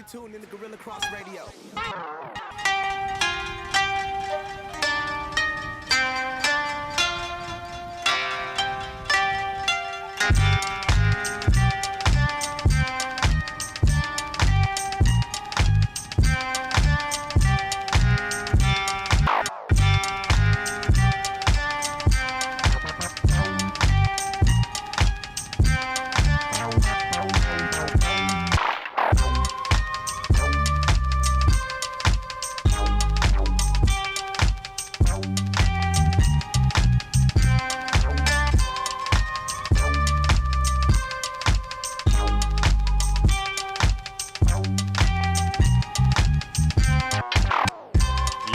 You're tuned in to Guerilla Cross Radio.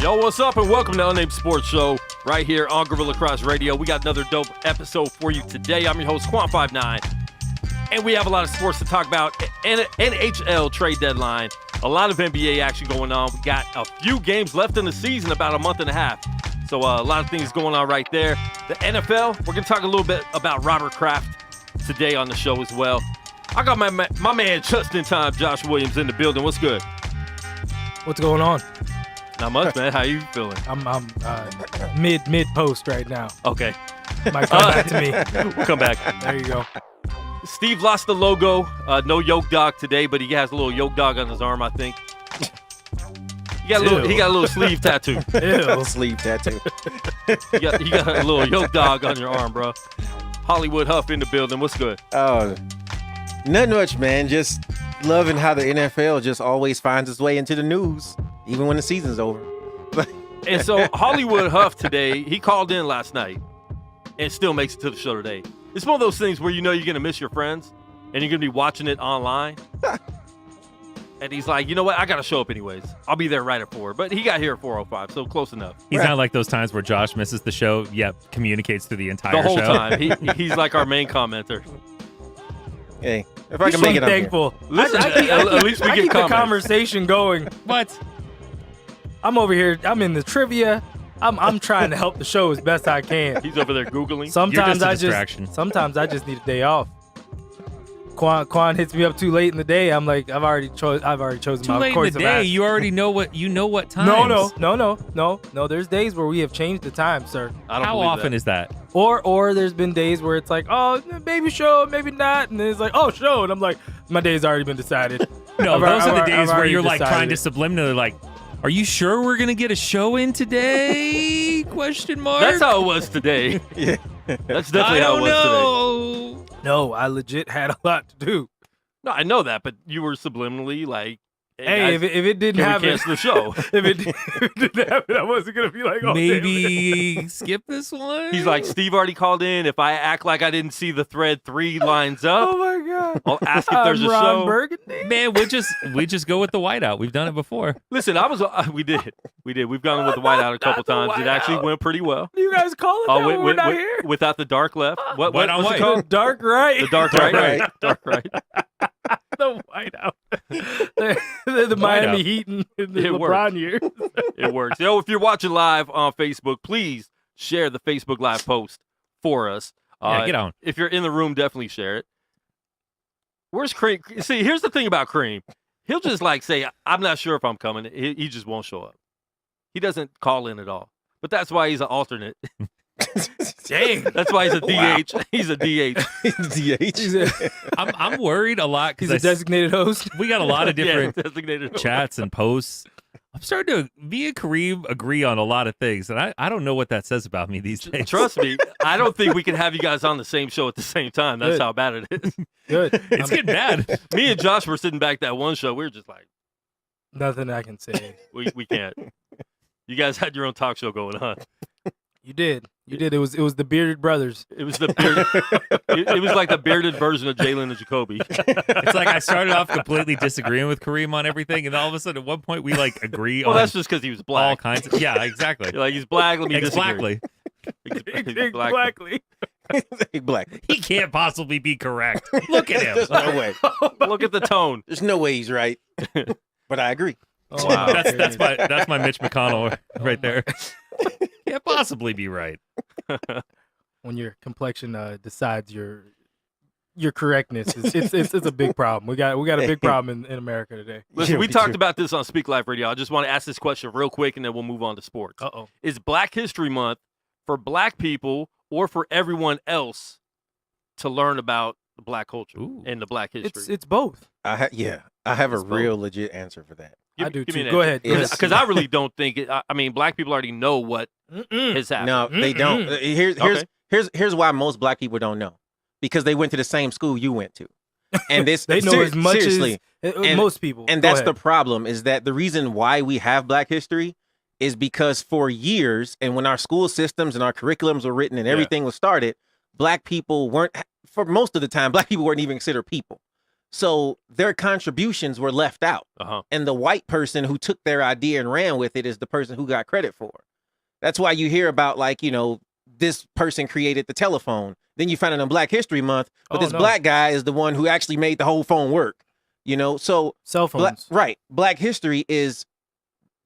Yo, what's up, and welcome to Unnamed Sports Show right here on Guerilla Cross Radio. We got another dope episode for you today. I'm your host, Quan59, and we have a lot of sports to talk about. NHL trade deadline, a lot of NBA action going on. We got a few games left in the season, about a month and a half. So a lot of things going on right there. The NFL, we're going to talk a little bit about Robert Kraft today on the show as well. I got my man just in time, Josh Williams, in the building. What's good? What's going on? Not much, man. How you feeling? I'm mid post right now. Okay. Might come back to me. We'll come back. There you go. Steve lost the logo. No yoke dog today, but he has a little yoke dog on his arm, I think. He got a little sleeve tattoo. Ew. Sleeve tattoo. You got a little yoke dog on your arm, bro. Hollywood Huff in the building. What's good? Oh, nothing much, man. Just loving how the NFL just always finds its way into the news, even when the season's over. And so Hollywood Huff today, he called in last night and still makes it to the show today. It's one of those things where you know you're going to miss your friends and you're going to be watching it online. And he's like, you know what? I got to show up anyways. I'll be there right at 4. But he got here at 4:05, so close enough. He's not like those times where Josh misses the show, yet communicates through the entire show. The whole time. He's like our main commenter. Hey, if I can make it up thankful. Listen, at least we I get keep the comments. conversation going. What? I'm over here. I'm in the trivia. I'm trying to help the show as best I can. He's over there Googling. Sometimes You're just a distraction. Sometimes I just need a day off. Quan hits me up too late in the day. I'm like, I've already chosen Too my late course in the of day. action. You already know what times. No. There's days where we have changed the time, sir. I don't How believe often that. is that? Or there's been days where it's like, oh, maybe show, maybe not, and then it's like, oh, show, and I'm like, my day's already been decided. No, those are the days where already you're like trying to decided. subliminally like, are you sure we're gonna get a show in today? Question mark. That's how it was today. Yeah. That's definitely how it was today. today. No, I legit had a lot to do. No, I know that, but you were subliminally like, Hey, guys, if it didn't can we happen, cancel the show? if it didn't happen, I wasn't gonna be like, oh, Maybe skip this one. He's like, Steve already called in. If I act like I didn't see the thread 3 lines up, oh my god, I'll ask if there's I'm a Ron show. Burgundy. man, we just go with the whiteout. We've done it before. Listen, we did. We've gone with the whiteout a couple Not the times. It actually whiteout. went pretty well. What do you guys call it? Now when we're not here. Without the dark left. What White on what's white. it called? Dark right. The dark right. Right. Dark right. The whiteout. the Miami Whiteout. Heat and the It LeBron worked. years. It works. Yo, if you're watching live on Facebook, please share the Facebook Live post for us. Yeah, get on. If you're in the room, definitely share it. Where's Cream? See, here's the thing about Cream. He'll just like say, I'm not sure if I'm coming. He just won't show up. He doesn't call in at all. But that's why he's an alternate. Dang. That's why he's a Wow. DH. He's a DH. DH. I'm worried a lot He's because a designated host. we got a lot of different Yeah, designated. chats and posts. I'm starting to, me and Kareem agree on a lot of things, and I don't know what that says about me these days. Trust me, I don't think we can have you guys on the same show at the same time. That's Good. how bad it is. Good. It's getting bad. Me and Josh were sitting back that one show. We were just like, Nothing I can say. we can't. You guys had your own talk show going on. You did. It was the Bearded Brothers. It was the bearded, it was like the bearded version of Jalen and Jacoby. It's like I started off completely disagreeing with Kareem on everything, and then all of a sudden, at one point, we like agree Well, on that's just because he was all black. kinds of. Yeah, exactly. You're like, he's black. Let me Exactly. disagree. Exactly. Black. He can't possibly be correct. Look at him. There's no way. Look at the tone. There's no way he's right. But I agree. Oh, Wow. That's my Mitch McConnell right there. Can't possibly be right. When your complexion decides your your correctness is it's a big problem. We got a big problem in America today. Listen, Yeah, we me talked too. about this on Speak Life Radio. I just want to ask this question real quick, and then we'll move on to sports. Uh-oh. Is Black History Month for Black people or for everyone else to learn about the Black culture Ooh. and the Black history? It's both. I have a It's both. real legit answer for that. I do Give me too. an Go answer. ahead. It's- Because I really don't think it. I mean, Black people already know what has happened. No, they don't. Here's why most Black people don't know, because they went to the same school you went to, and this They know as much seriously, as And- most people. and Go that's the ahead. problem. Is that the reason why we have Black history is because for years, and when our school systems and our curriculums were written and Yeah. everything was started, Black people weren't, for most of the time, Black people weren't even considered people. So their contributions were left out. Uh-huh. And the white person who took their idea and ran with it is the person who got credit for it. That's why you hear about, like, you know, this person created the telephone. Then you find it on Black History Month, but Oh, this no. Black guy is the one who actually made the whole phone work. You know, so Cell phones. Black history is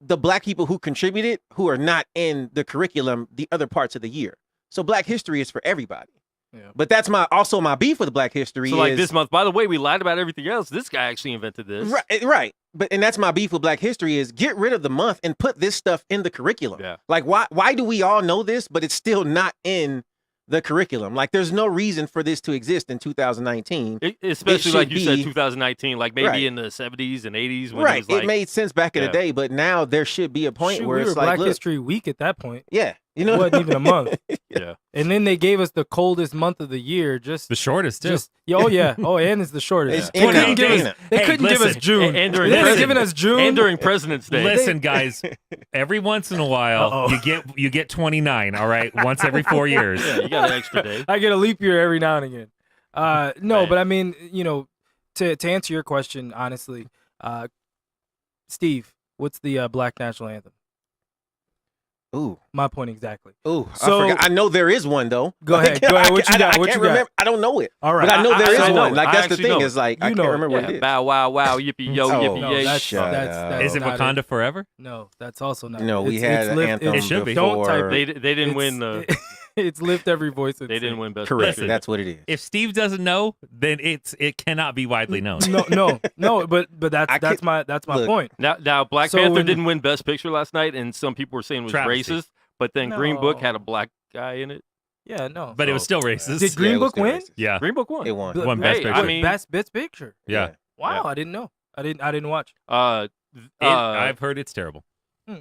the Black people who contributed who are not in the curriculum the other parts of the year. So Black history is for everybody. Yeah. But that's also my beef with Black history. So, like is, this month, by the way, we lied about everything else. This guy actually invented this. Right. And that's my beef with Black history is get rid of the month and put this stuff in the curriculum. Yeah. Like, why do we all know this, but it's still not in the curriculum? Like, there's no reason for this to exist in 2019. Especially like should you said, be- 2019, like maybe Right. in the 70s and 80s. When Right. It was like, It made sense back in Yeah. the day, but now there should be a point Shoot, where we it's were like, Black look, History Week at that point. yeah, you It know, wasn't even a month. yeah. And then they gave us the coldest month of the year. Just The shortest, too. oh yeah. Oh, and it's the shortest. It's They in couldn't and give out, us. in and They Hey, couldn't give us listen. June. And during They had President- given us June. And during President's Day. Listen, guys, every once in a while, Uh-oh. you get 29, all right? Once every 4 years. Yeah, you got an extra day. I get a leap year every now and again. No, Right. but I mean, you know, to answer your question honestly, Steve, what's the Black national anthem? ooh, My point exactly. ooh. So- I forgot. I know there is one though. Go ahead. Go ahead. What you got? I What can't you got? remember. I don't know it. All right. But I know there is I know one. it. Like I that's the actually thing. know Is like You I know can't it. remember what Yeah, it is. bow, wow, wow, yippee, yo, Oh, yippee, no, yay. that's Shut that's, up. that's Is it not Wakanda Forever? No, that's also not. No, we It's- had it's an lift- anthem It should be. Don't type before. They didn't win the. It's lift every voice. They didn't win best Correct. picture. That's what it is. If Steve doesn't know, then it cannot be widely known. No, but I that's could- my look. point. Now Black So Panther when- didn't win best picture last night, and some people were saying it was Travesty. racist. But then Green Book had a No. black guy in it. Yeah, no. But it was still racist. Did Green Yeah, it was Book still win? racist. Yeah. Green Book won. It won. One best Hey, picture. I mean, best picture. Yeah. Wow, Yeah. I didn't know. I didn't watch. I've heard it's terrible.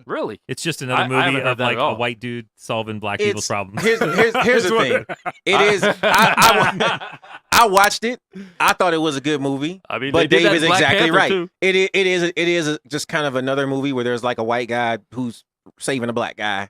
Really? It's just another I movie haven't heard of that like at all. a white dude solving black people's problems. Here's the thing. It is. I watched it. I thought it was a good movie. I mean, But they did Dave that is in Black exactly Panther, right. too. It is just kind of another movie where there's like a white guy who's saving a black guy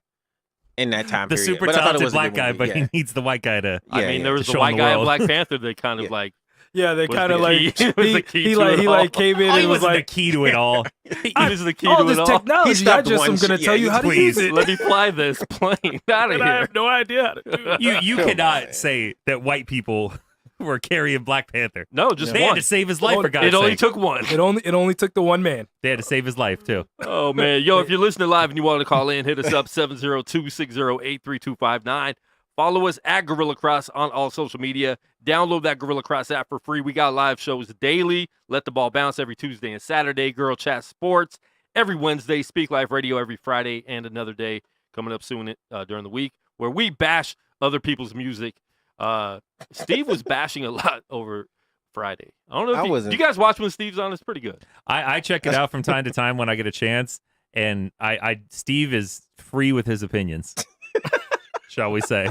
in that time The period. super But I thought it talented was a black good guy, movie. but yeah. he needs the white guy to. I Yeah, mean, yeah. there was To the show white him the guy in world. Black Panther that kind of Yeah. like Yeah, they was kind of the like key- was the key he to like it he all. like came in Oh, he and was wasn't the like, key to it all. he was the key all to this it all. technology. I stopped just am one gonna shit. tell Yeah, you how to please. use it. Let me fly this plane out of And I here. have no idea how to do it. You Come cannot on. say that white people were carrying Black Panther. No, just They had one. to save his life, for God's It only sake. took one. It only took the one man. They had to save his life, too. Oh, man. Yo, if you're listening live and you want to call in, hit us up 702-608-3259. Follow us at Guerilla Cross on all social media. Download that Guerilla Cross app for free. We got live shows daily. Let the Ball Bounce every Tuesday and Saturday. Girl Chat Sports every Wednesday. Speak Live Radio every Friday, and another day coming up soon during the week where we bash other people's music. Steve was bashing a lot over Friday. I don't know if I you, wasn't. do you guys watch when Steve's on? It's pretty good. I check it out from time to time when I get a chance, and Steve is free with his opinions, shall we say.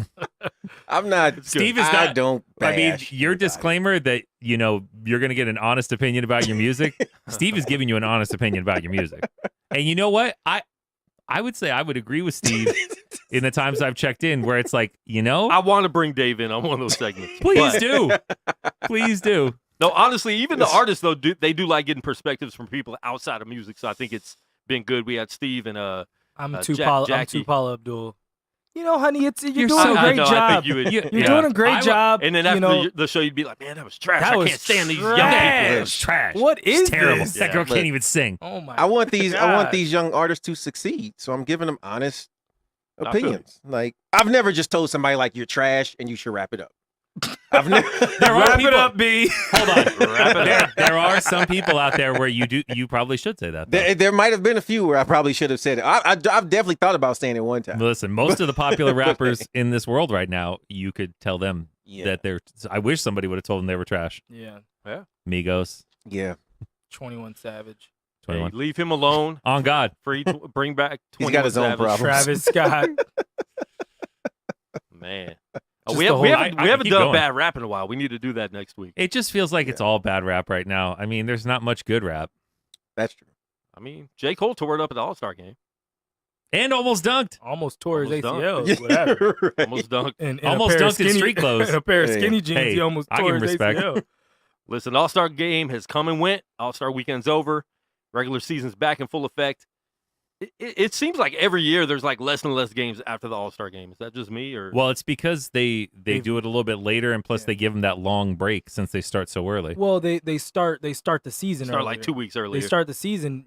I'm not. Steve is I not- don't. I mean, bash your anybody. disclaimer that, you know, you're going to get an honest opinion about your music. Steve is giving you an honest opinion about your music. And you know what? I would say I would agree with Steve in the times I've checked in where it's like, you know, I want to bring Dave in on one of those segments. please But- do. Please do. No, honestly, even the artists though, they do like getting perspectives from people outside of music. So I think it's been good. We had Steve and I'm Jackie. I'm Paula Abdul. You know, honey, you're You're doing so- a I great know, I job. think you would, You're Yeah. doing a great I- job. and then you after know, the show, you'd be like, "Man, that was trash. That I was can't stand these young trash. people." It's trash. what is It's terrible. this? That girl Yeah. can't even sing. Oh my! I want these. I want God. these young artists to succeed. So I'm giving them honest I feel opinions. Like I've never just told somebody like you're trash and you should wrap it up. I've never. There are Wrap people, it up, B. Hold on. Wrap it up. There are some people out there where you probably should say that. though. There might have been a few where I probably should have said it. I've definitely thought about saying it one time. Listen, most of the popular rappers in this world right now, you could tell them Yeah. that they're. I wish somebody would have told them they were trash. Yeah. Migos, Yeah. 21 Savage. 21. Hey, leave him alone. On God. Free. Bring back. He's 21 got his own Savage. problems. Travis Scott. Man. Just we the whole- haven't I can keep done going. bad rap in a while. We need to do that next week. It just feels like it's all bad rap right now. I mean, there's not much good rap. That's true. I mean, J. Cole tore it up at the All-Star game. And almost dunked. Almost tore his Almost ACL. Whatever. Right. Almost dunked. And Almost dunked in street clothes. In a pair of Hey. skinny jeans, Hey, he almost I tore give him his respect. ACL. Listen, All-Star game has come and went. All-Star weekend's over. Regular season's back in full effect. It seems like every year there's like less and less games after the All-Star game. Is that just me or? Well, it's because they do it a little bit later, and plus Yeah. they give them that long break since they start so early. Well, they start the season start earlier. like 2 weeks earlier. They start the season,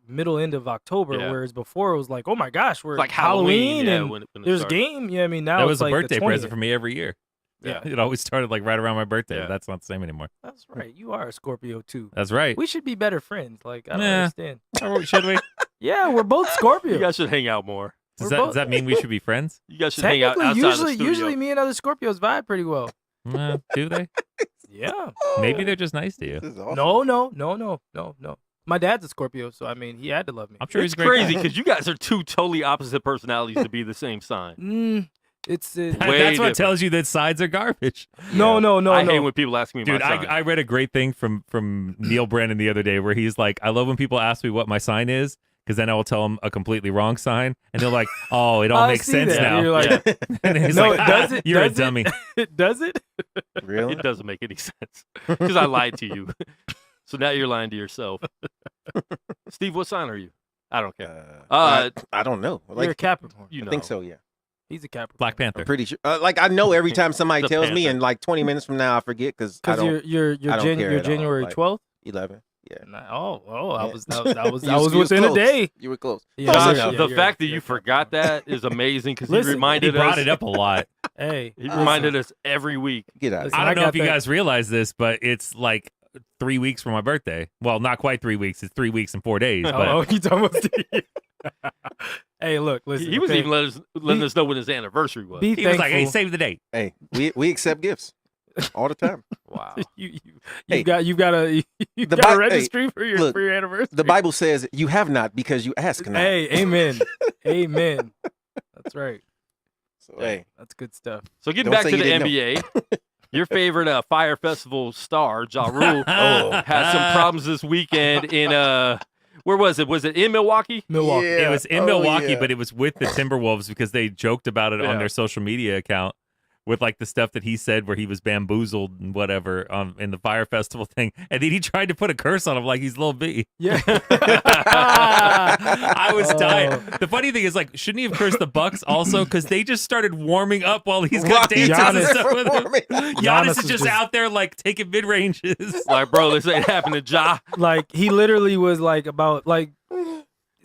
middle end of October, Yeah. whereas before it was like, oh my gosh, we're It's like Halloween. Yeah, and when it there's started. game. Yeah, I mean now That it's was a like birthday the present 20th. for me every year. Yeah. It always started like right around my birthday. Yeah. But that's not the same anymore. That's right. You are a Scorpio too. That's right. We should be better friends. Like I don't Nah. understand. Should we? Yeah, we're both Scorpios. You guys should hang out more. Does We're that, both- does that mean we should be friends? You guys should hang out Technically, outside the studio. usually me and other Scorpios vibe pretty well. Do they? Yeah. Maybe they're just nice to you. This is awesome. No. My dad's a Scorpio, so I mean, he had to love me. I'm sure It's he's a great crazy guy. because you guys are two totally opposite personalities to be the same sign. It's Way That's what different. tells you that sides are garbage. no. I hate when people ask me Dude, my sign. I read a great thing from Neil Brennan the other day where he's like, I love when people ask me what my sign is because then I will tell them a completely wrong sign. And they're like, oh, it all I makes see sense that. now. You're like, Yeah. And he's No, like, does it? You're Does a it? dummy. Does it? Really? It doesn't make any sense because I lied to you. So now you're lying to yourself. Steve, what sign are you? I don't care. I don't know. You're a Like, Capricorn. You know. I think so. Yeah. He's a Capricorn. Black I'm Panther. pretty sure. Like I know every time somebody The tells me, Panther. and like 20 minutes from now I forget because I Because don't. you're I don't care you're at all, January like- 12th. 11. Yeah. I Yeah. was that was You was within a close. day. You were close. Yeah, Josh, yeah, the you're- fact that you're you a forgot Capricorn. that is amazing because he Listen, He reminded brought us. it up a lot. Hey, He reminded us every week. Get out. Listen, I I don't know got if you that- guys realize this, but it's like 3 weeks from my birthday. Well, not quite 3 weeks. It's 3 weeks and 4 days. But Oh, you talking about Steve? Hey, look, listen. He was okay, even letting us know when his anniversary was. be he was like, hey, thankful. save the date. Hey, we accept gifts all the time. Wow. you Hey, got you got a the got a Bi- registry for your look, anniversary. The Bible says you have not because you ask not. Hey, amen, amen. That's right. So, hey, That's good stuff. So getting Don't back say to you the didn't NBA, your favorite Fire Festival star, Ja Rule, had some problems this weekend in where was it? Was it in Milwaukee? Milwaukee. Yeah. It was in Oh, Milwaukee, yeah. but it was with the Timberwolves because they joked about it Yeah. on their social media account with like the stuff that he said where he was bamboozled and whatever in the Fire Festival thing. And then he tried to put a curse on him like he's Lil B. Yeah. I was dying. Oh. The funny thing is, like, shouldn't he have cursed the Bucks also? Because they just started warming up while he's got Right. dances and Giannis. stuff with him. Giannis Giannis was is just just- out there like taking mid ranges. Like, bro, this ain't happening, Ja. Like he literally was like about like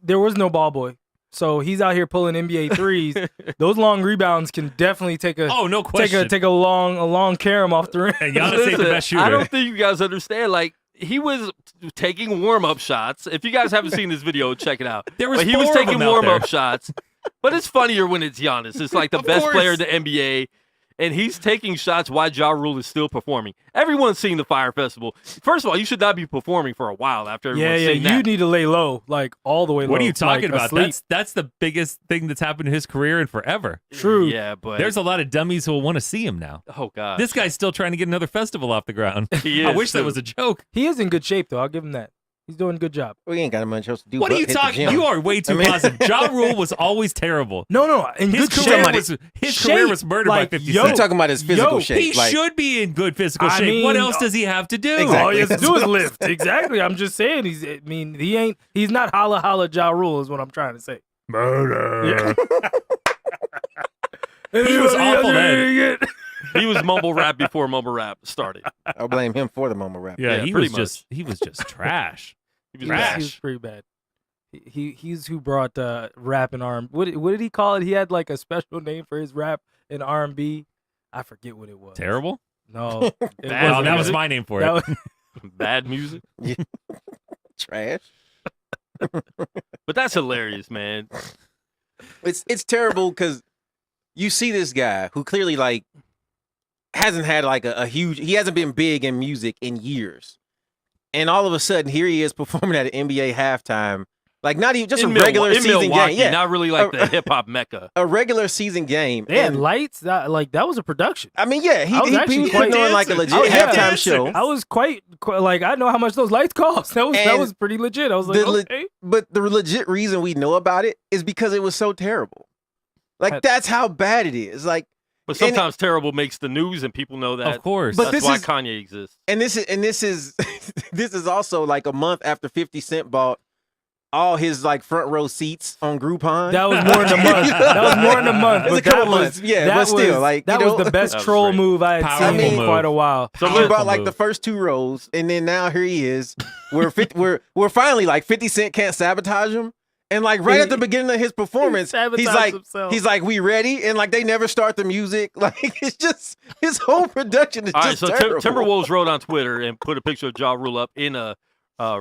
there was no ball boy. So he's out here pulling NBA threes. Those long rebounds can definitely take a Oh, no question. take a long carom off the rim. And Giannis ain't the best shooter. I don't think you guys understand. Like, he was taking warm-up shots. If you guys haven't seen this video, check it out. There was But he was four of taking them out warm-up there. shots. But it's funnier when it's Giannis. It's like the Of best course. player in the NBA. And he's taking shots while Ja Rule is still performing. Everyone's seen the Fire Festival. First of all, you should not be performing for a while after everyone's Yeah, seen you that. need to lay low, like all the way low. What are you talking like, about? asleep. That's the biggest thing that's happened in his career and forever. True. Yeah, but There's a lot of dummies who will want to see him now. oh god, This guy's still trying to get another festival off the ground. He I is, wish that too. was a joke. He is in good shape though. I'll give him that. He's doing a good job. We ain't got much else to do. What but are you hit the talking? gym. You are way too I mean- positive. Ja Rule was always terrible. No, in His good career shape. was his Shape, career was murdered like, by 50 yo, You Cent. talking about his physical Yo, shape? He like, should be in good physical I shape. What mean, else does he have to do? Exactly. All he has to do is That's- lift. Exactly. I'm just saying he's not holla Ja Rule is what I'm trying to say. Murder. He was awful then. he was mumble rap before mumble rap started. I'll blame him for the mumble rap. Yeah, Yeah, he pretty was just trash. He was He was trash. pretty bad. He's who brought rap and R&B. What did he call it? He had like a special name for his rap and R&B. I forget what it was. Terrible. No, it Bad wasn't. that was music? my name for That it. was- Bad music. Trash. But that's hilarious, man. It's terrible because you see this guy who clearly like hasn't had like a huge. He hasn't been big in music in years, and all of a sudden here he is performing at an NBA halftime. Like not even just a regular in season Milwaukee, game. Yeah, not really like the hip hop mecca. a regular season game. They had and- lights. That was a production. I mean, yeah, I was he actually was quite putting on like a dancing. legit I was halftime dancing. show. I was quite like I know how much those lights cost. That And was pretty legit. I was like, the le- okay. But the legit reason we know about it is because it was so terrible. Like Had- that's how bad it is. Like, But sometimes terrible makes the news, and people know that. Of course. But That's this why is- Kanye exists. and this is this is also like a month after 50 Cent bought all his like front row seats on Groupon. That was more than a month. That was more than a month. It was But a couple that was months, yeah, that but still, was- like, that you know, was the best That was troll great. move I had Powerful seen in move. quite a while. So he look, bought like the move. first two rows, and then now here he is. We're finally like 50 Cent can't sabotage him. And like right at the beginning of his performance, sabotaged himself. he's like, we ready? And like they never start the music. Like it's just his whole production is all right, just so terrible. Timberwolves wrote on Twitter and put a picture of Ja Rule up in a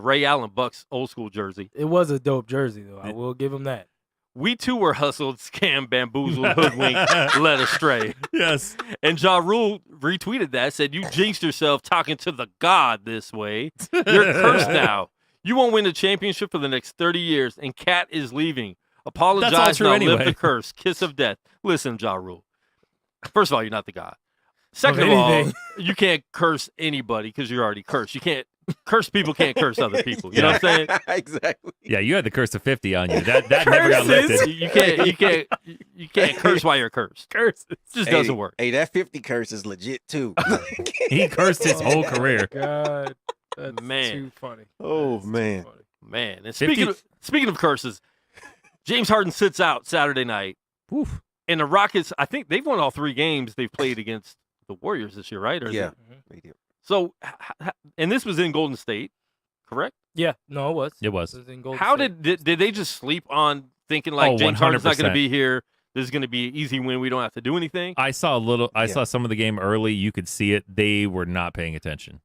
Ray Allen Bucks old school jersey. It was a dope jersey though. I will give him that. We too were hustled, scammed, bamboozled, hoodwinked, led astray. Yes. And Ja Rule retweeted that, said, "You jinxed yourself talking to the God this way. You're cursed now. You won't win the championship for the next 30 years, and Cat is leaving. Apologize true now, anyway. live the curse. Kiss of death. Listen, Ja Rule. First of all, you're not the God. Second Of of all, anything. you can't curse anybody because you're already cursed. You can't curse people can't curse other people. You know what I'm saying? Exactly. Yeah, you had the curse of 50 on you. That never got Curses. lifted. You can't curse while you're cursed. Curses. It just doesn't work. Hey, that 50 curse is legit too. He cursed his whole career. God, that's Man. too funny. Oh, That's too man. funny. Man, and 50 speaking of curses, James Harden sits out Saturday night. Oof. And the Rockets, I think they've won all 3 games they've played against the Warriors this year, right? Or is Yeah. it- So, and this was in Golden State, correct? Yeah, no, it was. It was. It was in Golden How State. did they just sleep on thinking like Oh, James Harden's not going to 100%. be here? This is going to be an easy win. We don't have to do anything. I saw Yeah. saw some of the game early. You could see it. They were not paying attention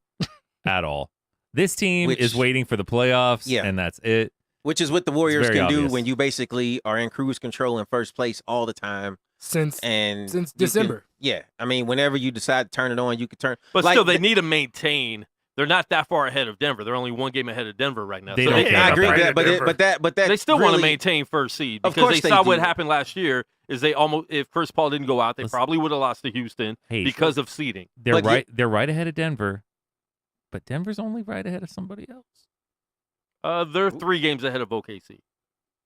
at all. This team Which- is waiting for the playoffs, Yeah. and that's it. Which is what the Warriors very can do obvious. when you basically are in cruise control in first place all the time. since And Since you can- December. yeah. I mean, whenever you decide to turn it on, you can turn. But like, still, they need to maintain. They're not that far ahead of Denver. They're only 1 game ahead of Denver right now. They So don't they, care I about agree with that. that, but that they still want to really- maintain first seed Of because course they they saw what do. happened last year. Is they almost if Chris Paul didn't go out, they Listen. probably would have lost to Houston Hey, because of seeding. they're But right. They're right ahead of Denver, but Denver's only right ahead of somebody else. They're 3 games ahead of OKC.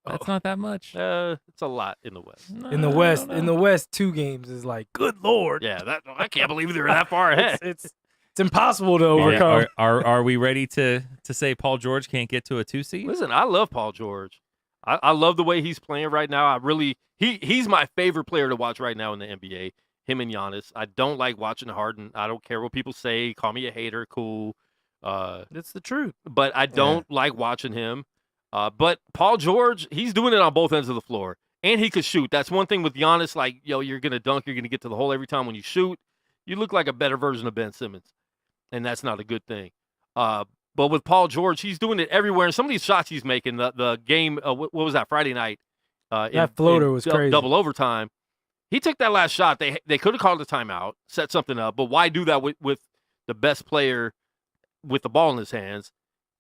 That's not that much. It's a lot in the West. In the West, 2 games is like, good lord. Yeah, I can't believe they're that far ahead. It's impossible to Yeah, overcome. are we ready to say Paul George can't get to a 2 seed? Listen, I love Paul George. I love the way he's playing right now. I really he's my favorite player to watch right now in the NBA. Him and Giannis. I don't like watching Harden. I don't care what people say. Call me a hater. Cool. It's the truth. But I don't like watching him. But Paul George, he's doing it on both ends of the floor. And he could shoot. That's one thing with Giannis, like, you're going to dunk, you're going to get to the hole every time when you shoot. You look like a better version of Ben Simmons. And that's not a good thing. But with Paul George, he's doing it everywhere. And some of these shots he's making, the game, what was that, Friday night? That floater was crazy. Double overtime. He took that last shot. They could have called a timeout, set something up. But why do that with the best player with the ball in his hands?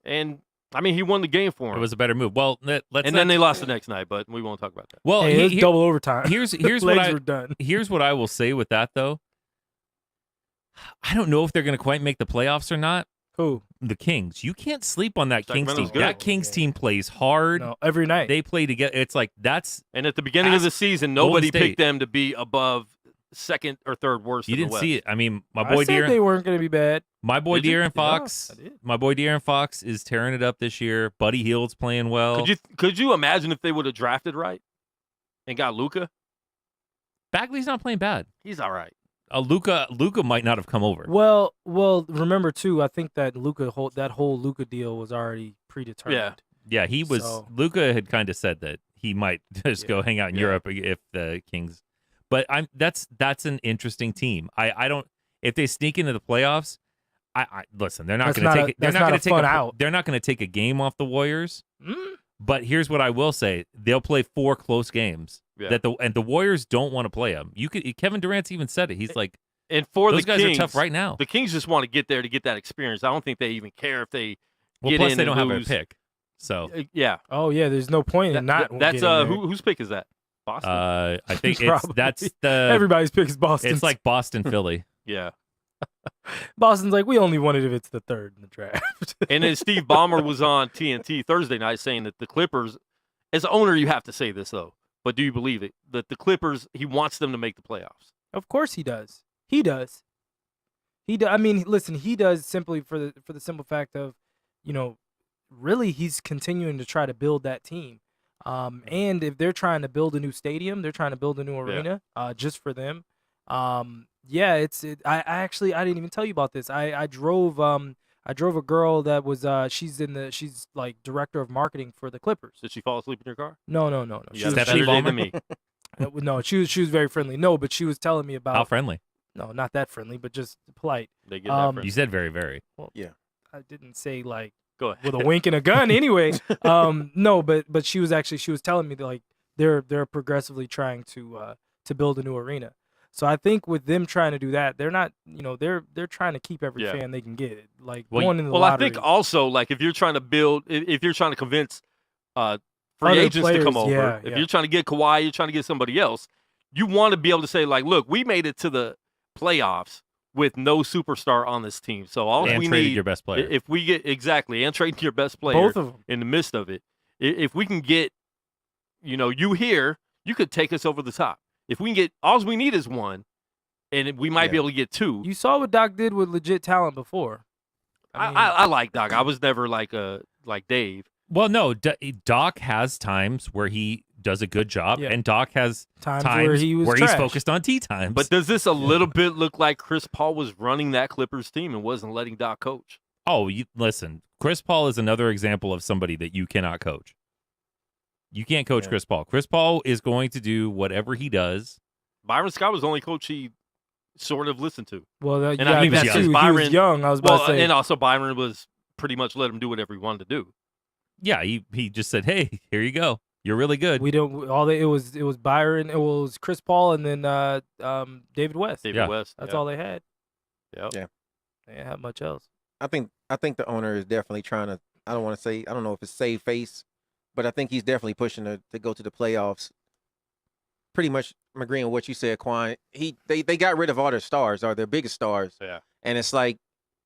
And I mean, he won the game for him. It was a better move. Well, let's. And then they lost the next night, but we won't talk about that. Well, Hey, it was he- double overtime. here's The what legs I were done. here's what I will say with that though. I don't know if they're going to quite make the playoffs or not. Who? The Kings. You can't sleep on that Kings Sacramento's team. good. That Kings team plays hard. No, every night. They play together. It's like that's And at the beginning of the season, Golden nobody State. picked them to be above second or third worst. you in the didn't West. see it. I mean, my I boy said they weren't going to be bad. Did you? De'Aaron Yeah, Fox. I did. My boy De'Aaron Fox is tearing it up this year. Buddy Hield's playing well. Could you imagine if they would have drafted right and got Luka? Bagley's not playing bad. He's all right. Luka might not have come over. Well, remember too, I think that that whole Luka deal was already predetermined. Yeah, he was. So- Luka had kind of said that he might just go hang out in Yeah. Europe if the Kings. But that's an interesting team. I don't. if they sneak into the playoffs, I listen. They're not That's going to not take. a- They're that's not not going a to take fun out. They're not going to take a game off the Warriors. Mm. But here's what I will say: they'll play 4 close games. Yeah. The Warriors don't want to play them. Kevin Durant's even said it. He's like, And for those the guys Kings, are tough right now. The Kings just want to get there to get that experience. I don't think they even care if they get Plus in they and don't have lose. a pick. So Yeah. Oh yeah, there's no point in not. That's getting there. whose pick is that? Boston. I think Probably. that's the Everybody's pick is Boston. it's like Boston, Philly. Yeah. Boston's like, we only want it if it's the third in the draft. And then Steve Ballmer was on TNT Thursday night saying that the Clippers, as an owner, you have to say this though, but do you believe it? That the Clippers, he wants them to make the playoffs. Of course he does. He does. I mean, listen, he does simply for the simple fact of, really he's continuing to try to build that team. And if they're trying to build a new stadium, they're trying to build a new arena, just for them. I didn't even tell you about this. I drove a girl that was she's like director of marketing for the Clippers. Did she fall asleep in your car? No. You She got was, a Stephanie better day Ballmer? than me. no, she was very friendly. No, but she was telling me about How friendly? no, not that friendly, but just polite. They get that You said very, very. I didn't say like Go ahead. with a wink and a gun anyway. No, but she was telling me that like they're progressively trying to build a new arena. So I think with them trying to do that, they're not, they're trying to keep every fan they can get. Like Well, going in the Well, lottery. I think also like if you're trying to build, if you're trying to convince free Other agents to come players, over, yeah. if you're trying to get Kawhi, you're trying to get somebody else, you want to be able to say like, look, we made it to the playoffs with no superstar on this team. So all And we traded need, your best player. if we get and trading your best player both of them. in the midst of it, if we can get, you here, you could take us over the top. If we can get, all we need is one, and we might be able to get 2. You saw what Doc did with legit talent before. I like Doc. I was never like Dave. Well, no, Doc has times where he does a good job, Yeah. and Doc has Times where he was trash. he's focused on tea times. But does this a little bit look like Chris Paul was running that Clippers team and wasn't letting Doc coach? Listen, Chris Paul is another example of somebody that you cannot coach. You can't coach Chris Paul. Chris Paul is going to do whatever he does. Byron Scott was the only coach he sort of listened to. Well, And I think that's too. because He Byron- was young. I was about to say. And also Byron was pretty much let him do whatever he wanted to do. Yeah, he just said, "Hey, here you go. You're really good." We don't. It was Byron. It was Chris Paul, and then David West. David West. That's all they had. Yep. Yeah. They didn't have much else. I think the owner is definitely trying to. I don't know if it's save face, but I think he's definitely pushing to go to the playoffs. Pretty much, I'm agreeing with what you said, Quan. They got rid of all their stars, or their biggest stars. Yeah. And it's like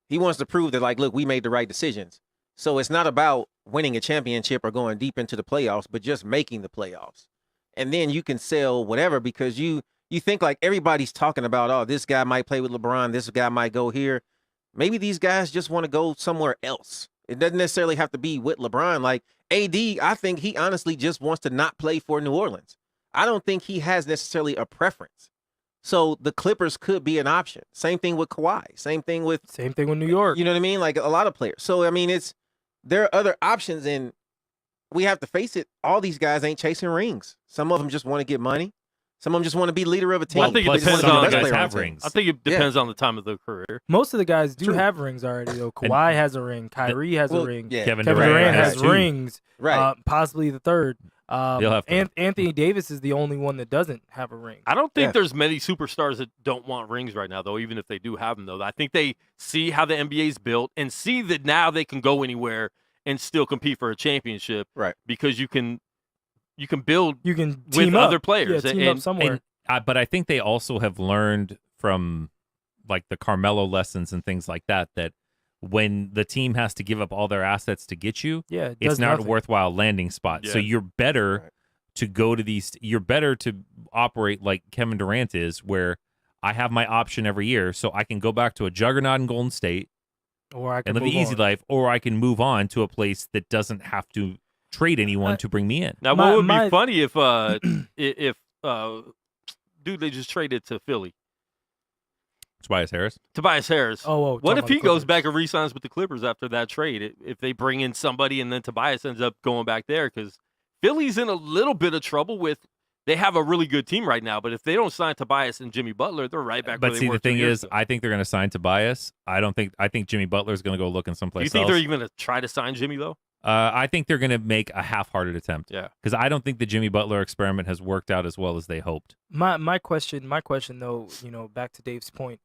he wants to prove that, like, look, we made the right decisions. So it's not about winning a championship or going deep into the playoffs, but just making the playoffs. And then you can sell whatever, because you think like everybody's talking about, oh, this guy might play with LeBron, this guy might go here. Maybe these guys just want to go somewhere else. It doesn't necessarily have to be with LeBron. Like AD, I think he honestly just wants to not play for New Orleans. I don't think he has necessarily a preference. So the Clippers could be an option. Same thing with Kawhi. Same thing with New York. You know what I mean? Like a lot of players. So, I mean, there are other options, and we have to face it. All these guys ain't chasing rings. Some of them just want to get money. Some of them just want to be leader of a team. Well, I think it Plus, depends some on of the the best guys player have on the rings. I think it depends on the time of their career. Most of the guys do True. have rings already, though. Kawhi has a ring. Kyrie has a ring. Yeah. Kevin Kevin Durant Durant has has two. rings. Right. Possibly the third. He'll have to. Anthony Davis is the only one that doesn't have a ring. I don't think Yeah. there's many superstars that don't want rings right now, though, even if they do have them, though. I think they see how the NBA's built and see that now they can go anywhere and still compete for a championship. Right. Because you can build You can with team up. other players. Yeah, team and up somewhere. But I think they also have learned from like the Carmelo lessons and things like that when the team has to give up all their assets to get you, yeah, it it's does not nothing. a worthwhile landing spot. So Yeah. you're better Right. to go to these. You're better to operate like Kevin Durant is, where I have my option every year, so I can go back to a juggernaut in Golden State Or I can and live the move easy on. I or I can move on to a place that doesn't have to trade anyone to bring me in. Now, My- what would my- be funny if dude, they just traded to Philly, Tobias Harris. Tobias Harris. Oh, What if talking he about the goes back Clippers. and re-signs with the Clippers after that trade? If they bring in somebody and then Tobias ends up going back there, because Philly's in a little bit of trouble with they have a really good team right now. But if they don't sign Tobias and Jimmy Butler, they're right back where But they see, were the thing 2 years is, ago. I think they're going to sign Tobias. I think Jimmy Butler is going to go looking Do someplace you think else. they're even going to try to sign Jimmy, though? I think they're going to make a half-hearted attempt. Yeah. Because I don't think the Jimmy Butler experiment has worked out as well as they hoped. My question though, back to Dave's point,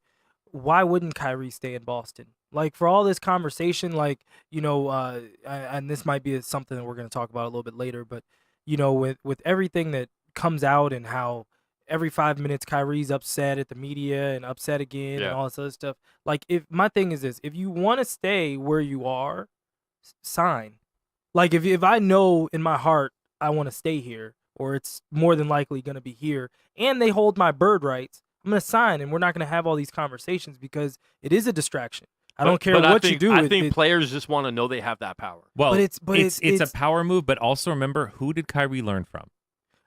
why wouldn't Kyrie stay in Boston? Like, for all this conversation, like, and this might be something that we're going to talk about a little bit later, but with everything that comes out and how every 5 minutes Kyrie's upset at the media and upset again Yeah. and all this other stuff. Like, if my thing is this, if you want to stay where you are, sign. Like, if I know in my heart I want to stay here, or it's more than likely going to be here, and they hold my bird rights, I'm going to sign, and we're not going to have all these conversations because it is a distraction. I don't care what you do. I think players just want to know they have that power. Well, But it's it's a power move, but also remember, who did Kyrie learn from?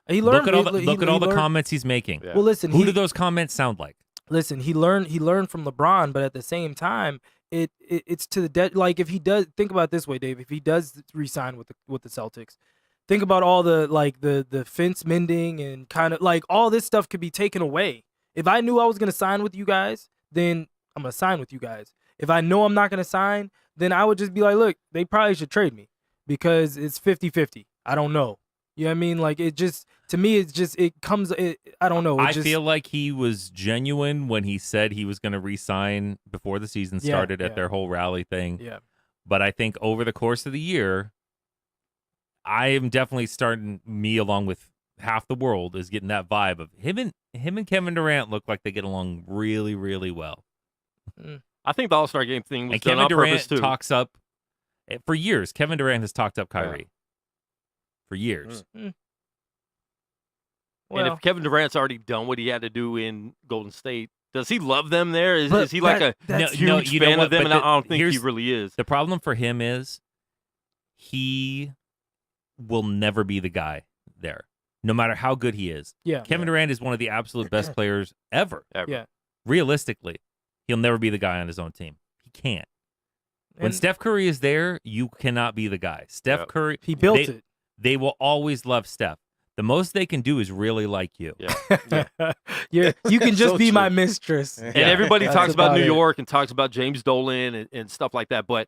he learned. Look at all the learned- comments he's making. Yeah. Well, listen. Who do those comments sound like? Listen, he learned from LeBron, but at the same time, it's to the dead. Like, if he does, think about it this way, Dave. If he does re-sign with the Celtics, think about all the fence mending and kind of like all this stuff could be taken away. If I knew I was gonna sign with you guys, then I'm gonna sign with you guys. If I know I'm not gonna sign, then I would just be like, look, they probably should trade me because it's 50-50. I don't know. You know what I mean? Like, it just, to me, it's just, I don't know. I feel like he was genuine when he said he was going to re-sign before the season started at their whole rally thing. Yeah. But I think over the course of the year, I am definitely starting, me along with half the world, is getting that vibe of him and Kevin Durant look like they get along really, really well. I think the All-Star game thing was And done Kevin on Durant purpose, too. talks up, for years, Kevin Durant has talked up Kyrie. For years. And Well, if Kevin Durant's already done what he had to do in Golden State, does he love them there? Is he like that's- a huge you know fan what? of them? But And I don't think he here's- really is. The problem for him is he will never be the guy there, no matter how good he is. yeah. Kevin Durant is one of the absolute best players ever. Yeah. Realistically, he'll never be the guy on his own team. He can't. When And Steph Curry is there, you cannot be the guy. Steph Yep. Curry, he built it. They will always love Steph. The most they can do is really like you. Yeah. You can just So be my true. mistress. And everybody That's talks about about New it. York and talks about James Dolan and stuff like that. But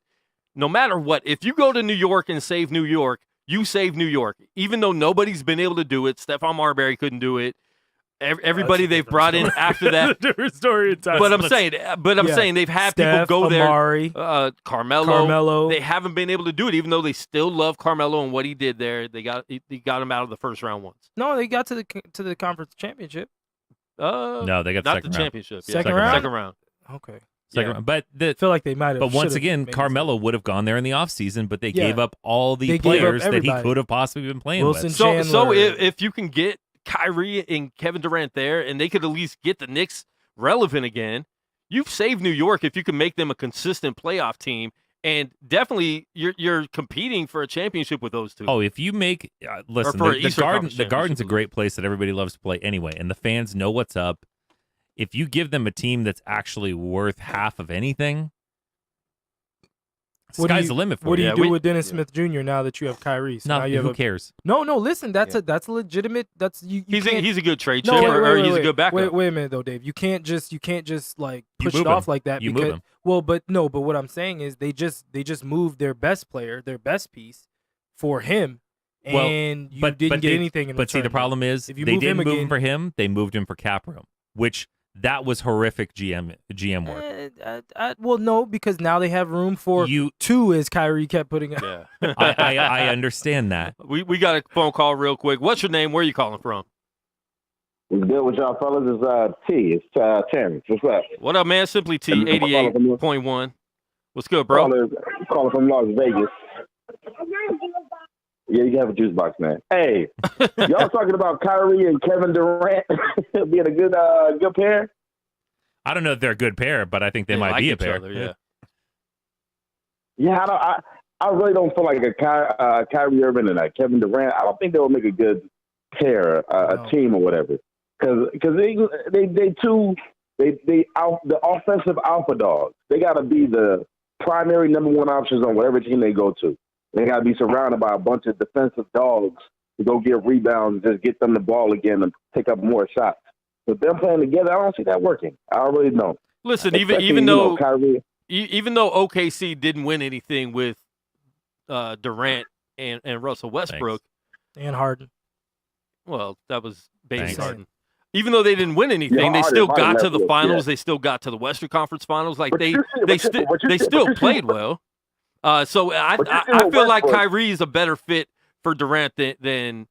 no matter what, if you go to New York and save New York, you save New York. Even though nobody's been able to do it, Stephon Marbury couldn't do it. Everybody they've brought in after that. different story. But I'm saying they've had Steph, people go there. Amari, Carmelo. They haven't been able to do it, even though they still love Carmelo and what he did there. They got him out of the first round once. No, they got to the conference championship. No, they got the Not second the round. championship. Yeah, Second round? Second round. Okay. Second Yeah. round. But I feel like they might have. But once should've again, made it. Carmelo would have gone there in the offseason, but they Yeah. gave up all the They gave up players that he everybody. could have possibly been playing Wilson with. So Chandler. if you can get Kyrie and Kevin Durant there, and they could at least get the Knicks relevant again, you've saved New York if you can make them a consistent playoff team. And definitely, you're competing for a championship with those two. Oh, if you make listen, for the Eastern Garden, Conference the Garden's a championship. great place that everybody loves to play anyway, and the fans know what's up. If you give them a team that's actually worth half of anything, What do sky's you- the limit for What do you. you do with Dennis Smith Jr. now that you have Kyrie? So now Nothing. you have Who cares? No. Listen, that's a legitimate. That's you. he's can't- a good trade No, chip, wait, or wait, he's wait, a good backup. Wait a minute though, Dave. You can't just like You push move it off him. like that. You because, move him. Well, but what I'm saying is they just moved their best player, their best piece, for him, Well, and you didn't get they- anything in But see, the return. problem is If you they move him didn't move him again- for him. They moved him for cap room, which that was horrific GM work. Well, no, because now they have room for You, two, as Kyrie kept putting out. Yeah. I understand that. We got a phone call real quick. What's your name? Where are you calling from? What's good with y'all fellas? It's T. It's Terrence. What's up? What up, man? Simply T 88.1. What's good, bro? Calling from Las Vegas. Yeah, you can have a juice box, man. Hey, y'all talking about Kyrie and Kevin Durant being a good pair? I don't know if they're a good pair, but I think they might like be a each pair. other, yeah. Yeah, I really don't feel like a Kyrie Irving and a Kevin Durant. I don't think they will make a good pair, No. a team or whatever. Because the offensive alpha dogs. They got to be the primary number one options on whatever team they go to. They got to be surrounded by a bunch of defensive dogs to go get rebounds, just get them the ball again and pick up more shots. But them playing together, I don't see that working. I really don't. Listen, Especially, even though Kyrie, even though OKC didn't win anything with Durant and Russell Westbrook, And Harden. well, that was Baby Thanks. Harden. Even though they didn't win anything, Yeah, they Harden- still Harden got to left the it, finals. yeah. They still got to the Western Conference Finals. Like But they you see- but you see- still but you see- played well. So I But you see I with feel like Westbrook- Kyrie is a better fit for Durant than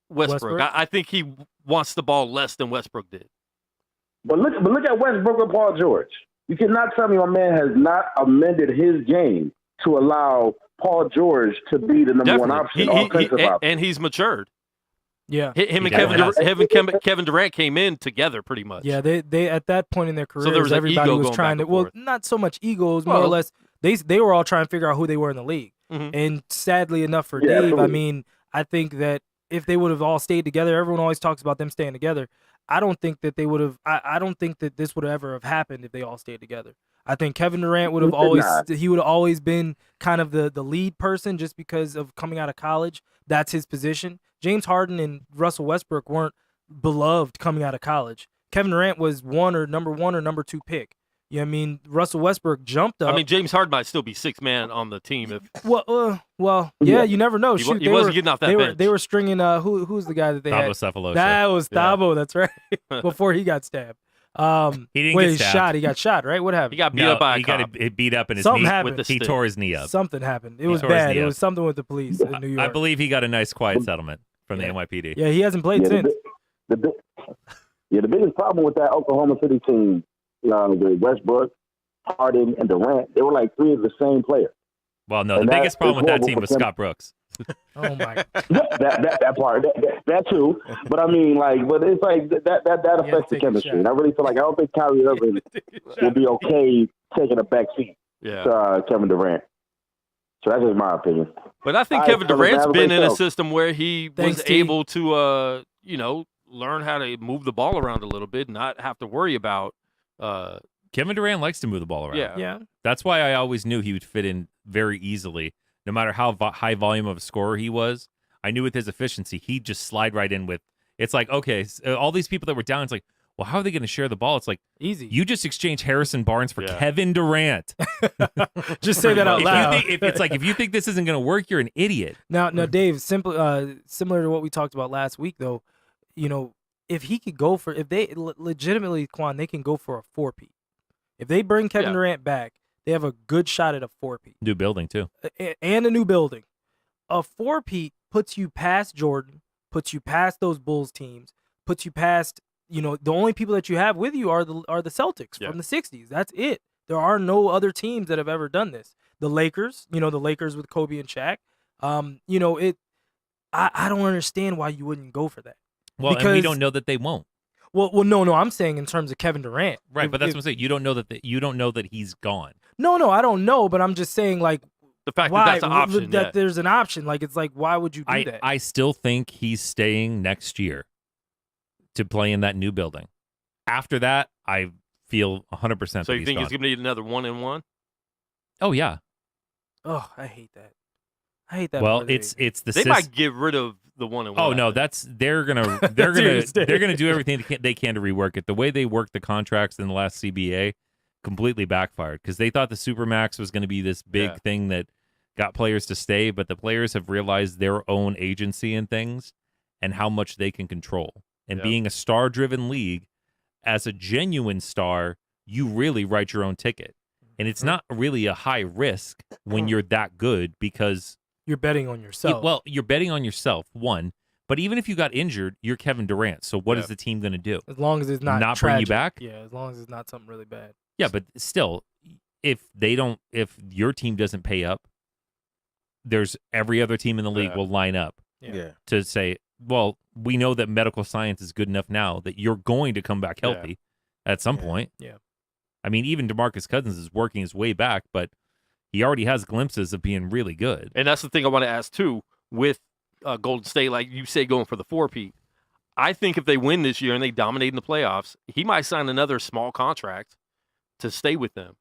Westbrook. I think he wants the ball less than Westbrook did. But look at Westbrook and Paul George. You cannot tell me my man has not amended his game to allow Paul George to be the number one option, offensive option. And he's matured. Yeah. Him and definitely Kevin Durant came in together pretty much. Yeah, they at that point in their careers, there was an everybody ego was going trying back to. and Well, forth. not so much egos, more or Well- less. They were all trying to figure out who they were in the league. Mhm. And sadly enough for Yeah, Dave, I absolutely. mean, I think that if they would have all stayed together, everyone always talks about them staying together. I don't think that they would have. I don't think that this would ever have happened if they all stayed together. I think Kevin Durant would have He did always. not. He would have always been kind of the lead person just because of coming out of college. That's his position. James Harden and Russell Westbrook weren't beloved coming out of college. Kevin Durant was number one or number two pick. You know what I mean? Russell Westbrook jumped up. I mean, James Harden might still be sixth man on the team if well, yeah, you never know. he, Shoot, he they wasn't were, getting off that they bench. were they were stringing who's the guy that they Thabo had? Cephalosha. That was Yeah. Thabo. That's right. Before he got stabbed. He didn't wait, get he stabbed. shot. He got shot. Right? What happened? he got beat No, up by a he cop. got beat up in his Something knee. happened. with the He stick. tore his knee up. Something happened. It was tore his bad. knee It up. was something with the police in New York. I believe he got a nice quiet settlement from the Yeah. NYPD. Yeah, he hasn't played Yeah, since. the biggest problem with that Oklahoma City team, with Westbrook, Harden, and Durant, they were like three of the same player. Well, no, the And that biggest problem is with that horrible team for was them. Scott Brooks. Oh my. that part, that too. But I mean, but it's like that affects the take a chemistry. shot. And I really feel like I don't think Kyrie Irving will be okay taking a back seat Yeah. to Kevin Durant. So that's just my opinion. But I think All right, Kevin fellas, Durant's have a been great in a show. system where he Thanks, was T. able to, learn how to move the ball around a little bit, and not have to worry about, Kevin Durant likes to move the ball around. yeah. Yeah. That's why I always knew he would fit in very easily. No matter how high volume of a scorer he was, I knew with his efficiency, he'd just slide right in with. It's like, okay, all these people that were down, it's like, well, how are they going to share the ball? It's like, Easy. you just exchanged Harrison Barnes for Yeah. Kevin Durant. Just say that out If loud. if you think this isn't going to work, you're an idiot. Now, Dave, similar to what we talked about last week, though, if he could go for, if they legitimately, Quan, they can go for a 4-peat. If they bring Kevin Yeah. Durant back, they have a good shot at a 4-peat New building, too. and a new building. A 4-peat puts you past Jordan, puts you past those Bulls teams, puts you past, the only people that you have with you are the Celtics Yeah. from the 60s. That's it. There are no other teams that have ever done this. The Lakers, the Lakers with Kobe and Shaq. I don't understand why you wouldn't go for that. Well, and we Because- don't know that they won't. Well, no. I'm saying in terms of Kevin Durant, Right, If- but that's if- what I'm saying. You don't know that he's gone. No, I don't know, but I'm just saying, like, The fact why that that's an option. that yeah. there's an option. Like, it's like, why would you do that? I still think he's staying next year to play in that new building. After that, I feel 100% So that you he's think gone. he's going to need another 1-and-1? Oh, yeah. Oh, I hate that. I hate that. Well, more than it's anything. the They might get rid of the 1-and-1. Oh no, they're gonna mistake. they're gonna do everything they can to rework it. The way they worked the contracts in the last CBA completely backfired because they thought the Supermax was going to be this big Yeah. thing that got players to stay, but the players have realized their own agency and things and how much they can control. And Yeah. being a star-driven league, as a genuine star, you really write your own ticket. And it's not really a high risk when you're that good because You're betting on yourself. you're betting on yourself, one. But even if you got injured, you're Kevin Durant. So what Yeah. is the team going to do? as long as it's not bring you tragic. back? Yeah, as long as it's not something really bad. Yeah, but still, if your team doesn't pay up, there's every other team in the league Yeah. will line up Yeah. to say, well, we know that medical science is good enough now that you're going to come back Yeah. healthy at some Yeah. point. Yeah. I mean, even DeMarcus Cousins is working his way back, but he already has glimpses of being really good. And that's the thing I want to ask, too, with Golden State, like you say, going for the 4-peat. I think if they win this year and they dominate in the playoffs, he might sign another small contract to stay with them.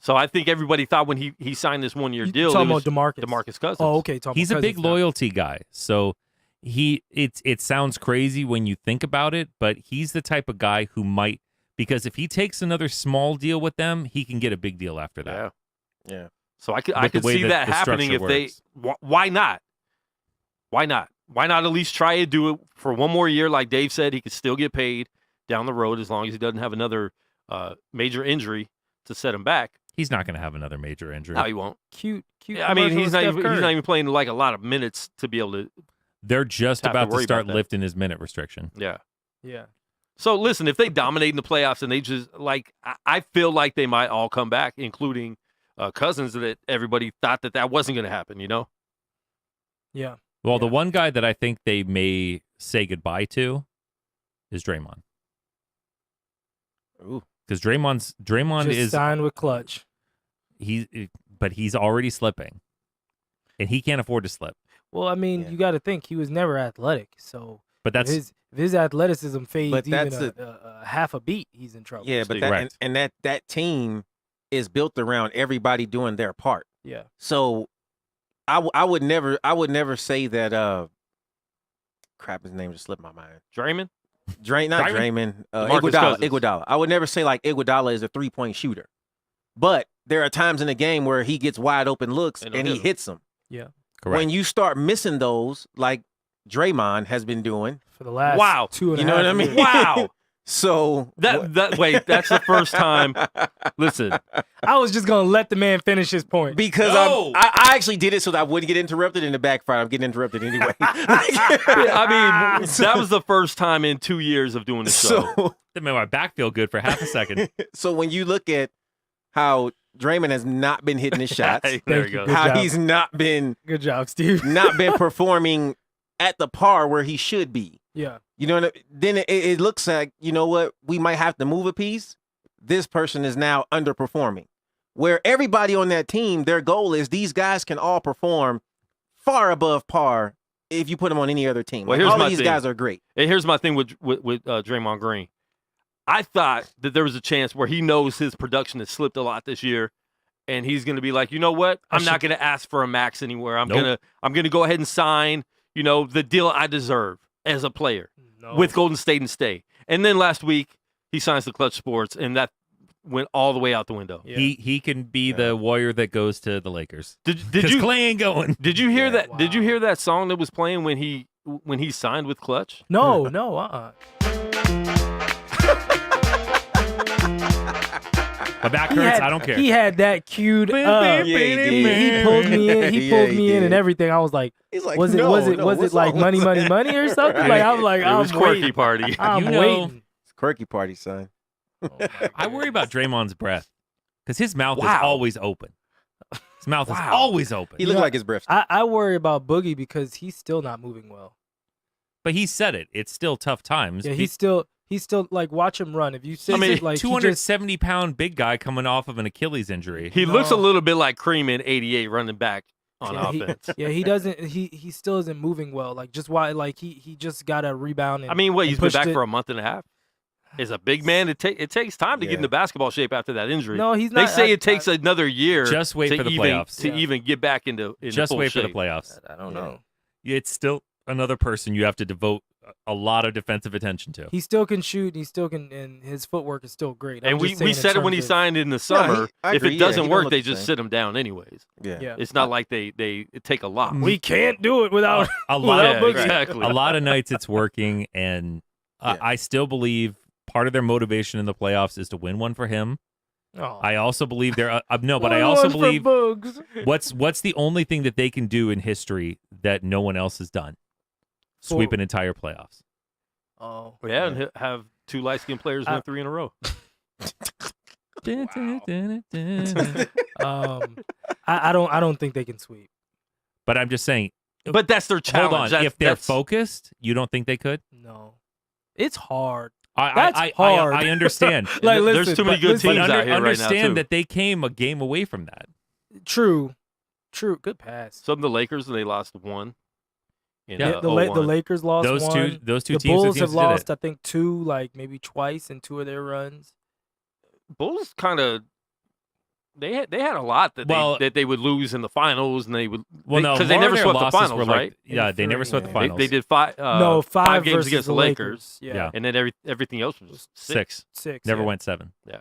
So I think everybody thought when he signed this 1-year You deal, talking it was about DeMarcus? DeMarcus Cousins. Oh, okay. Talking He's about a big Cousins now. loyalty guy. So It sounds crazy when you think about it, but he's the type of guy who might, because if he takes another small deal with them, he can get a big deal after that. Yeah. So I could With the way see that the happening if structure they. Why not? Why not? Why not at least try to do it for one more year? Like Dave said, he could still get paid down the road as long as he doesn't have another major injury to set him back. He's not going to have another major injury. No, he won't. Cute. Yeah, I mean, commercial he's with not Steph Curry. even playing like a lot of minutes to be able to. They're just Have to about to worry start about that. lifting his minute restriction. Yeah. Yeah. So listen, if they dominate in the playoffs and they just like, I feel like they might all come back, including Cousins. That everybody thought that wasn't going to happen. You know. Yeah. Well, the Yeah. one guy that I think they may say goodbye to is Draymond. Ooh. Because Draymond Just is signed with Clutch. but he's already slipping, and he can't afford to slip. Well, I mean, Yeah. you got to think he was never athletic, so But that's if his athleticism fades But even that's a half a beat, he's in trouble. Yeah, but Correct. that team is built around everybody doing their part. Yeah. So I would never say that crap, his name just slipped my mind. Draymond. Not Draymond? Draymond. DeMarcus Iguodala. Cousins. Iguodala. I would never say like Iguodala is a 3-point shooter. But there are times in the game where he gets wide open looks And and he'll he hit 'em. hits them. Yeah. correct. When you start missing those, like Draymond has been doing, For the last Wow. 2.5 you know what I mean? years. Wow. So Wait, that's the first time. Listen, I was just gonna let the man finish his point. because No. I actually did it so that I wouldn't get interrupted in the backfire. I'm getting interrupted anyway. I mean, that was the first time in 2 years of doing the show. so That made my back feel good for half a second. so when you look at how Draymond has not been hitting his shots, Hey, Thank there you you. go. Good how job. he's not been Good job, Steve. performing at the par where he should be. Yeah. You know, then it looks like, you know what, we might have to move a piece. This person is now underperforming. Where everybody on that team, their goal is these guys can all perform far above par if you put them on any other team. Well, Like, here's all my of these thing. guys are great. And here's my thing with Draymond Green. I thought that there was a chance where he knows his production has slipped a lot this year, and he's going to be like, you know what? I'm not going to ask for a max anywhere. I'm Nope. gonna go ahead and sign, the deal I deserve as a player No. with Golden State and stay. And then last week he signs the Clutch Sports, and that went all the way out the window. Yeah. He can be the warrior that goes to the Lakers. Did Because you Clay ain't going. did you hear that? Wow. Did you hear that song that was playing when he signed with Clutch? No. My back hurts. I don't care. He had that cued up. Yeah, he did. He pulled me in. He Yeah, pulled he me in and did. everything. I was like, He's like, was it no, was it no, was what's it like wrong money, with money, that? money or something? Right. Like I'm like, It I'm was Quirky waiting. Party. I'm You know- waiting. It's quirky party, son. Oh my I worry about Draymond's breath because his mouth is Wow. always open. His mouth is Wow. always open. He looked know, like his breath. I worry about Boogie because he's still not moving well. But he said it. It's still tough times. Yeah, he's still like watch him run. If you see mean, it, like he just 270-pound big guy coming off of an Achilles injury. He looks a No. little bit like Cream in '88 running back on offense. he doesn't he still isn't moving well. Like just why like he just got a rebound. And, I mean, what, and he's been pushed back it. for a month and a half? As a big man, it takes time to get Yeah. into basketball shape after that injury. No, he's They not. say it takes another year. Just wait to for the even, playoffs. to Yeah. even get back into Just full wait for the shape. playoffs. I don't know. It's still another person you have to devote a lot of defensive attention to. He still can shoot. He still can, and his footwork is still great. And I'm we just saying in said it when he terms of- signed in the summer. I if agree, it yeah, doesn't he don't work, look they the just same. sit him down anyways. Yeah, It's not like they take a lot. we can't do it without a lot Yeah, of Boogie. exactly. a lot of nights it's working, and Yeah. I still believe part of their motivation in the playoffs is to win one for him. Oh. I also believe they're no, but I One also for believe Boogs. what's the only thing that they can do in history that no one else has done? Sweep an entire playoffs. Oh, Yeah, and have two light-skinned players win 3 in a row. I don't think they can sweep. But I'm just saying, But that's their challenge. hold on. That's, If they're that's- focused, you don't think they could? No, it's hard. I That's hard. I understand. Like, there's listen, too many but good listen- teams out here right now, understand too. that they came a game away from that. True. Good pass. Some of the Lakers, they lost 1. In, Yeah, the 0-1. Lakers lost Those one. two The teams. Bulls that have seems to did lost, it. I think, 2, like maybe twice in 2 of their runs. Bulls kind of They had a lot that they would lose in the finals, and they would because they never swept the finals, were right? They never swept the finals. They did five games versus against the Lakers. Yeah. And then everything else was Six. Never went 7. Yeah,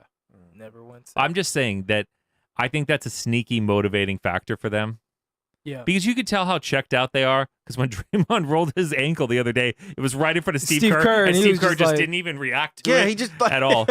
never went 7. I'm just saying that I think that's a sneaky motivating factor for them. Yeah, because you could tell how checked out they are. Because when Draymond rolled his ankle the other day, it was right in front of Steve Kerr, and Steve Kerr just didn't even react to it. He just like, at all.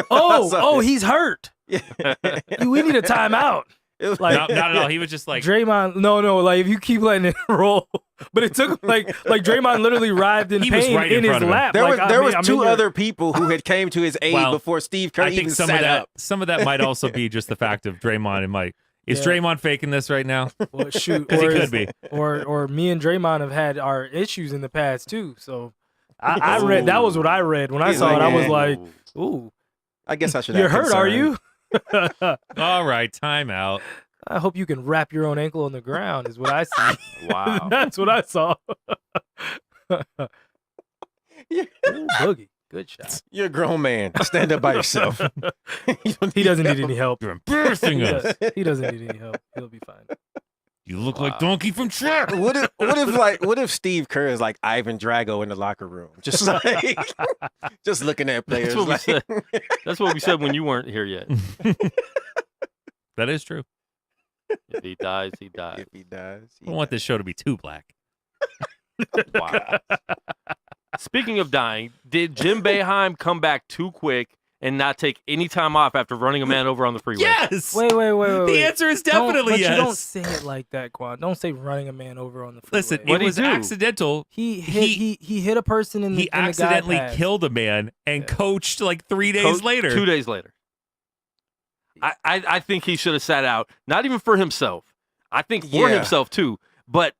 He's hurt. We need a timeout. Like, not at all. He was just like Draymond. No, like if you keep letting it roll, but it took like Draymond literally writhed in pain right in his lap. There was two other people who had came to his aid before Steve Kerr even sat up. Some of that might also be just the fact of Draymond and Mike. Is Draymond faking this right now? Well, shoot, because he could be. Or me and Draymond have had our issues in the past too. So I read that was what I read when I saw it. I was like, "Ooh, I guess I should." You're hurt, are you? All right, timeout. I hope you can wrap your own ankle on the ground. Is what I see. Wow, that's what I saw. Ooh, Boogie. Good shot. You're a grown man. Stand up by yourself. He doesn't need any help. You're embarrassing us. He doesn't need any help. He'll be fine. You look like Donkey from Shrek. What if Steve Kerr is like Ivan Drago in the locker room, just like just looking at players? That's what we said when you weren't here yet. That is true. If he dies, he dies. If he dies, I don't want this show to be too black. Wow. Speaking of dying, did Jim Boeheim come back too quick and not take any time off after running a man over on the freeway? Yes. Wait. The answer is definitely yes. You don't say it like that, Quan. Don't say running a man over on the freeway. Listen, it was accidental. He hit a person in the He accidentally killed a man and coached like 3 days later. 2 days later. I think he should have sat out. Not even for himself. I think for himself too. But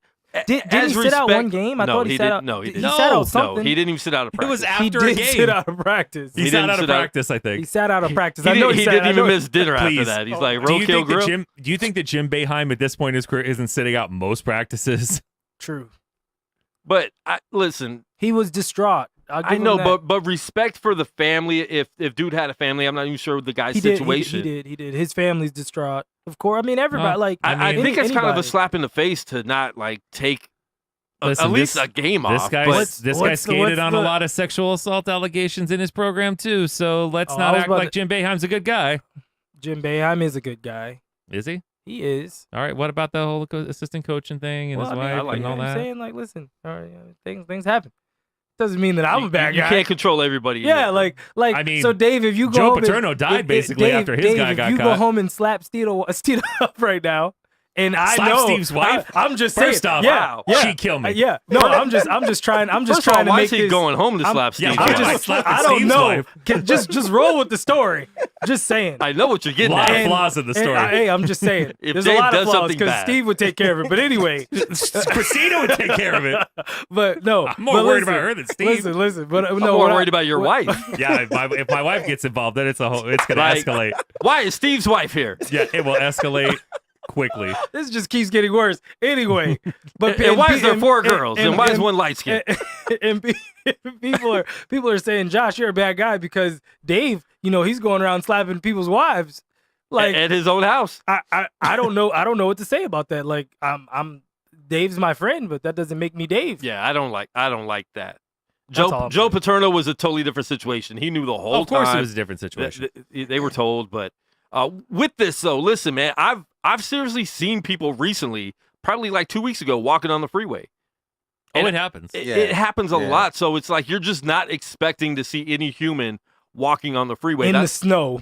did he sit out one game? I thought he sat out. No, he didn't. He sat out something. No, he didn't even sit out of practice. It was after a game. He did sit out of practice. He sat out of practice, I think. He sat out of practice. He didn't even miss dinner after that. He's like, roadkill grill. Do you think that Jim Boeheim at this point in his career isn't sitting out most practices? True. But listen, he was distraught. I know, but respect for the family. If dude had a family, I'm not even sure the guy's situation. He did. His family's distraught. Of course. I mean, everybody. I think it's kind of a slap in the face to not take at least a game off. This guy skated on a lot of sexual assault allegations in his program too. So let's not act like Jim Boeheim's a good guy. Jim Boeheim is a good guy. Is he? He is. All right. What about the whole assistant coaching thing and his wife and all that? I'm saying, listen, all right, things happen. Doesn't mean that I'm a bad guy. You can't control everybody. Yeah, I mean, so Dave, if you go Joe home Paterno died basically after his guy got caught. If you go home and slap Steve up right now, and I slap know Steve's wife. I'm just first saying, off, she killed me. Yeah, no, I'm just trying. I'm just first trying to why make is he this, going home to slap Steve? I don't know. Just roll with the story. Just saying. I know what you're getting at. A lot of flaws in the story. Hey, I'm just saying. If there's a lot of does flaws because Steve would take care of it. But anyway, Christina would take care of it. But no, I'm more worried about her than Steve. Listen. But I'm more worried about your wife. Yeah, if my wife gets involved, then it's gonna escalate. Why is Steve's wife here? Yeah, it will escalate quickly. This just keeps getting worse. Anyway, but and why is there 4 girls and why is one light skinned? And people are saying, Josh, you're a bad guy because Dave, he's going around slapping people's wives, like at his own house. I don't know. I don't know what to say about that. Like I'm Dave's my friend, but that doesn't make me Dave. Yeah, I don't like that. Joe Paterno was a totally different situation. He knew the whole time. Of course, it was a different situation. They were told, but with this though, listen, man, I've seriously seen people recently, probably like 2 weeks ago, walking on the freeway. And it happens. It happens a lot. So it's like you're just not expecting to see any human walking on the freeway in the snow.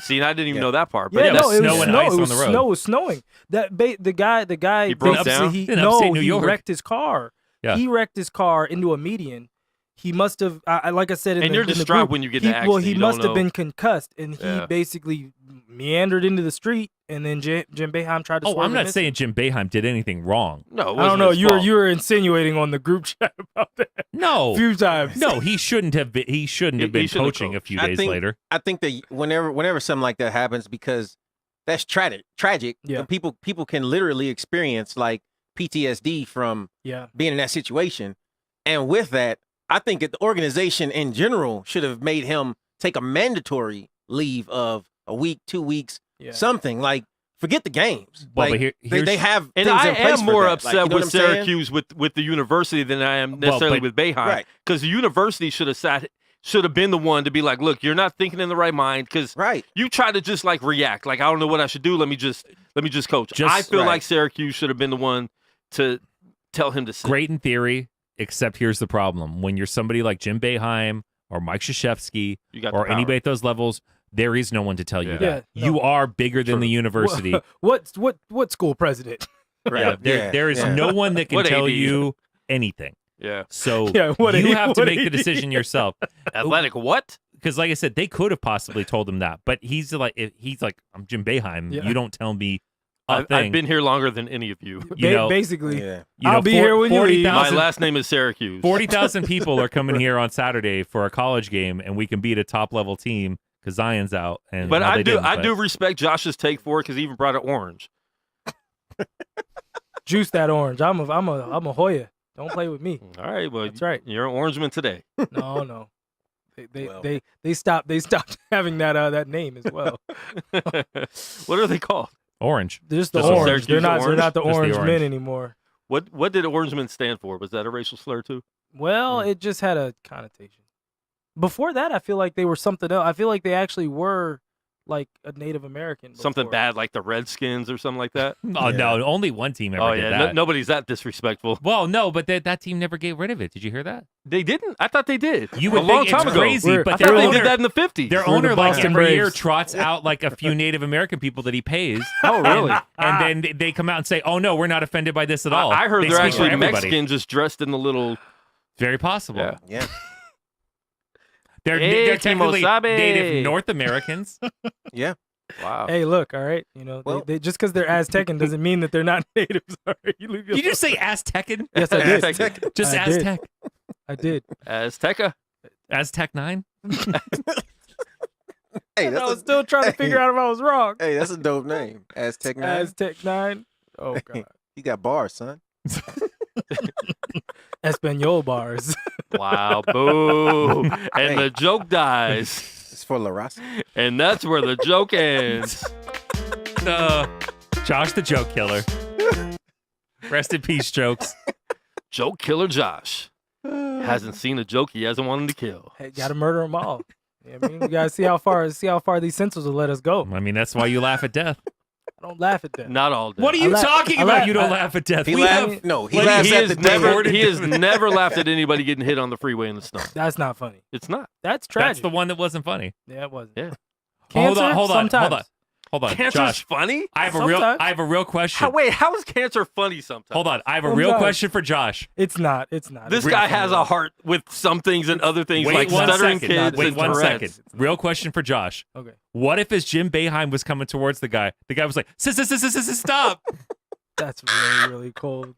See, I didn't even know that part. But it was snow and ice on the road. Snow was snowing. The guy he broke down. He wrecked his car. Yeah. He wrecked his car into a median. He must have, like I said, you're distraught when you get to accident. Well, he must have been concussed, and he basically meandered into the street, and then Jim Boeheim tried to. Oh, I'm not saying Jim Boeheim did anything wrong. No, I don't know. You were insinuating on the group chat about that. No, a few times. No, he shouldn't have been. He shouldn't have been coaching a few days later. I think that whenever something like that happens, because that's tragic. Yeah. People can literally experience like PTSD from being in that situation, and with that. I think that the organization in general should have made him take a mandatory leave of a week, 2 weeks, something like forget the games. Well, Like, but they have And things I in place am for more that. upset Like, you know with what I'm saying? Syracuse with the university than I am necessarily but- with Boeheim. Right. Because the university should have been the one to be like, look, you're not thinking in the right mind because Right. you try to just like react. Like, I don't know what I should do. Let me just coach. Just- I feel Right. like Syracuse should have been the one to tell him to sit. Great in theory, except here's the problem. When you're somebody like Jim Boeheim or Mike Krzyzewski You got the or power. anybody at those levels, there is no one to tell you Yeah. that. Yeah, You no. are bigger than True. the university. What school president? Yeah, there is yeah. no one that can What tell AD? you anything. Yeah. So Yeah, what you AD? have to What make the AD? decision yourself. Athletic what? Because, like I said, they could have possibly told him that, but he's like, I'm Jim Boeheim. Yeah. You don't tell me a thing. I've been here longer than any of you. You know, Basically, Yeah. You know, I'll be here when you leave. 40,000 My last name is Syracuse. 40,000 people are coming here on Saturday for a college game, and we can beat a top level team because Zion's out. And But well, I they do didn't, but- respect Josh's take for it because he even brought it orange. juice that orange. I'm a Hoya. Don't play with me. All right, well, That's right. You're an orangeman today. No. Well. They stopped having that name as well. What are they called? Orange. They're just the Just the orange. Syracuse They're not orange? the Just the orange men orange. anymore. What did orangeman stand for? Was that a racial slur too? Well, it just had a connotation. Before that, I feel like they were something else. I feel like they actually were like a Native American. Something before. bad like the Redskins or something like that? Oh, Yeah. no. Only one team ever Oh did yeah, that. nobody's that disrespectful. Well, no, but that team never gave rid of it. Did you hear that? They didn't. I thought they did. You a would long think time it's ago. crazy, We're- but I their thought they owner, did that in the 50s. their We're the owner like Boston every year Braves. trots out like a few Native American people that he pays. Oh really? And then they come out and say, "Oh no, we're not offended by this at all." I heard They they're speak for actually everybody. Mexican, just dressed in the little. Very possible. Yeah. Yeah. They're Hey, technically Kimosabe. Native North Americans. Yeah. Wow. Hey, look, all right. You know, Well- they just because they're Aztecan doesn't mean that they're not natives. All right, you leave Did you just say Aztecan? Yes, I did. Aztec. Just I did. Aztec. I did. Azteca. Aztec 9? Hey, I was that's still trying to figure out if I was wrong. hey, that's a dope name. Aztec 9. Aztec 9. Oh god. You got bars, son. Espanol bars. Wow. Boo. And the joke dies. It's for La Raza. And that's where the joke ends. Josh the joke killer. Rest in peace, jokes. Joke killer Josh hasn't seen a joke he hasn't wanted to kill. Hey, gotta murder them all. You know what I mean, we gotta see how far these censors will let us go. I mean, that's why you laugh at death. I don't laugh at that. Not all day. What are you I talking I about? laugh- You don't I- laugh at death. He We laughs. have- No, he He laughs at has the never day. he has never laughed at anybody getting hit on the freeway in the snow. That's not funny. It's not. That's tragic. That's the one that wasn't funny. Yeah, it wasn't. Yeah. Cancer, hold on. sometimes. Hold on, Cancer's Josh. funny? I have Sometimes. a real question. Wait, how is cancer funny sometimes? Hold on. I have a real Sometimes. question for Josh. It's not. It's not. This It's guy not funny has at a all. heart with some things and other things Wait like one stuttering second. kids Wait and one Tourette's. second. Real question for Josh. Okay. What if as Jim Boeheim was coming towards the guy was like, stop. That's really, really cold.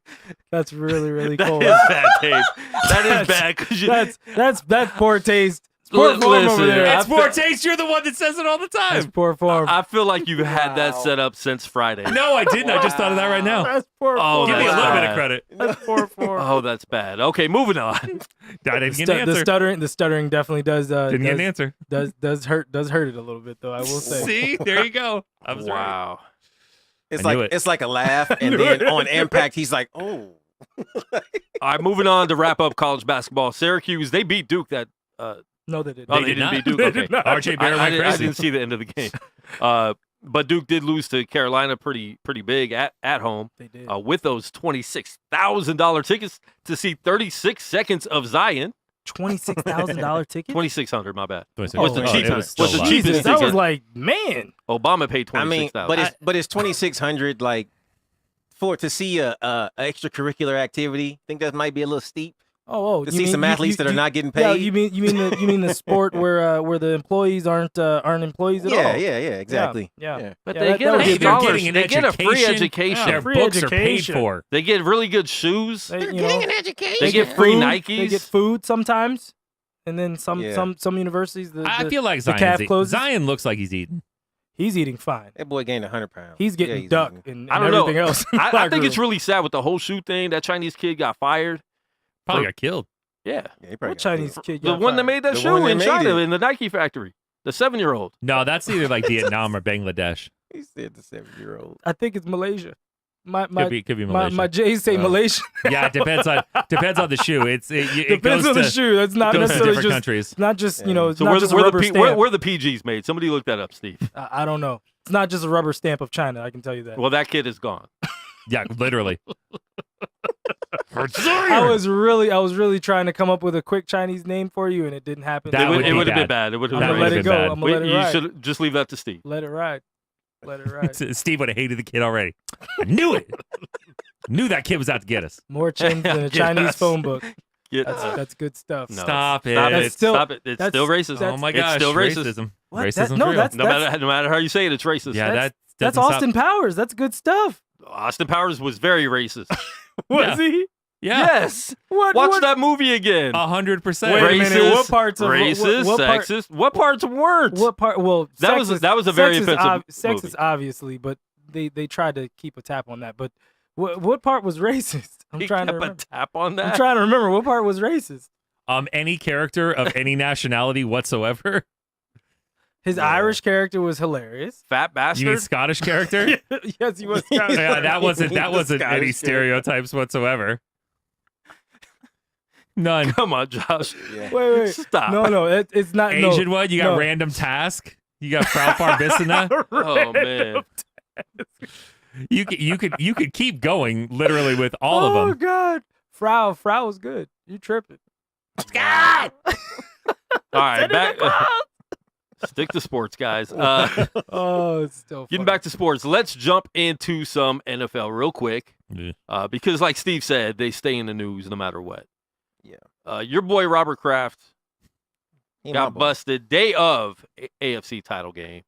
That's really, really That cold. is bad taste. That is bad because That's poor taste. It's poor form over Listen, there. I It's poor taste. You're the one that says it all the That's time. poor form. I feel like you've had that set up since Friday. No, I didn't. I just thought of that right now. That's poor Oh, form. Give me a that's little bit bad. of credit. That's poor form. Oh, that's bad. Okay, moving on. I didn't get an The answer. stuttering definitely does. Didn't get an answer. Does hurt it a little bit though. I will say. See, there you go. I was right. Wow. It's I knew like it. it's like a laugh, and then on impact, he's like, "Oh, All right, moving on to wrap up college basketball. Syracuse, they beat Duke that No, they didn't. Oh, They they did didn't not. beat Duke. They Okay. did not. RJ Barrett I went didn't crazy. see the end of the game. But Duke did lose to Carolina pretty big at home They did. with those $26,000 tickets to see 36 seconds of Zion. $26,000 ticket. 2,600. My bad. What's What's the cheapest- It was still what's the a lot. cheapest- Jesus, that was ticket. like, man. Obama paid I mean, 26,000. but it's 2,600 like for to see a extracurricular activity. Think that might be a little steep Oh, to you see mean- some you- athletes you- that are you- not getting Yeah, paid. you mean the sport where the employees aren't employees at yeah, all. yeah, exactly. Yeah. But Yeah, they that- get that a would be Hey, they're scholarship. getting an They get a free education. education. Their Free books are paid education. for. They get really good shoes. They, you know, They get free food, Nikes. They get food sometimes, and then some universities. I feel like the calf closes. Zion looks like he's eating. He's eating fine. That boy gained 100 pounds. He's getting Yeah, duck eating. and I don't know. everything else. in the I locker think it's room. really sad with the whole shoe thing. That Chinese kid got fired. Probably For- got killed. Yeah. Yeah, he probably What got Chinese killed. kid? The got one that fired? made that The shoe one that in made China it. in the Nike factory. The 7-year-old. No, that's either like Vietnam or Bangladesh. He said the 7-year-old. I think it's Malaysia. My Could be Malaysia. my J's say Malaysian. Yeah, it depends on the shoe. It Depends goes on the to, shoe. That's not goes to necessarily different just countries. It's not just It's So not just a rubber stamp. where the PGs made? Somebody look that up, Steve. I don't know. It's not just a rubber stamp of China. I can tell you that. Well, that kid is gone. Yeah, literally. I was really trying to come up with a quick Chinese name for you, and it didn't happen. That would it be would have been bad. bad. It would I'm have gonna been let bad. it go. bad. I'm gonna let it You ride. should just leave that to Steve. Let it ride. Let it ride. Steve would have hated the kid already. I knew it. Knew that kid was out to get us. More chins than a Get Chinese us. phone book. Yeah. That's good stuff. No. Stop it. Stop it. That's still- Stop it. It's that's- still racist. Oh my It's gosh, still racist. racism. What? Racism's No, real. that's- No matter how you say it, it's racist. yeah, that's- that That's doesn't Austin Powers. That's good stuff. Austin Powers was very racist. Was he? Stop. Yeah, Yes. What? Watch what? that movie again. 100%. Wait a minute, Racist, what parts of- racist, what part- sexist. What parts weren't? What part? Well, That was a very offensive Sex movie. is obviously, but they tried to keep a tap on that. But what part was racist? I'm He trying to kept a remember. tap on that. I'm trying to remember what part was racist. Any character of any nationality whatsoever. His Irish character was hilarious. Fat You mean bastard. Scottish character? Yes, he was. Yeah, that wasn't any Scottish stereotypes whatsoever. None. Come on, Josh. Yeah. Wait. Stop. No, it's not. Asian no, one, you got no. random task. You got Frau Farbissina. Oh man. You could keep going literally with all of Oh them. God, Frau was good. You tripping? All right, back. Stick to sports, guys. Oh, it's still Getting funny. back to sports, let's jump into some NFL real quick. Yeah. Because, like Steve said, they stay in the news no matter what. Yeah. Your boy Robert Kraft He my got boy. busted day of AFC title game.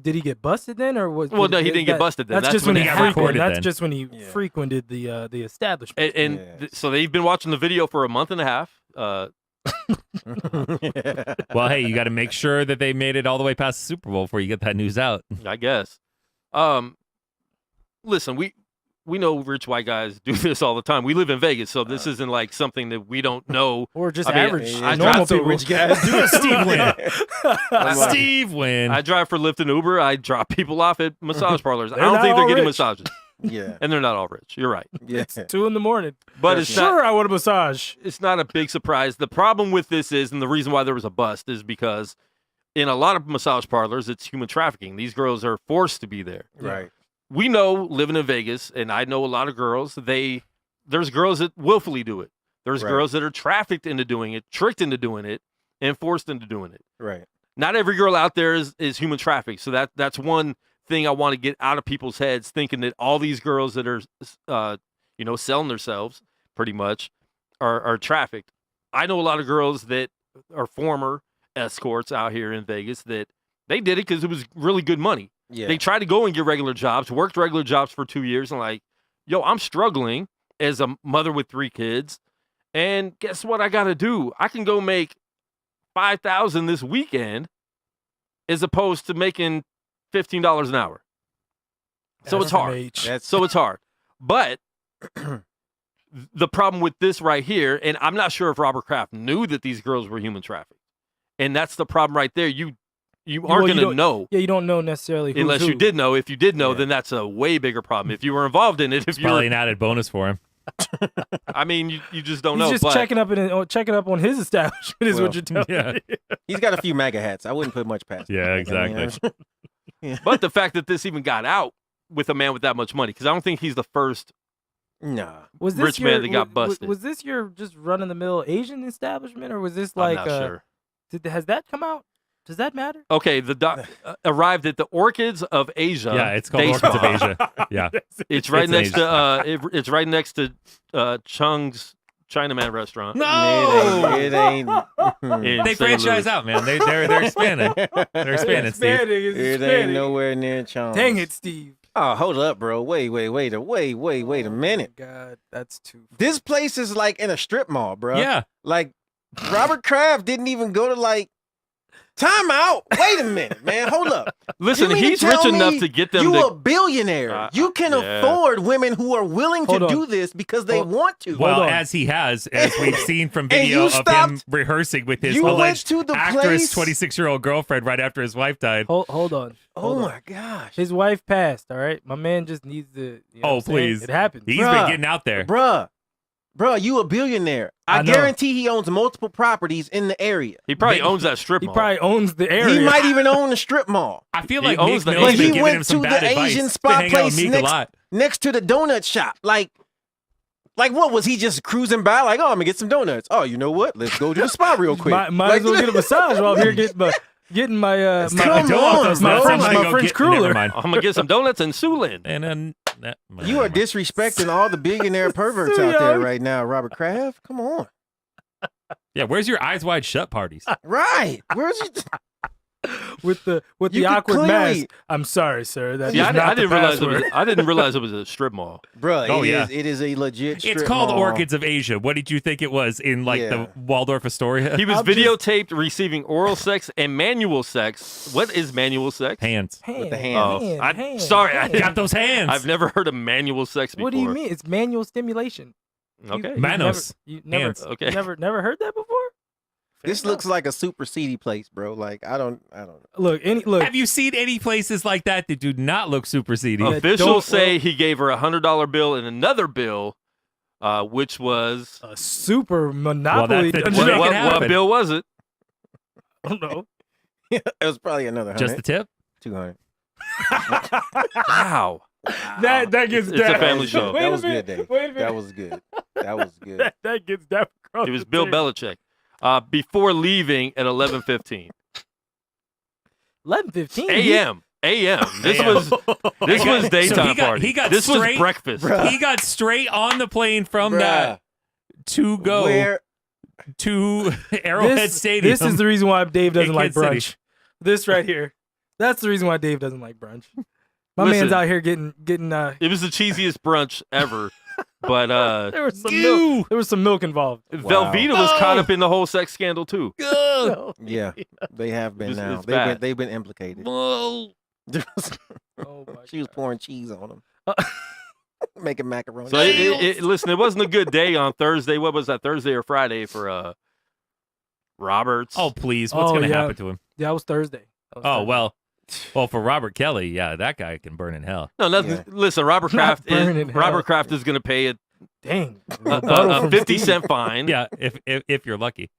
Did he get busted then, or was? Well, no, he didn't get busted then. That's just when he got frequented. reported That's then. just when he Yeah. frequented the establishment. And Yes. so they've been watching the video for a month and a half. Well, hey, you got to make sure that they made it all the way past the Super Bowl before you get that news out. I guess. Listen, we know rich white guys do this all the time. We live in Vegas, so this isn't like something that we don't know. Or just I mean, average I normal drive so people. rich guys do it. Steve win. I- Steve win. I drive for Lyft and Uber. I drop people off at massage parlors. I They're don't not think they're all getting rich. massages, Yeah. and they're not all rich. You're right, Yeah. 2 a.m. but it's not. Sure, I want a massage. It's not a big surprise. The problem with this is, and the reason why there was a bust is because in a lot of massage parlors, it's human trafficking. These girls are forced to be there. Right. We know living in Vegas, and I know a lot of girls. There's girls that willfully do it. There's Right. girls that are trafficked into doing it, tricked into doing it, and forced into doing it. Right. Not every girl out there is human trafficked. So that's one thing I want to get out of people's heads, thinking that all these girls that are selling themselves pretty much are trafficked. I know a lot of girls that are former escorts out here in Vegas that they did it because it was really good money. Yeah. They tried to go and get regular jobs, worked regular jobs for 2 years, and like, yo, I'm struggling as a mother with 3 kids. And guess what I got to do? I can go make $5,000 this weekend as opposed to making $15 an hour. So it's hard. SMH. That's So it's hard. But the problem with this right here, and I'm not sure if Robert Kraft knew that these girls were human trafficked. And that's the problem right there. You Well, aren't you going to don't- know Yeah, you don't know necessarily who's unless who. you did know. If you did know, Yeah. then that's a way bigger problem. If you were involved in it, if It's you probably were, an added bonus for him. I mean, you just don't He's know. just but checking up on his establishment is Well, what you're telling yeah. me. he's got a few MAGA hats. I wouldn't put much past him. Yeah, You know what I mean? exactly. but the fact that this even got out with a man with that much money, because I don't think he's the first. Nah. Was this Rich your, man that got busted. Was this your just run of the mill Asian establishment, or was this I'm like not sure. has that come out? Does that matter? Okay, the doc arrived at the Orchids of Asia. Yeah, it's called Day Orchids of Spa. Asia. Yeah. It's right It's next an to it's right next to Chung's Chinaman restaurant. No! It ain't. in They St. franchise Louis. out, man. They're expanding. They're expanding, Steve. It ain't nowhere near Chong. Dang it, Steve. Oh, hold up, bro. Wait a minute. Oh, God, that's too. This place is like in a strip mall, bro. Yeah. Like Robert Kraft didn't even go to Time out. Wait a minute, man. Hold up. Listen, You mean to he's rich tell enough me to get them You to. a billionaire. You can yeah. afford women who are willing to Hold on. do this because they want to. Well, on. as he has, as we've seen from And video you of him stopped- rehearsing with his you went alleged to the actress, place- 26-year-old girlfriend right after his wife died. Hold on. Oh Hold on. my gosh. His wife passed. All right, my man just needs to. You know Oh, what I'm saying? please. It happens. He's Bruh. been getting out there. Bruh, you a billionaire. I I know. guarantee he owns multiple properties in the area. He probably owns that strip He mall. probably owns the area. He might even own a strip mall. I feel He like owns Nick the Mill's Asian- been He giving went him some to bad the advice. Asian Been spot hanging out with place Meek a lot. next to the donut shop. Like what was he just cruising by? Like, oh, I'm gonna get some donuts. Oh, you know what? Let's go to the spa real quick. Might as well get a massage while I'm here getting my Let's my, take my Come dough off on, those bro. nuts. I'm My gonna go French get- cruller. Never mind. I'm gonna get some donuts in Siouxland. And then You are disrespecting all the billionaire perverts out there right now, Robert Kraft. Come on. Yeah, where's your eyes wide shut parties? Right. Where's he? with the You the could awkward clearly- mask. I'm sorry, sir. That Yeah, is not I didn't the realize it password. was. I didn't realize it was a strip mall. Bruh, Oh, yeah. it is a legit strip It's called mall. Orchids of Asia. What did you think it was in like Yeah. the Waldorf Astoria? He was I'm just- videotaped receiving oral sex and manual sex. What is manual sex? Hands. Hand, the hand. Oh, sorry, I hand. Got those hands. I've never heard of manual sex before. What do you mean? It's manual stimulation. Okay. Manos. You never, Hands. Okay. you never heard that before? This looks like a super seedy place, bro. Like I don't know. Look. Have you seen any places like that that do not look super seedy? Yeah, Officials don't- say he gave her a $100 bill and another bill, which was A super monopoly. that- dungeon. Make it what happen. bill was it? I don't know. It was probably another Just the tip? 200. Wow. That gets It's a down. family show. Wait That a was minute. good, Dave. Wait a minute. That was good. That was good. that gets down. across It was the Bill table. Belichick. Before leaving at 11:15 11:15 a.m. This AM. was daytime he got- party. he got this was straight- breakfast. He got straight on the plane from Bruh, that to go Where to Arrowhead Stadium. This is the reason why Dave doesn't in like Kansas City. brunch. This right here. That's the reason why Dave doesn't like brunch. My Listen. man's out here getting It was the cheesiest brunch ever. But there was some milk. There was some milk involved. Velveeta was caught up in the whole sex scandal too. No. Yeah, they have been It's- now. it's bad. They've been implicated. Oh my She was God. pouring cheese on them, making macaroni. So listen, it wasn't a good day on Thursday. What was that, Thursday or Friday for Roberts? Oh, please. What's Oh, going to yeah. happen to him? Yeah, it was Thursday. That was Oh, Thursday. well, for Robert Kelly, yeah, that guy can burn in hell. no, nothing. Yeah. Listen, Robert Not Kraft burning hell. is going to pay a Dang. a Rebuttal from 50-cent fine. Yeah, if you're lucky.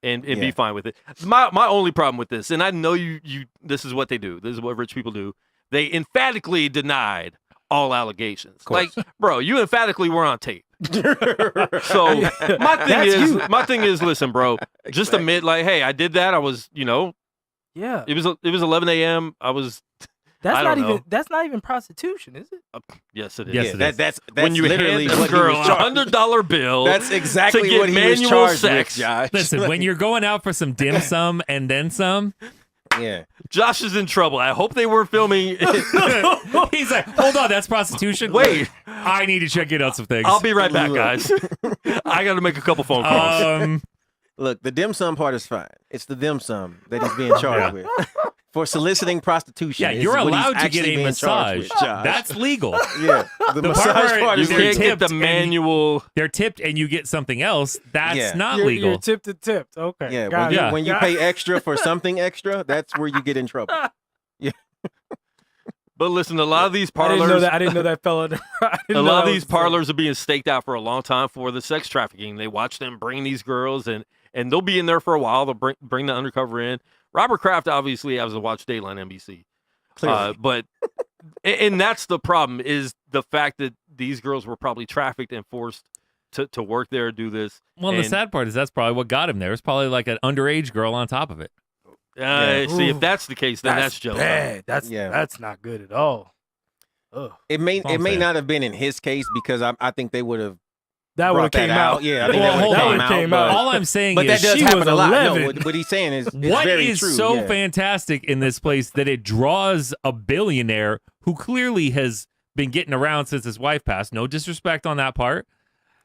and Yeah. be fine with it. My only problem with this, and I know you this is what they do. This is what rich people do. They emphatically denied all allegations. Like, bro, you emphatically were on tape. So my thing is, listen, bro, just admit, like, hey, I did that. I was, Yeah. it was 11 a.m. I was. That's I not don't even know. that's not even prostitution, is it? Yes, it is. Yes, Yeah, it is. that's When you literally hand what this girl he was a charged. $100 bill. That's exactly to get what he was manual charged sex. with, Josh. Listen, when you're going out for some dim sum and then some, Yeah, Josh is in trouble. I hope they weren't filming. he's like, hold on, that's prostitution. Wait. I need to check in on some things. I'll be right back, guys. I got to make a couple phone calls. look, the dim sum part is fine. It's the dim sum that he's being charged with for soliciting prostitution. Yeah, is you're what he's allowed to actually get a being charged massage. with, Josh. That's legal. yeah. The The massage part where part You is they're can't get the tipped and- manual. They're tipped and you get something else. That's Yeah. not You're legal. tipped to tipped. Okay. yeah. Got it. When you Got pay it. extra for something extra, that's where you get in trouble. But listen, a lot of these I didn't know parlors, that. I didn't know that fell under. I didn't a know lot of that these was- parlors are being staked out for a long time for the sex trafficking. They watch them bring these girls, and they'll be in there for a while. They'll bring the undercover in. Robert Kraft obviously has to watch Dateline NBC. Clearly. But and that's the problem, is the fact that these girls were probably trafficked and forced to work there, do this. Well, the And, sad part is that's probably what got him there. It's probably like an underage girl on top of it. see, if Ooh. that's the case, then that's Joe. bad. That's Yeah. that's not good at all. Ugh. It may That's all I'm may saying. not have been in his case because I think they would have That would have brought that came out. out. Yeah, I think Well, that would hold have on. came out. Came out. All I'm saying But that is does she happen was a lot. 11. No, what he's saying is what very is true. so yeah. fantastic in this place that it draws a billionaire who clearly has been getting around since his wife passed. No disrespect on that part.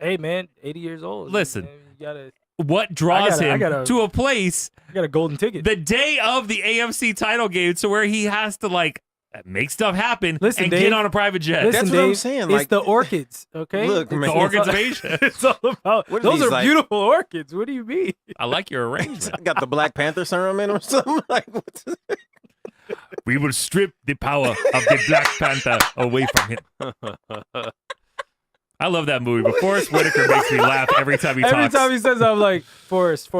Hey man, 80 years old. Listen. Man, you gotta. what draws him to a place I got a golden ticket. the day of the AFC title game to where he has to like make stuff happen and Dave, get on a private jet. Listen, That's what Dave, I'm saying. It's Like, the orchids, okay? Look, man. The orchids of Asia. It's all about. What are Those these, are like- beautiful orchids. What do you mean? I like your arrangement. I got the Black Panther serum in or something. Like, what's We will strip the power of the Black Panther away from him. I love that movie, but Forrest Whitaker makes me laugh every time he Every talks. time he says, I'm like, Forrest, the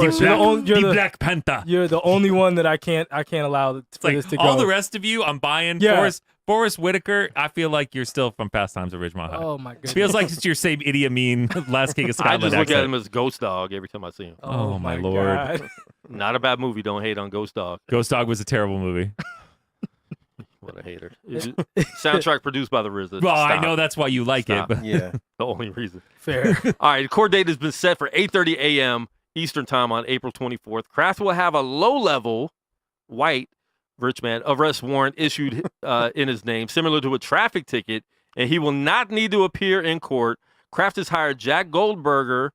Black Panther. you're the only one that I can't allow for It's like this to go. all the rest of you, I'm buying. Yeah. Forrest Whitaker, I feel like you're still from Past Times at Ridgemont High. Oh my goodness. Feels like it's your same Idi Amin, Last King of I Scotland just look at accent. him as Ghost Dog every time I see him. Oh, my Lord. God. Not a bad movie. Don't hate on Ghost Dog. Ghost Dog was a terrible movie. What a hater. Soundtrack produced by the RZA. Well, I Stop. know that's why you like Stop. it. But yeah. The only reason. Fair. All right, the court date has been set for 8:30 a.m. Eastern Time on April 24th. Kraft will have a low-level white rich man arrest warrant issued in his name, similar to a traffic ticket, and he will not need to appear in court. Kraft has hired Jack Goldberger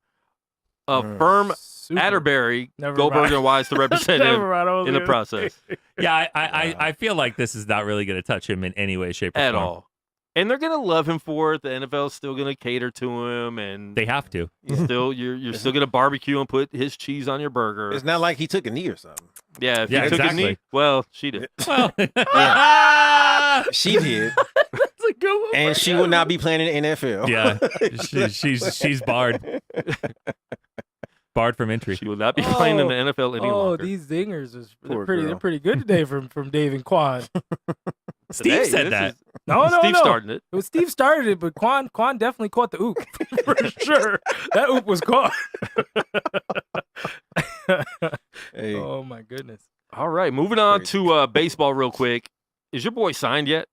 of firm Super. Atterbury, Never Goldberger mind. and Wise to represent him Never mind, I was in the gonna process yeah, I feel like this is not really going to touch him in any way, shape, or at form. all. And they're gonna love him for it. The NFL's still gonna cater to him, and They have to. you're still gonna barbecue and put his cheese on your burger. It's not like he took a knee or something. Yeah, if Yeah, he took exactly. a knee, well, she did. Well, She did. That's a good one. And she will not be playing in the NFL. yeah, she's barred. Barred from entry. She will not be playing in the NFL any Oh, longer. these zingers Poor they're girl. pretty good today from Dave and Quan. Steve Today, said this that. is- No, Steve no. started it. Well, Steve started it, but Quan definitely caught the oop for sure. That oop was caught. Hey. Oh my goodness. All right, moving on Crazy. to baseball real quick. Is your boy signed yet?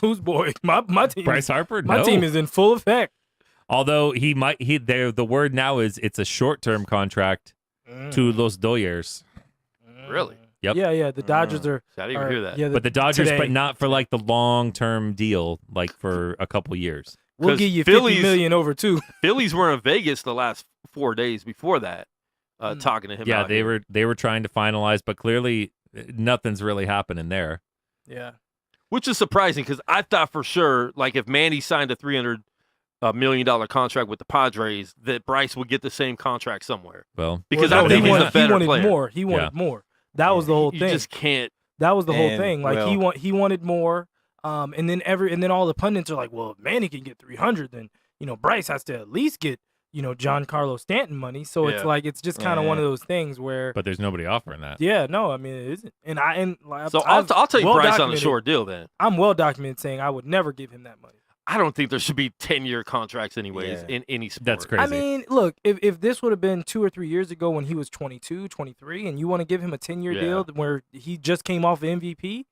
Who's boy? My team. Bryce Harper? My No. team is in full effect. Although the word now is it's a short-term contract to Los Dodgers. Really? Yep. Yeah. The Dodgers are. I didn't even hear that. Yeah, But the Dodgers, today. but not for like the long-term deal, like for a couple years. We'll 'Cause give you Phillies- 50 million over two. Phillies were in Vegas the last 4 days before that, talking to him. Yeah, out they here. were trying to finalize, but clearly nothing's really happening there. Yeah. Which is surprising because I thought for sure, like if Manny signed a $300 million contract with the Padres, that Bryce would get the same contract somewhere. Well, Because Well, I think he he's a wanted, better he wanted player. more. He wanted more. That was the whole You thing. just can't. That was the whole And, thing. Like well- he wanted more. And then all the pundits are like, well, if Manny can get 300, then Bryce has to at least get Giancarlo Stanton money. So it's Yeah. like it's just kind of one of those things where but there's nobody offering that. yeah, no, I mean it isn't. And So I'll tell you well Bryce on a documented- short deal then. I'm well documented saying I would never give him that money. I don't think there should be 10-year contracts anyways Yeah. in any sport. That's crazy. I mean, look, if this would have been 2 or 3 years ago when he was 22, 23, and you want to give him a 10-year Yeah. deal where he just came off MVP,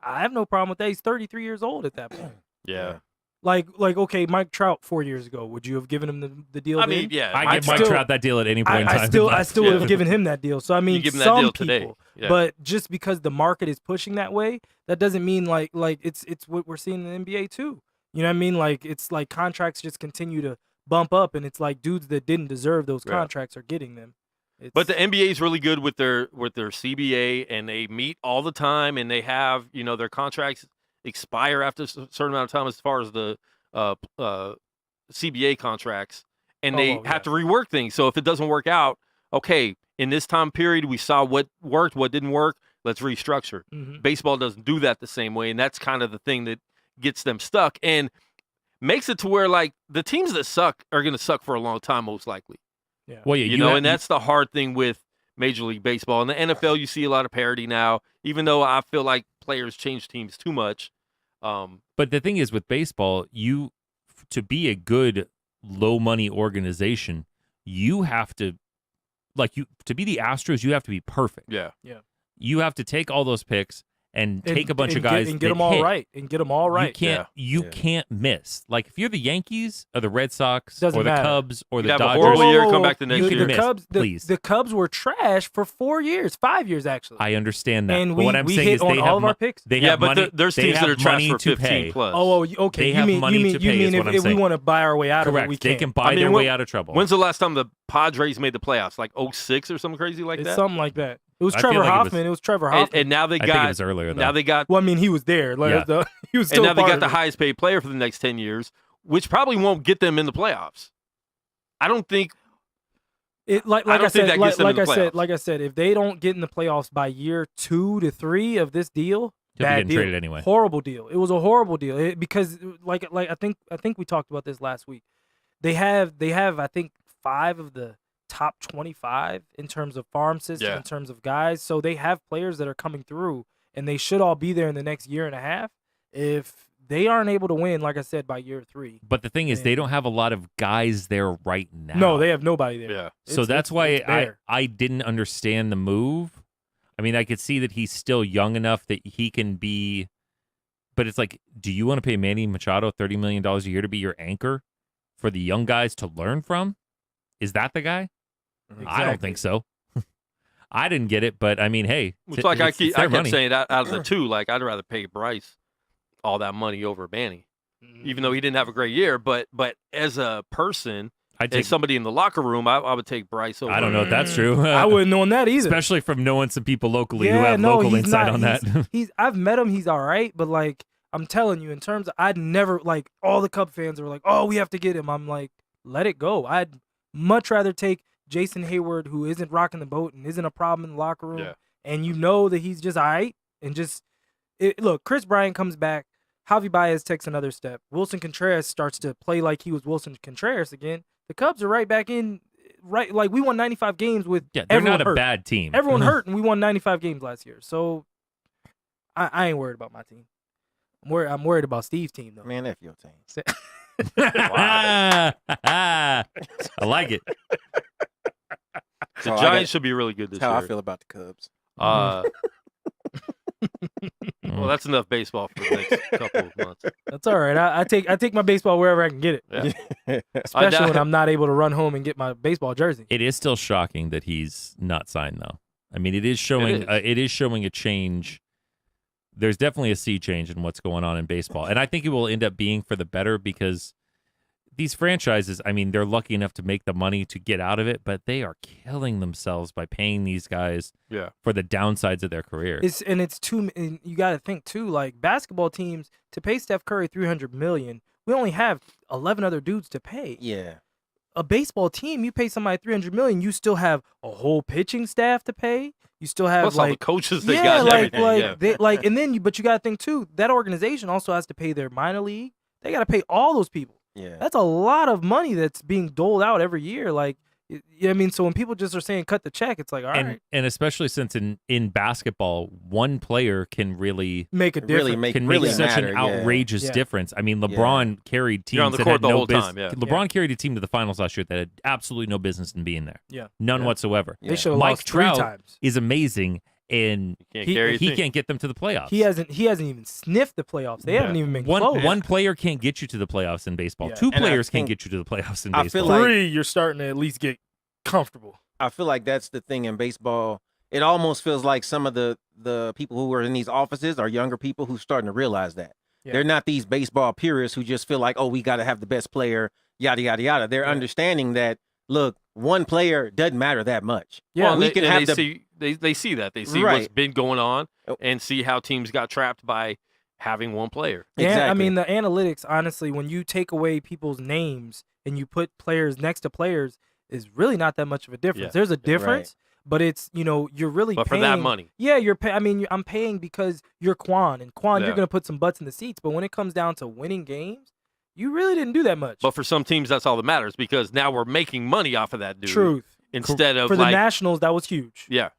I have no problem with that. He's 33 years old at that point. Yeah. Like okay, Mike Trout 4 years ago, would you have given him the deal? I then? mean, yeah. I give Mike still- Trout that deal at any point in I time. still would Yeah. have given him that deal. So I mean, give him that some deal people, today. Yeah. but just because the market is pushing that way, that doesn't mean like it's what we're seeing in the NBA too. You know what I mean? Like it's like contracts just continue to bump up, and it's like dudes that didn't deserve those Yeah. contracts are getting them. But the NBA is really good with their CBA, and they meet all the time, and they have their contracts expire after a certain amount of time as far as the CBA contracts, and they Oh, have to rework things. So if it doesn't work out, okay, in this time period we saw what worked, what didn't work. Let's restructure. Mhm. Baseball doesn't do that the same way, and that's kind of the thing that gets them stuck and makes it to where like the teams that suck are going to suck for a long time, most likely. Well, yeah, You know, and that's the hard thing with Major League Baseball. In the NFL, you see a lot of parity now, even though I feel like players change teams too much. But the thing is, with baseball, to be a good low money organization, you have to to be the Astros, you have to be perfect. Yeah. You have to take all those picks and take a bunch of guys and get that them all hit. right and get them all right. You can't miss. Like if you're the Yankees or the Red Sox Doesn't or the matter. Cubs or You the have a Dodgers, horrible year, come back the next you year. can The miss, Cubs, please. the Cubs were trash for 4 years, 5 years actually. I understand that. And but what I'm we saying hit is on they all have of our picks. They Yeah, have but money. there's they teams that have are trash money for to 15 pay. plus. Okay. They You have mean money you mean to you pay is mean what I'm if we saying. want to buy our way out of it, Correct. we They can. can buy their way out of trouble. When's the last time the Padres made the playoffs? Like 06 or something crazy like It's that? something like that. It was I feel Trevor like Hoffman. It was Trevor Hoffman. And now they I got. think it was earlier, though. Now they got. Well, I mean, he was there. Like, Yeah. he was And still now they part got of the it. highest paid player for the next 10 years, which probably won't get them in the playoffs. I don't think. It like I I don't think said, that gets them in the playoffs. like I said, if they don't get in the playoffs by year 2 to 3 of this deal, He'll be bad getting deal. traded anyway. Horrible deal. It was a horrible deal because like I think we talked about this last week. They have I think 5 of the top 25 in terms of farm system, Yeah. in terms of guys. So they have players that are coming through, and they should all be there in the next year and a half. If they aren't able to win, like I said, by year 3. But the thing is, they don't have a lot of guys there right now. No, they have nobody there. Yeah. So It's- that's it's why bare. I didn't understand the move. I mean, I could see that he's still young enough that he can be, but it's like, do you want to pay Manny Machado $30 million a year to be your anchor for the young guys to learn from? Is that the guy? I don't think so. I didn't get it, but I mean, hey, It's like I it's their kept money. saying out of the two, like I'd rather pay Bryce all that money over Manny, even though he didn't have a great year. But as a person, I'd as take, somebody in the locker room, I would take Bryce over. I don't know if that's true. I wouldn't know that either. Especially from knowing some people locally who Yeah, have no, local he's insight not- on that. He's I've met him. He's all right, but like I'm telling you, in terms of I'd never like all the Cub fans were like, oh, we have to get him. I'm like, let it go. I'd much rather take Jason Hayward, who isn't rocking the boat and isn't a problem in the locker room, Yeah. and you know that he's just all right. And just look, Chris Bryant comes back. Javi Baez takes another step. Wilson Contreras starts to play like he was Wilson Contreras again. The Cubs are right back in. Right, like we won 95 games with Yeah, they're everyone not a hurt. bad team. Everyone hurt, and we won 95 games last year. So I ain't worried about my team. I'm worried about Steve's team though. Man, F your team. I like it. The Oh, I Giants got- should be really good this That's how year. I feel about the Cubs. Well, that's enough baseball for the next couple of months. That's all right. I take my baseball wherever I can get it, Yeah. especially when I'm not able to run home and get my baseball jersey. It is still shocking that he's not signed, though. I mean, it is showing. It is showing a change. There's definitely a sea change in what's going on in baseball, and I think it will end up being for the better because these franchises. I mean, they're lucky enough to make the money to get out of it, but they are killing themselves by paying these guys Yeah. for the downsides of their career. It's too. And you got to think too. Like basketball teams to pay Steph Curry $300 million, we only have 11 other dudes to pay. Yeah. A baseball team, you pay somebody $300 million, you still have a whole pitching staff to pay. You still have Plus all the like coaches they yeah, got. and like everything. like Yeah. they like, and then but you got to think too. That organization also has to pay their minor league. They got to pay all those people. Yeah. That's a lot of money that's being doled out every year. Like, you know what I mean? So when people just are saying cut the check, it's like, all right, and especially since in basketball, one player can really make a difference. Really make can really make such matter, an yeah. outrageous Yeah. difference. I mean, LeBron carried teams You're on the that court had the no whole business. time, yeah. LeBron carried a team to the finals last year that had absolutely no business in being there. Yeah. None Yeah. whatsoever. They should have Mike lost 3 Trout times. is amazing, and Can't carry a he team. can't get them to the playoffs. He hasn't even sniffed the playoffs. They haven't even been close. One player can't get you to the playoffs in baseball. Yeah. 2 And I players can't think- get you to the playoffs in I baseball. feel like- 3, you're starting to at least get comfortable. I feel like that's the thing in baseball. It almost feels like some of the people who are in these offices are younger people who's starting to realize that. Yeah. They're not these baseball purists who just feel like, oh, we got to have the best player, yada, yada, yada. They're understanding that, look, one player doesn't matter that much. Yeah, Well, and we they, can and have they the see they see that. They see what's Right. been going on Oh. and see how teams got trapped by having one player. Yeah, I Exactly. mean the analytics. Honestly, when you take away people's names and you put players next to players, is really not that much of a difference. Yeah. There's a difference, but it's you're really But for paying that money. Yeah, I'm paying because you're Quan, and Quan, Yeah. you're gonna put some butts in the seats. But when it comes down to winning games, you really didn't do that much. But for some teams, that's all that matters because now we're making money off of that dude. Truth. Instead of For the like, Nationals, that was huge. yeah,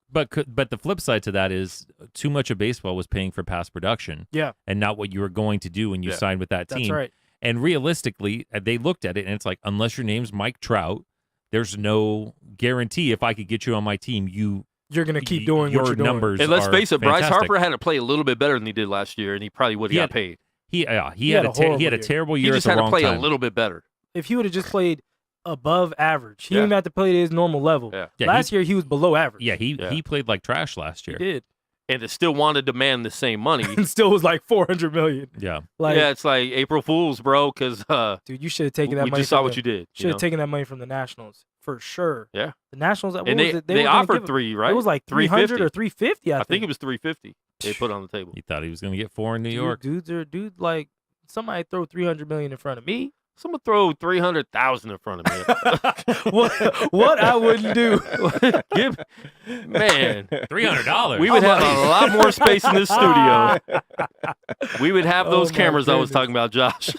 But the flip side to that is too much of baseball was paying for past production. Yeah. And not what you were going to do when you Yeah. signed with that That's team. right. And realistically, they looked at it and it's like, unless your name's Mike Trout, there's no guarantee if I could get you on my team, you're you're gonna keep doing your what you're numbers. And let's are face it, Bryce fantastic. Harper had to play a little bit better than he did last year, and he probably would have got paid. He had a a horrible year. terrible He year just at had the to wrong play time. a little bit better. If he would have just played above average, he Yeah. didn't even have to play at his normal level. Yeah. Yeah, Last year he was below average. Yeah, he played like trash last he year. did, And to still want to demand the same money. and still was like $400 million. Yeah. Like, yeah, it's like April Fools, bro, because dude, you should have taken that we money. just saw from what the- you did. Should have taken that money from the Nationals for sure. Yeah. The Nationals. What And was it? they were gonna offered give him- 3, right? It was like 300 or 350. 350. I think it was 350 they put on the table. He thought he was going to get 4 in New York. Dude, like somebody throw 300 million in front of me. Someone throw 300,000 in front of me. What I wouldn't do. Man, $300. we would have a lot more space in this studio. We would have those Oh, my cameras I was goodness. talking about, Josh.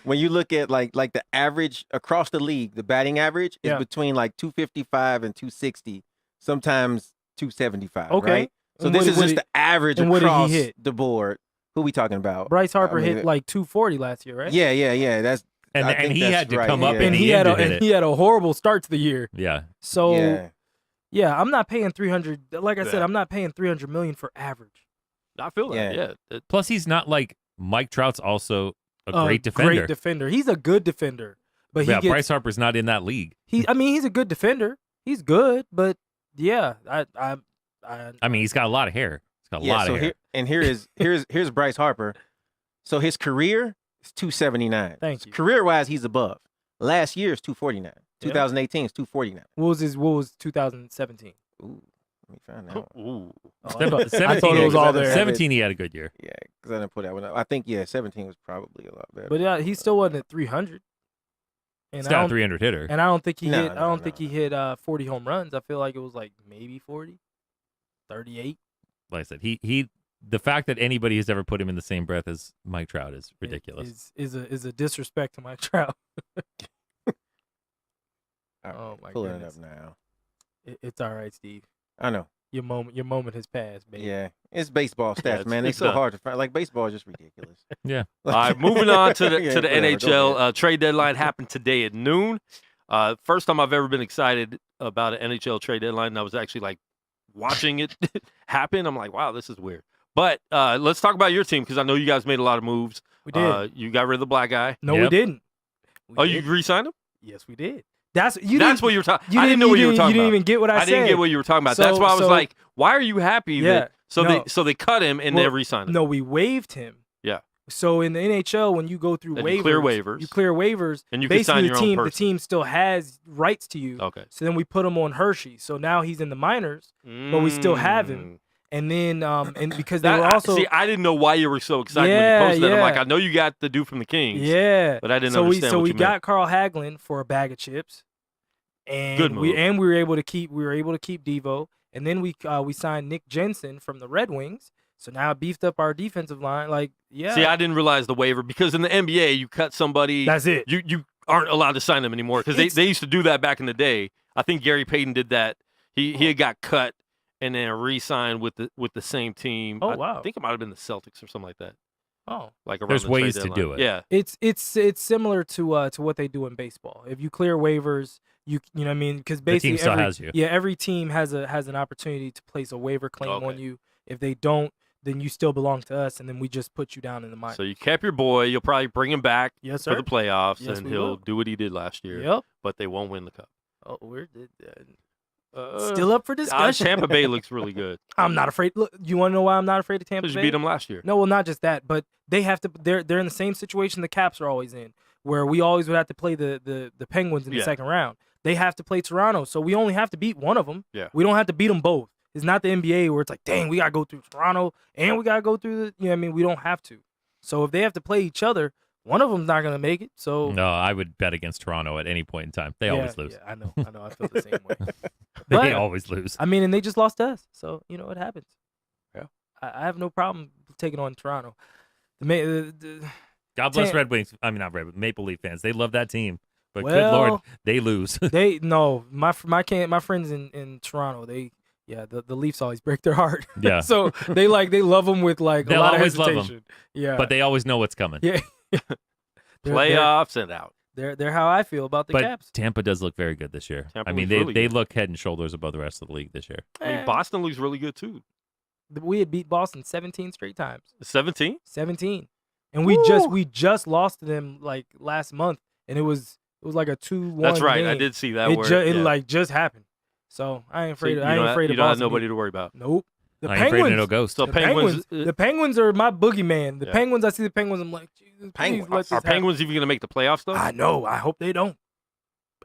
When you look at like the average across the league, the batting average is Yeah. between like 255 and 260, sometimes 275. Okay. Right. So And this what is did- just the average and what did he across hit? the board. Who we talking about? Bryce Harper I mean, hit like 240 last year, right? Yeah. That's and I think he that's had to right, come up yeah. and And he he had ended it. a horrible start to the year. Yeah. So yeah, I'm not paying 300. Like I said, Yeah. I'm not paying 300 million for average. I feel that. Yeah. Yeah. Plus, he's not like Mike Trout's also a great defender. Great defender. He's a good defender, but he Yeah, gets. Bryce Harper's not in that league. I mean, he's a good defender. He's good, but yeah, I mean, he's got a lot of hair. He's got a lot so of hair. here's Bryce Harper. So his career is 279. Thank you. Career wise, he's above. Last year is 249. 2018 is 249. What was 2017? Ooh, let me find out. Ooh. Oh, Seven- I 17 thought it was yeah, all 'cause I there. 17, he had a good year. Yeah, because I didn't put that one up. I think 17 was probably a lot better. But yeah, he still wasn't at 300. And He's I not a don't, 300 hitter. and I don't think he No, hit. I no, don't no. think he hit 40 home runs. I feel like it was like maybe 40, 38. Like I said, the fact that anybody has ever put him in the same breath as Mike Trout is ridiculous. Is a disrespect to Mike Trout. All right, Oh, my pulling goodness. it up now. It's all right, Steve. I know. Your moment has passed, baby. Yeah, it's baseball stats, man. it's It's so a- hard to find. Like baseball is just ridiculous. Yeah. All right, moving on to the Yeah, to the whatever, go NHL. ahead. Trade deadline happened today at noon. First time I've ever been excited about an NHL trade deadline. And I was actually like watching it happen. I'm like, wow, this is weird. But let's talk about your team because I know you guys made a lot of moves. We did. You got rid of the black guy. No, we Yep. didn't. We You did. re-signed him? Yes, we did. That's That's what you were talking. I didn't know you what you were talking didn't about. even get what I said. didn't get what you were talking about. That's So- why I was so- like, why are you happy? Yeah, no. So they cut him and Well, they re-signed him. No, we waived him. Yeah. So in the NHL, when you go through Then waivers, you clear waivers. You clear waivers, And you can basically sign the your own team. The person. team still has rights to you. Okay. So then we put him on Hershey. So now he's in the minors, but we still have him. And then and because they were also I didn't know why you were so excited when Yeah, you posted that. I'm like, yeah. I know you got the dude from the Kings. yeah. But I didn't so understand we what we you got meant. Carl Hagelin for a bag of chips, and Good we move. were able to keep Devo, and then we signed Nick Jensen from the Red Wings. So now it beefed up our defensive line. Like yeah, See, I didn't realize the waiver because in the NBA, you cut somebody. that's it. You aren't allowed to sign them anymore because It's- they used to do that back in the day. I think Gary Payton did that. He had got cut and then re-signed with the same team. Oh, I wow. think it might have been the Celtics or something like that. Oh. Like around There's the trade ways to deadline. do it. Yeah. It's similar to what they do in baseball. If you clear waivers, you know what I mean, because The team basically still has you. every team has an opportunity to place a waiver claim on Okay. you. If they don't, then you still belong to us, and then we just put you down in the minors. So you kept your boy. You'll probably bring him back Yes, for sir. the playoffs, Yes, and we he'll will. do what he did last year. Yep. But they won't win the cup. Oh, we're still up for discussion. Tampa Bay looks really good I'm not afraid. Look, you want to know why I'm not afraid of Tampa because you Bay? beat them last year. No, well, not just that, but they have to. They're in the same situation the Caps are always in, where we always would have to play the Penguins in the Yeah. second round. They have to play Toronto, so we only have to beat one of them. Yeah. We don't have to beat them both. It's not the NBA where it's like, dang, we gotta go through Toronto and we gotta go through the. You know what I mean? We don't have to. So if they have to play each other, one of them's not gonna make it. So No, I would bet against Toronto at any point in time. They always lose. Yeah, I know. I feel the same way. They But- always lose. I mean, and they just lost to us, so you know it happens. Yeah. I have no problem taking on Toronto. The God bless Tam- Red Wings. I mean, not Red Wings, Maple Leaf fans. They love that team. But good Well- Lord, they lose. They no, my friends in Toronto, the Leafs always break their heart. Yeah. So they love them with like They'll a lot of always love 'em. hesitation. Yeah. But they always know what's coming. yeah. They're- Playoffs and out. They're how I feel about the But Caps. Tampa does look very good this year. Tampa I mean, looks really they good. look head and shoulders above the rest of the league this year. I mean, Boston looks really good too. We had beat Boston 17 straight times. 17? 17. And we just lost to them like last month, and it was like a 2-1. That's right. game. I did see that. It like just happened. So I ain't afraid. I ain't afraid you of don't have Boston. nobody to worry about. Nope. The I ain't afraid of Penguins. no ghost. So The Penguins. The Penguins are my boogeyman. The Yeah. Penguins. I see the Penguins. I'm like, Jesus, please let this Are happen. Penguins even going to make the playoffs though? I know. I hope they don't.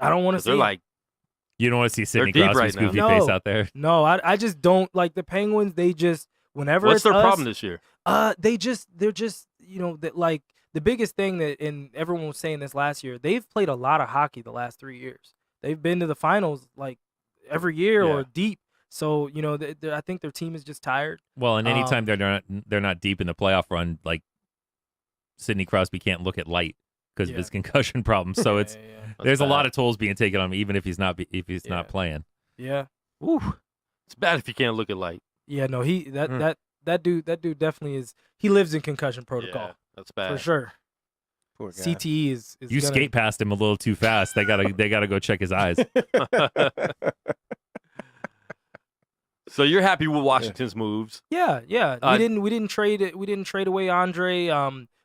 I don't want to 'Cause see. they're it. like, You don't want to see Sidney deep Crosby's right now. goofy No. face out there. No, I just don't like the Penguins. They just whenever what's it's their us, problem this year? they're just that like the biggest thing that and everyone was saying this last year. They've played a lot of hockey the last 3 years. They've been to the finals like every year Yeah. or deep. So I think their team is just tired. Well, and anytime Um, they're not deep in the playoff run, like Sidney Crosby can't look at light because of Yeah. his concussion problems. So Yeah, there's a bad. lot of tolls being taken on him, even if he's not Yeah. not playing. yeah. Ooh, it's bad if you can't look at light. Yeah, no, Mm. that dude definitely is. He lives in concussion protocol Yeah, that's bad. for sure. Poor guy. CTE is You gonna, skate past him a little too fast. They gotta go check his eyes. So you're happy with Washington's moves? Yeah. We didn't trade away Andre.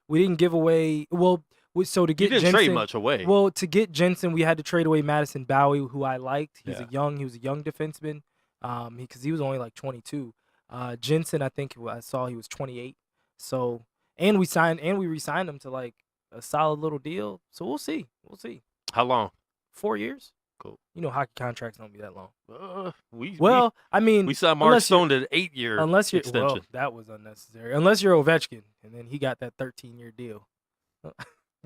We didn't give away. Well, so to You get didn't Jensen, trade much away. Well, to get Jensen, we had to trade away Madison Bowie, who I liked. He was a young defenseman. Because he was only like 22. Jensen, I think I saw he was 28. So and we re-signed him to like a solid little deal. So we'll see. How long? 4 years. Cool. Hockey contracts don't be that long. We signed Mark unless Stone to an 8-year unless you're extension. well, that was unnecessary. Unless you're Ovechkin, and then he got that 13-year deal.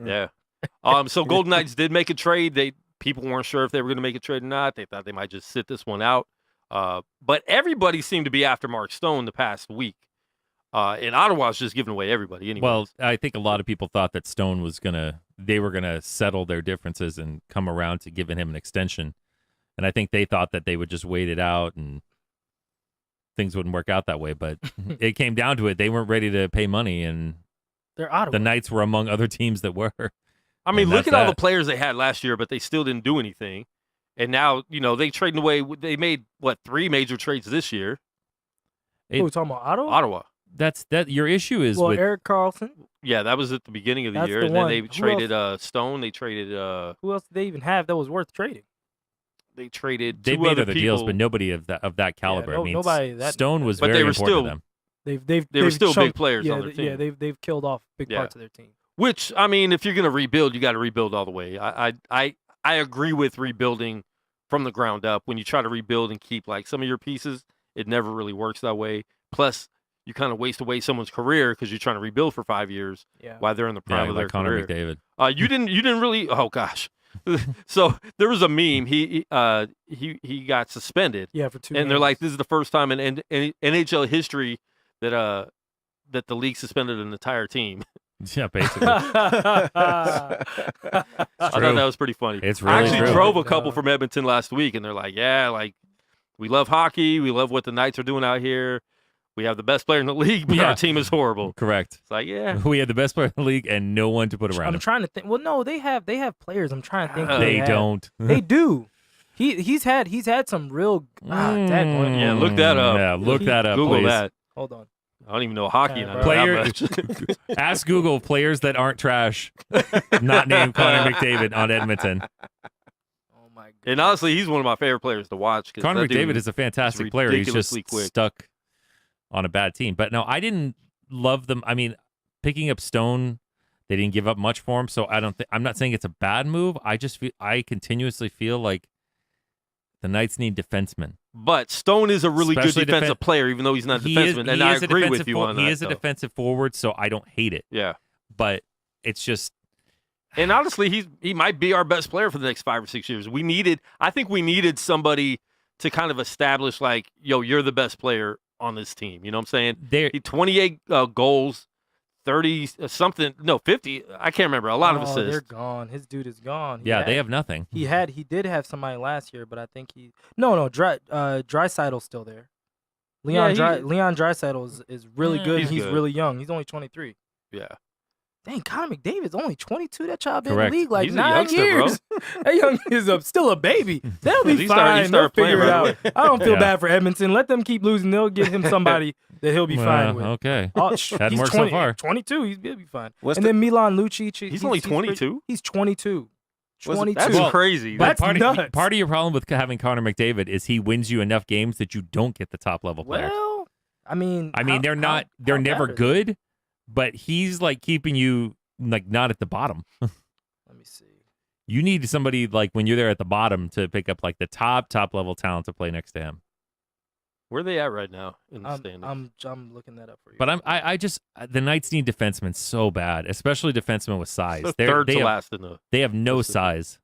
Yeah. So Golden Knights did make a trade. People weren't sure if they were going to make a trade or not. They thought they might just sit this one out. But everybody seemed to be after Mark Stone the past week. And Ottawa's just giving away everybody anyway. Well, I think a lot of people thought that Stone they were gonna settle their differences and come around to giving him an extension. And I think they thought that they would just wait it out and things wouldn't work out that way. But it came down to it. They weren't ready to pay money, and They're Ottawa. the Knights were among other teams that were. I mean, and look that's at all the that. players they had last year, but they still didn't do anything. And now, they trading away. They made, 3 major trades this year? Who are we talking about? Ottawa? Ottawa. That's that. Your issue is Well, with Eric Carlson. Yeah, that was at the beginning of the That's year. the And then one. they Who traded Stone. They traded Who else did they even have that was worth trading? they traded they 2 made other other people. deals, but nobody of that caliber. no- I mean, nobody that- Stone was But very they were important still- to them. They were still big chunked- players yeah, on their Yeah, team. they've killed off big Yeah. parts of their team. Which, I mean, if you're going to rebuild, you got to rebuild all the way. I agree with rebuilding from the ground up. When you try to rebuild and keep like some of your pieces, it never really works that way. Plus, you kind of waste away someone's career because you're trying to rebuild for 5 years Yeah. while they're in the prime Yeah, of their like Connor career. McDavid. You didn't really. Oh gosh. So there was a meme. He got suspended, Yeah, for 2 and they're games. like, this is the first time in NHL history that the league suspended an entire team. Yeah, basically. I thought that was pretty funny. It's I really actually true. drove a couple from Edmonton last week, and they're like, yeah, like, we love hockey. We love what the Knights are doing out here. We have the best player in the league, but Yeah. our team is horrible. Correct. It's like, yeah. We had the best player in the league and no one to put around I'm him. trying to think. Well, no, they have players. I'm trying to think. who They have. don't. They do. He's had some real. Daggone. Yeah, look that up. Yeah, look that up, Google please. that. Hold on. I don't even know hockey, and I know Player- that much. Ask Google players that aren't trash, not named Connor McDavid on Edmonton. Oh my god. And honestly, he's one of my favorite players to watch. 'Cause Connor that dude McDavid is a fantastic player. He's just ridiculously quick. stuck on a bad team. But no, I didn't love them. I mean, picking up Stone, they didn't give up much for him. So I'm not saying it's a bad move. I continuously feel like the Knights need defensemen. But Stone is a really Especially good defensive player, even though he's not a He defenseman. And I is a agree with defensive you on that. He is a though. defensive forward, so I don't hate it. Yeah. But it's just And honestly, he might be our best player for the next 5 or 6 years. I think we needed somebody to kind of establish, like, yo, you're the best player on this team. You know what I'm saying? He 28 goals, 30 something, no 50. I can't remember. A lot of They're assists. gone. His dude is gone. they have nothing. He did have somebody last year, but I think Dreisaitl's still there. Leon Yeah, Draisaitl is really good. He's and he's good. really young. He's only 23. Yeah. Dang, Connor McDavid's only 22. That child been in Correct. the league like He's a 9 youngster, bro. years. That young is still a baby. They'll be He fine. started They'll playing figure it right out. away. I don't feel Yeah. bad for Edmonton. Let them keep losing. They'll get him somebody that he'll be fine with. Okay. Oh, Hadn't he's worked so 20 far. 22. He'll be fine. What's And then Milan Lucic. He's only 22? He's 22. Was it- 22. That's Well, crazy. That's part nuts. Of, part of your problem with having Connor McDavid is he wins you enough games that you don't get the top level players. Well, I mean, they're not. They're never good, but he's like keeping you like not at the bottom. Let me see. You need somebody like when you're there at the bottom to pick up like the top level talent to play next to him. Where are they at right now in the standings? I'm looking that up for you. But I just the Knights need defensemen so bad, especially defensemen with size. They're third to have, last in the. They have no Listen. size.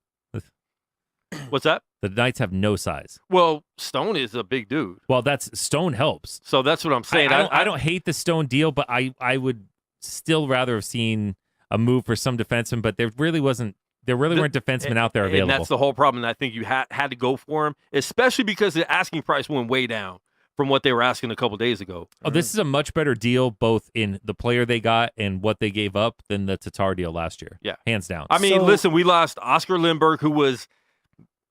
What's that? The Knights have no size. Well, Stone is a big dude, Well, that's Stone helps. so that's what I'm saying. I don't hate the Stone deal, but I would still rather have seen a move for some defensemen. But there really weren't defensemen out there available. And that's the whole problem. And I think you had to go for him, especially because the asking price went way down from what they were asking a couple days ago. Oh, this is a much better deal, both in the player they got and what they gave up, than the Tatar deal last year. Yeah. Hands down. I mean, So- listen, we lost Oscar Lindbergh, who was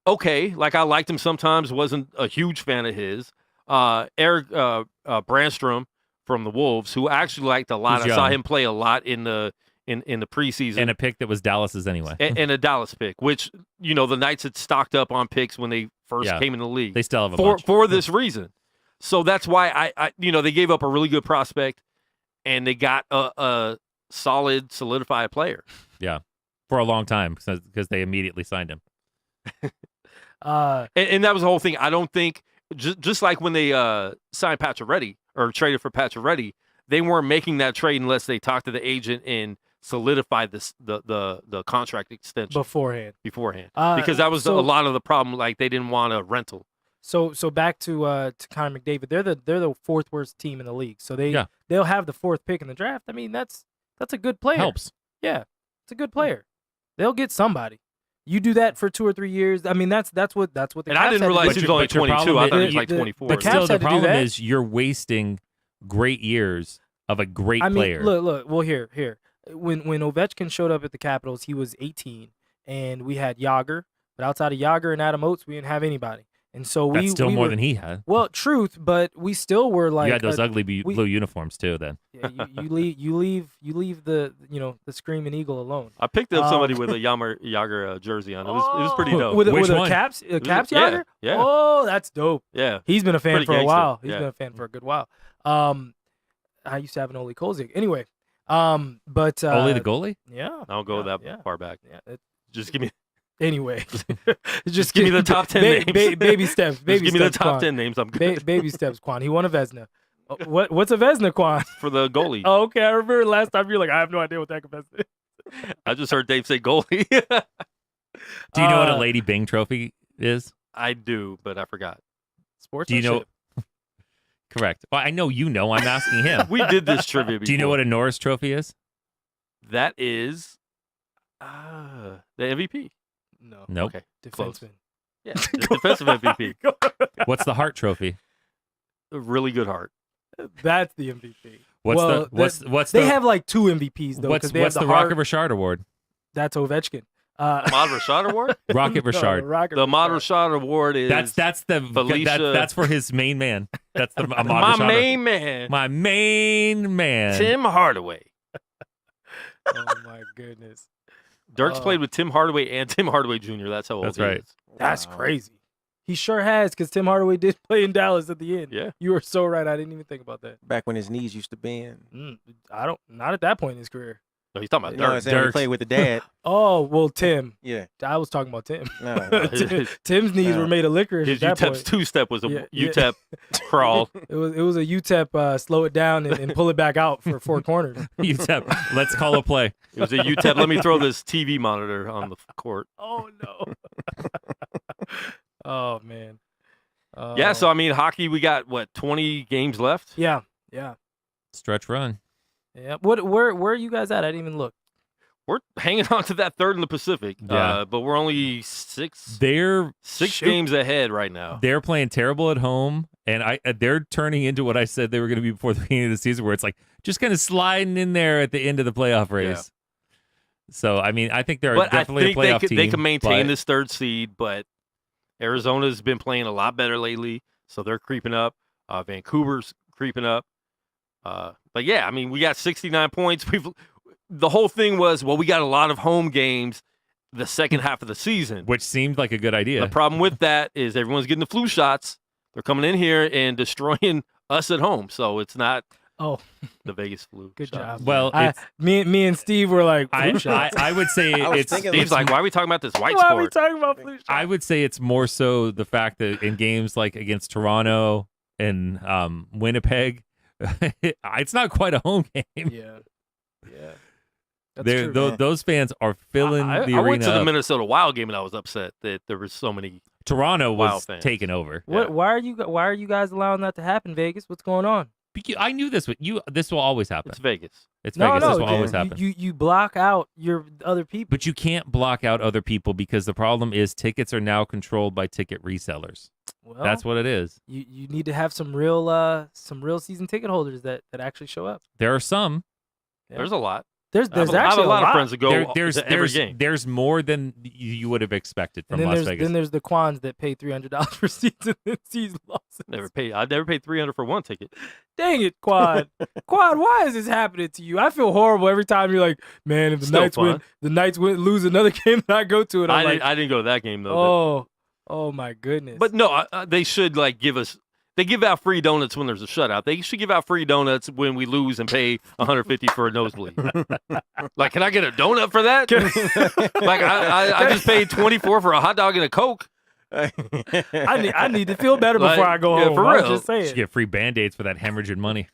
okay. Like, I liked him sometimes, wasn't a huge fan of his. Eric Brandstrom from the Wolves, who I actually liked a lot. Who's I saw young. him play a lot in the preseason. and a pick that was Dallas's anyway. and a Dallas pick, which, the Knights had stocked up on picks when they first Yeah. came in the league. They still have a for bunch. for this reason. So that's why I they gave up a really good prospect, and they got a solid, solidified player. for a long time because they immediately signed him. And that was the whole thing. I don't think just like when they signed Pacioretty or traded for Pacioretty, they weren't making that trade unless they talked to the agent and solidified the contract extension beforehand. because that was a so- lot of the problem. Like, they didn't want a rental. So back to Connor McDavid. They're the fourth worst team in the league. So they'll have the fourth pick in the draft. I mean, that's a good player. Helps. Yeah, it's a good player. They'll get somebody. You do that for 2 or 3 years. I mean, that's what the And I Caps didn't had to realize do. he was only But your 22. I problem thought he is- was like the- 24. the But Caps still, had the to do problem that. is you're wasting great years of a great I mean, player. look. Well, here. When Ovechkin showed up at the Capitals, he was 18, and we had Yager. But outside of Yager and Adam Oates, we didn't have anybody. And so That's still we more were, than he had. Well, truth, but we still were like You had those a- ugly we- blue uniforms too. Then yeah, you leave the the Screaming Eagle alone. I picked up somebody with a Yager jersey on. It was pretty dope. With Which a one? Caps Yeah, Yager? yeah. Oh, that's dope. Yeah. He's been a fan Pretty for a gangster, while. He's yeah. been a fan for a good while. I used to have an Ole Kolzig. Anyway, but Ole the goalie. yeah, I don't go yeah, that yeah. far back. Yeah, Just give me anyway, Just give me the top 10 names. Baby steps. just Baby give me the steps, top Quan. 10 names. I'm good Baby steps, Quan. He won a Vezina. What's a Vezina, Quan? for the goalie. Oh, okay. I remember last time you're like, I have no idea what that Vezina is. I just heard Dave say goalie. Do you know what a Uh, Lady Bing trophy is? I do, but I forgot. Sports. Do you know? Correct. Well, I know you know. I'm asking him. We did this trivia before. Do you know what a Norris trophy is? That is the MVP. No. Nope. Okay. Close. Defenseman. Yeah, the defensive MVP. What's the Hart trophy? A really good heart. That's the MVP. What's Well, what's They the have like 2 MVPs though. what's 'cause they have the Hart- Rocket Richard Award? That's Ovechkin. Ahmad Rashad Award? Rocket Richard. The Ahmad Rashad Award is That's the Felicia- that's for his main man. That's the Ahmad my Rashad. main man, My main man. Tim Hardaway. Oh my goodness. Dirk's Oh. played with Tim Hardaway and Tim Hardaway Jr. That's how old That's he right. is. That's Wow. crazy. He sure has, because Tim Hardaway did play in Dallas at the end. Yeah. You were so right. I didn't even think about that. Back when his knees used to bend. Not at that point in his career. No, he's talking about You know what I'm Dirk. saying? He Dirks. played with the dad. Oh, well, Tim. Yeah. I was talking about Tim. No. Tim's knees No. were made of licorice His at that UTEP's point. two-step was a Yeah, yeah. UTEP crawl. It was a UTEP, slow it down and pull it back out for 4 corners. UTEP. Let's call a play. It was a UTEP. Let me throw this TV monitor on the court. Oh, no. Oh, man. Yeah, so I mean, hockey, we got, 20 games left? Yeah. Stretch run. Yeah. Where are you guys at? I didn't even look. We're hanging on to that third in the Pacific, Yeah. but we're only six They're games ahead right now. they're playing terrible at home, and they're turning into what I said they were going to be before the beginning of the season, where it's like just kind of sliding in there at the end of the playoff race. So I mean, I think they're But I definitely think a playoff team. they can maintain but this third seed, but Arizona's been playing a lot better lately, so they're creeping up. Vancouver's creeping up. But yeah, I mean, we got 69 points. The whole thing was, well, we got a lot of home games the second half of the season, which seemed like a good idea. The problem with that is everyone's getting the flu shots. They're coming in here and destroying us at home, so it's not the Vegas flu. Good shots. job. Well, me and Steve were like, flu shots. I would say it's Steve's like, why are we talking about this white Why sport? are we talking about flu shots? I would say it's more so the fact that in games like against Toronto and Winnipeg, it's not quite a home game. Yeah. That's true, those fans are filling the arena. I went to the up. Minnesota Wild game and I was upset that there were so many. Toronto Wild was fans. taken over. Why are you guys allowing that to happen, Vegas? What's going on? I knew this. This will always happen. It's Vegas. It's Vegas. No, This will always happen. You block out your other people. But you can't block out other people because the problem is tickets are now controlled by ticket resellers. Well, That's what it is. You need to have some real season ticket holders that actually show up. There are some. Yeah. There's a lot. There's I have actually a lot of friends that go There's to every game. There's more than you would have expected from And then Las there's Vegas. then there's the Quans that pay $300 for seats and then sees losses. I never paid $300 for one ticket. Dang it, Quad. Quad, why is this happening to you? I feel horrible every time you're like, man, if the Still Knights lose another game that I go to it. I didn't go to that game though. Oh my goodness. But no, they should give us. They give out free donuts when there's a shutout. They should give out free donuts when we lose and pay $150 for a nosebleed. Like, can I get a donut for that? Like, I just paid $24 for a hot dog and a Coke. I need to feel better before I go home. For I'm real. just saying. You get free Band-Aids for that hemorrhaging money.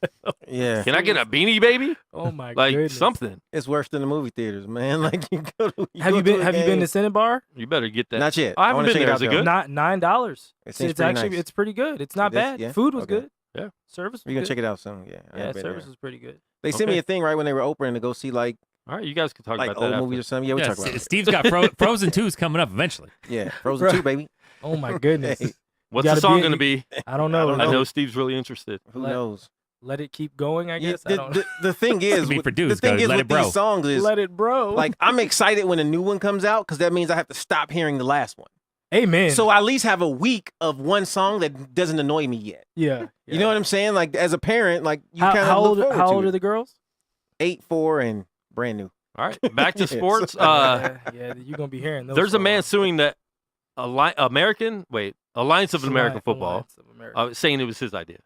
Yeah. Can I get a beanie baby? Oh my Like goodness. something. It's worse than the movie theaters, man. Like you go to. Have you been to Cinnabar? You better get that. Not yet. I haven't wanna been check it there. out, Is it though. good? Not $9. It seems It's pretty actually nice. it's pretty good. It's not It is? bad. Yeah? Food was Okay. good. Yeah. Service was We're gonna good. check it out soon. Yeah. I Yeah, ain't been service there. was pretty good. They sent me a thing right when they were opening to go see like All right, you guys can talk about old that. movies or something. Yeah, we Yeah, talk about it. Steve's got Frozen 2's coming up eventually. Yeah, Frozen 2, baby. Oh my goodness. Hey, What's gotta the song be- going to be? I don't know. I know Steve's really interested. who Let- knows? Let it keep going, I Yeah, guess. I don't know. the thing is, be with- produced, the thing guys. is Let with it bro. these songs is Let it bro. like I'm excited when a new one comes out because that means I have to stop hearing the last one. Amen. So I at least have a week of one song that doesn't annoy me yet. yeah. You know what I'm saying? Like as a parent, like you kind of how look old forward how to old it. are the girls? 8, 4, and brand new. All right, back to Yeah, sports. so- yeah, you're gonna be hearing those. There's for a man while. suing the Alliance of American Football, Alliance of America. saying it was his idea.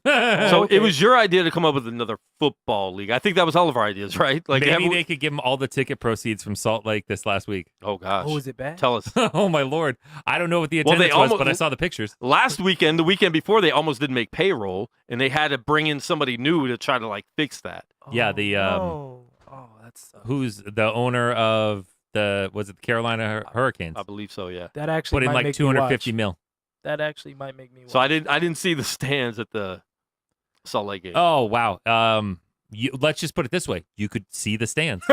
So So okay. it was your idea to come up with another football league. I think that was all of our ideas, right? Like, maybe everyone- they could give him all the ticket proceeds from Salt Lake this last week. oh gosh, Oh, is it bad? tell us. Oh my Lord! I don't know what the Well, they attendance was, almost- but I saw the pictures. Last weekend, the weekend before, they almost didn't make payroll, and they had to bring in somebody new to try to fix that. Yeah, the, oh, that's Who's the owner of the Carolina Hurricanes? I believe so. Yeah. that actually Put in might like make 250 me watch. mil. That actually might make me watch. So I didn't see the stands at the Salt Lake game. Oh wow. Let's just put it this way: you could see the stands.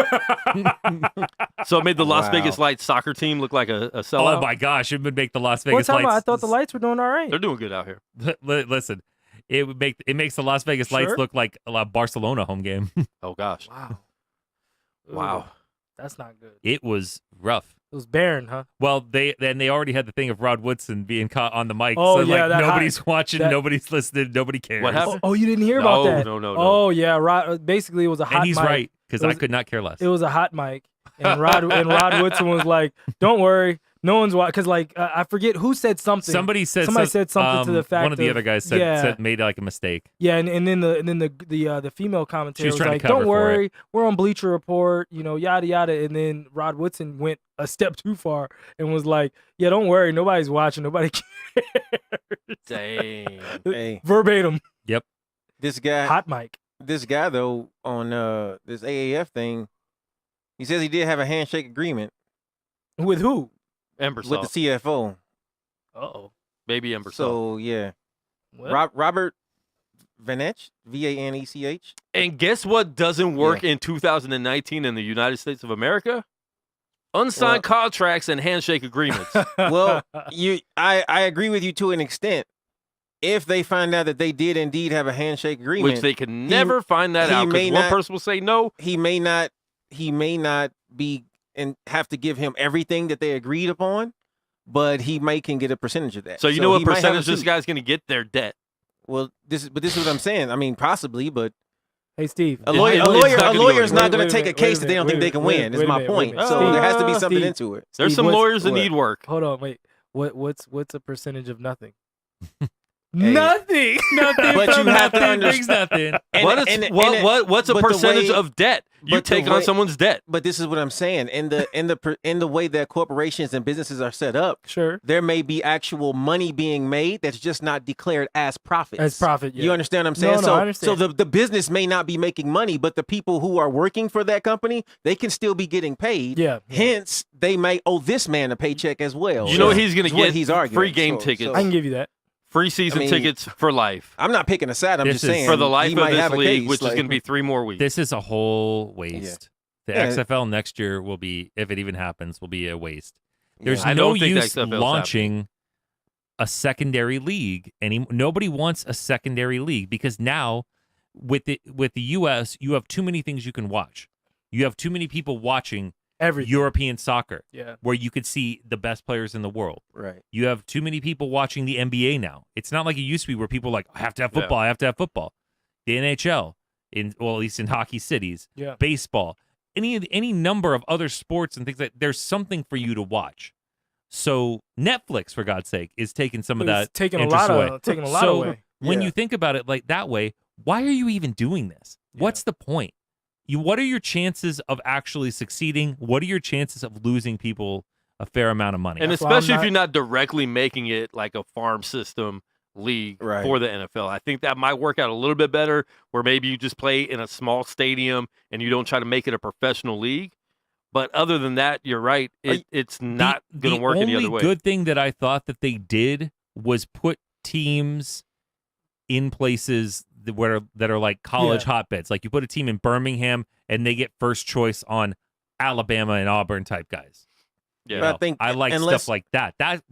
So it made the Las Wow. Vegas Lights soccer team look like a sellout. Oh my gosh! It would make the Las What Vegas time? I Lights. thought the lights were doing all right. They're doing good out here. Listen, it makes the Las Vegas Lights Sure. look like a Barcelona home game. Oh gosh. Wow. Wow. Ooh, that's not good. It was rough. It was barren, huh? Well, they already had the thing of Rod Woodson being caught on the mic. Oh, so yeah, that nobody's watching, that- nobody's listening, nobody cares. What happened? Oh, you didn't hear about No, that? no. Oh yeah, Rod. Basically, it was a hot. And he's mic. right because It I was- could not care less. It was a hot mic, and Rod Woodson was like, "Don't worry, no one's watching." Because I forget who said something. Somebody said said something to the fact one of the of- other guys yeah. said made like a mistake. Yeah, and then the female commentator was trying to like, cover "Don't for worry, we're on Bleacher Report, yada yada." And then Rod Woodson went a step too far and was like, "Yeah, don't worry, nobody's watching, nobody cares." Dang. Hey, Verbatim, this guy, hot mic. this guy though on this AAF thing, he says he did have a handshake agreement With who? Ember with the CFO. Uh-oh. Baby Ember So yeah, What? Robert Vanech, Vanech. And guess what doesn't work in 2019 in the United States of America? Unsigned contracts and handshake agreements. Well, I agree with you to an extent. If they find out that they did indeed have a handshake agreement, Which they can never find that he out may because one not- person will say no. he may not be and have to give him everything that they agreed upon, but he can get a percentage of that. So you know what he might have a percentage this suit. guy's going to get their debt? Well, this is what I'm saying. I mean, possibly, but Hey, Steve. a It's lawyer, not gonna do is it. not going Wait to a take a minute, case wait that they don't a think they minute, can wait a win. Is minute, my wait a point. minute. So Steve, there has to be something Steve. into it. There's Steve, some what's- lawyers that what? need work. Hold on, wait. What's a percentage of nothing? Hey. Nothing. Nothing But from you have to nothing brings nothing. What's a but the percentage way- of debt? You but the take on way- someone's debt. But this is what I'm saying. In the way that corporations and businesses are set up, Sure. there may be actual money being made that's just not declared as profits. As profit, yeah. You understand what I'm saying? No, I understand. So the business may not be making money, but the people who are working for that company, they can still be getting paid. Yeah. Hence, they may owe this man a paycheck as well. You know what he's going Is to what get? he's arguing. Free game So- tickets. I can give you that. Free season I mean, tickets for life. I'm not picking a side. I'm This just is- saying For the life he of might this have a league, case, which is like- going to be 3 more weeks. This is a whole waste. The Yeah. XFL next year will be, if it even happens, will be a waste. There's I no don't think the use XFL 's launching a secondary league nobody wants a secondary league because now with the US you have too many things you can watch. You have too many people watching Everything. European soccer Yeah. where you could see the best players in the world. Right. You have too many people watching the NBA now. It's not like it used to be where people are like, I have to have Yeah. football, I have to have football. The NHL, at least in hockey cities, Yeah. baseball, any number of other sports and things there's something for you to watch. So Netflix, for God's sake, is taking some of It's that taking a interest lot away. of taking a lot So away. when Yeah. you think about it like that way, why are you even doing this? What's the point? What are your chances of actually succeeding? What are your chances of losing people a fair amount of money? And That's why I'm especially if not- you're not directly making it like a farm system league Right. for the NFL. I think that might work out a little bit better where maybe you just play in a small stadium and you don't try to make it a professional league. But other than that, you're right. It's not going to work any other The way. only good thing that I thought that they did was put teams in places that are like college hotbeds. Like you put a team in Birmingham and they get first choice on Alabama and Auburn type guys. Yeah. But I think I like unless- stuff like that. That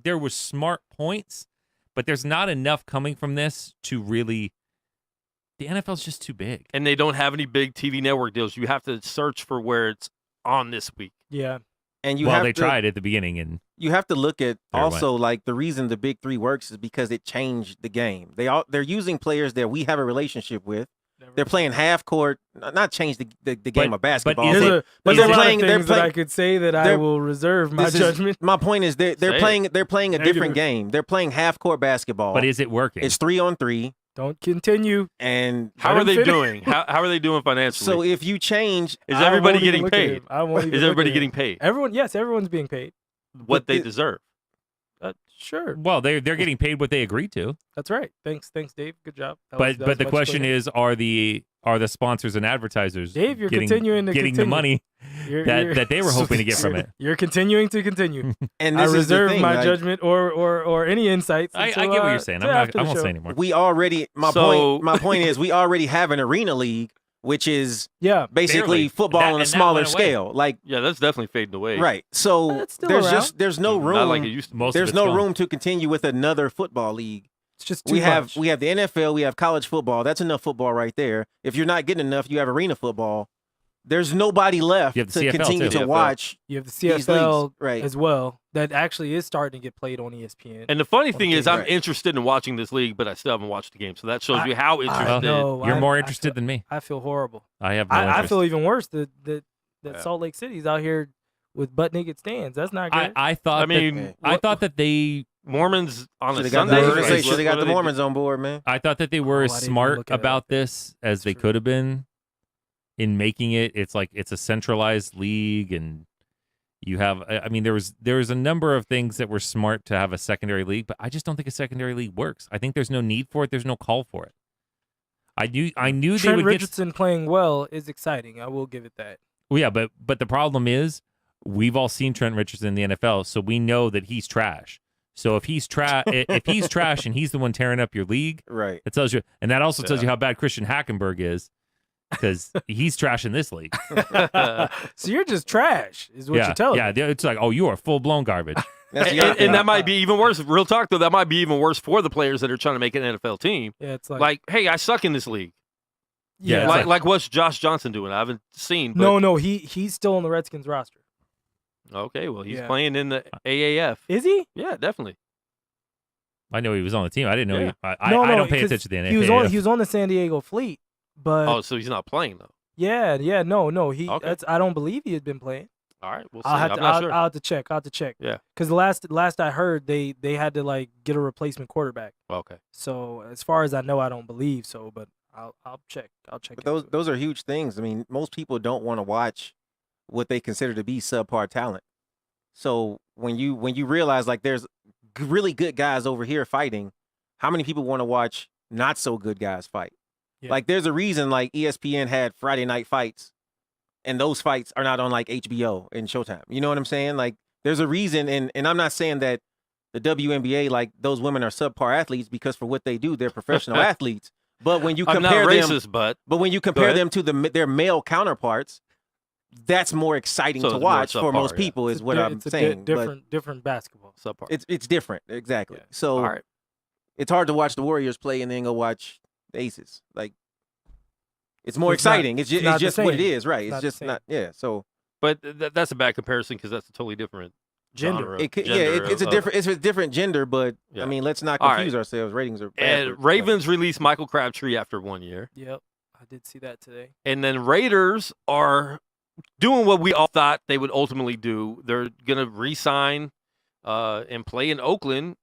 there was smart points, but there's not enough coming from this to really. The NFL's just too big. And they don't have any big TV network deals. You have to search for where it's on this week. Yeah. and you Well, have they to, tried at the beginning, and You have to look at There it also like the reason the Big Three works is because it changed the game. They're using players that we have a relationship with. They're playing half court, not change the game of basketball. is There's it- a, but there's they're a lot playing- of they're things that I playing- could say that I they're- will reserve my This is- judgment. my point is they're Say it. playing a different Negative. game. They're playing half court basketball. but is it working? It's 3-on-3, Don't continue. and How Let are him they finish. doing? How are they doing financially? so if you change, is I everybody won't even getting look at paid? him. I won't even Is look everybody at getting him. paid? Everyone, yes, everyone's being paid. What they the- deserve? Sure, well, they're getting paid what they agreed to. that's right. Thanks, Dave. Good job. But the question is, are the sponsors and advertisers Dave, you're getting, continuing to getting the continue. money that they were hoping to get from it? You're continuing to continue. and I this is the reserve thing, my like, judgment or any insights. I until, get what you're saying. till I after the won't show. say anymore. We already my point is we already have an arena league, which is Yeah, basically Barely. football That- on a and that smaller went away. scale. Like Yeah, that's definitely fading away. right. So That's still there's no room. Not like it used to. Most of There's it's no gone. room to continue with another football league. it's just too We have much. the NFL, we have college football. That's enough football right there. If you're not getting enough, you have arena football. There's nobody left You have the to CFL continue too. to CFL. watch You have the these CFL leagues. Right. as well that actually is starting to get played on ESPN. And the funny thing is, I'm Right. interested in watching this league, but I still haven't watched the game. So that shows you how interested. know. You're I- more I interested feel- than me. I feel horrible. I have no I interest. feel even worse that Yeah. Salt Lake City's out here with butt naked stands. That's not good. I thought. I mean, that, I thought that they. Mormons on a Should have got, Sunday. Sunday? Like, should have got what the do they do? Mormons on board, man. I thought that they were Oh, as I didn't even smart look at it about like that. this as they True. could have been in making it. It's like it's a centralized league, and you have. I mean, there was a number of things that were smart to have a secondary league, but I just don't think a secondary league works. I think there's no need for it. There's no call for it. I knew they Trent would get. Richardson playing well is exciting. I will give it that. Well, yeah, but the problem is we've all seen Trent Richardson in the NFL, so we know that he's trash. So if he's trash and he's the one tearing up your league, Right. it tells you, and that also tells Yeah. you how bad Christian Hackenberg is because he's trash in this league. So you're just trash, is what yeah, you're telling yeah, me. it's like, oh, you are full blown garbage. That's the other And thing. that might be even worse. Real talk, though, that might be even worse for the players that are trying to make an NFL team. Yeah, it's Like, hey, I suck in this league. Yeah, it's like what's Josh Johnson doing? I haven't seen. But... No, he's still on the Redskins roster. Okay, well, he's playing in the AAF. Is he? Yeah, definitely. I know he was on the team. I didn't know. Yeah. I don't pay attention to the NFL. He was on the San Diego Fleet, but Oh, so he's not playing though. yeah, no. Okay. I don't believe he had been playing. All right, we'll see. I'm not sure. I'll have to check. Yeah. Because last I heard, they had to like get a replacement quarterback. Okay. So as far as I know, I don't believe so, but I'll check. I'll check. But those are huge things. I mean, most people don't want to watch what they consider to be subpar talent. So when you realize like there's really good guys over here fighting, how many people want to watch not so good guys fight? Yeah. Like there's a reason like ESPN had Friday night fights, and those fights are not on like HBO and Showtime. You know what I'm saying? Like there's a reason, and I'm not saying that the WNBA, like those women are subpar athletes, because for what they do, they're professional athletes. But when you compare I'm not them, racist, but when you compare them to their male counterparts, that's more exciting to watch for most people. Is what I'm saying. Different basketball. Subpar. It's different, exactly. Yeah. So All right. it's hard to watch the Warriors play and then go watch the Aces. Like it's more It's not- exciting. It's it's not the just what it same. is, right? It's It's not the just same. not. Yeah. So But that's a bad comparison because that's a totally different Gender. genre. it could, Gender it's a different gender, but Yeah. I mean, let's not All right. confuse ourselves. Ratings are bad And for- Ravens released Michael Crabtree after 1 year. Yep, I did see that today. And then Raiders are doing what we all thought they would ultimately do. They're going to re-sign and play in Oakland,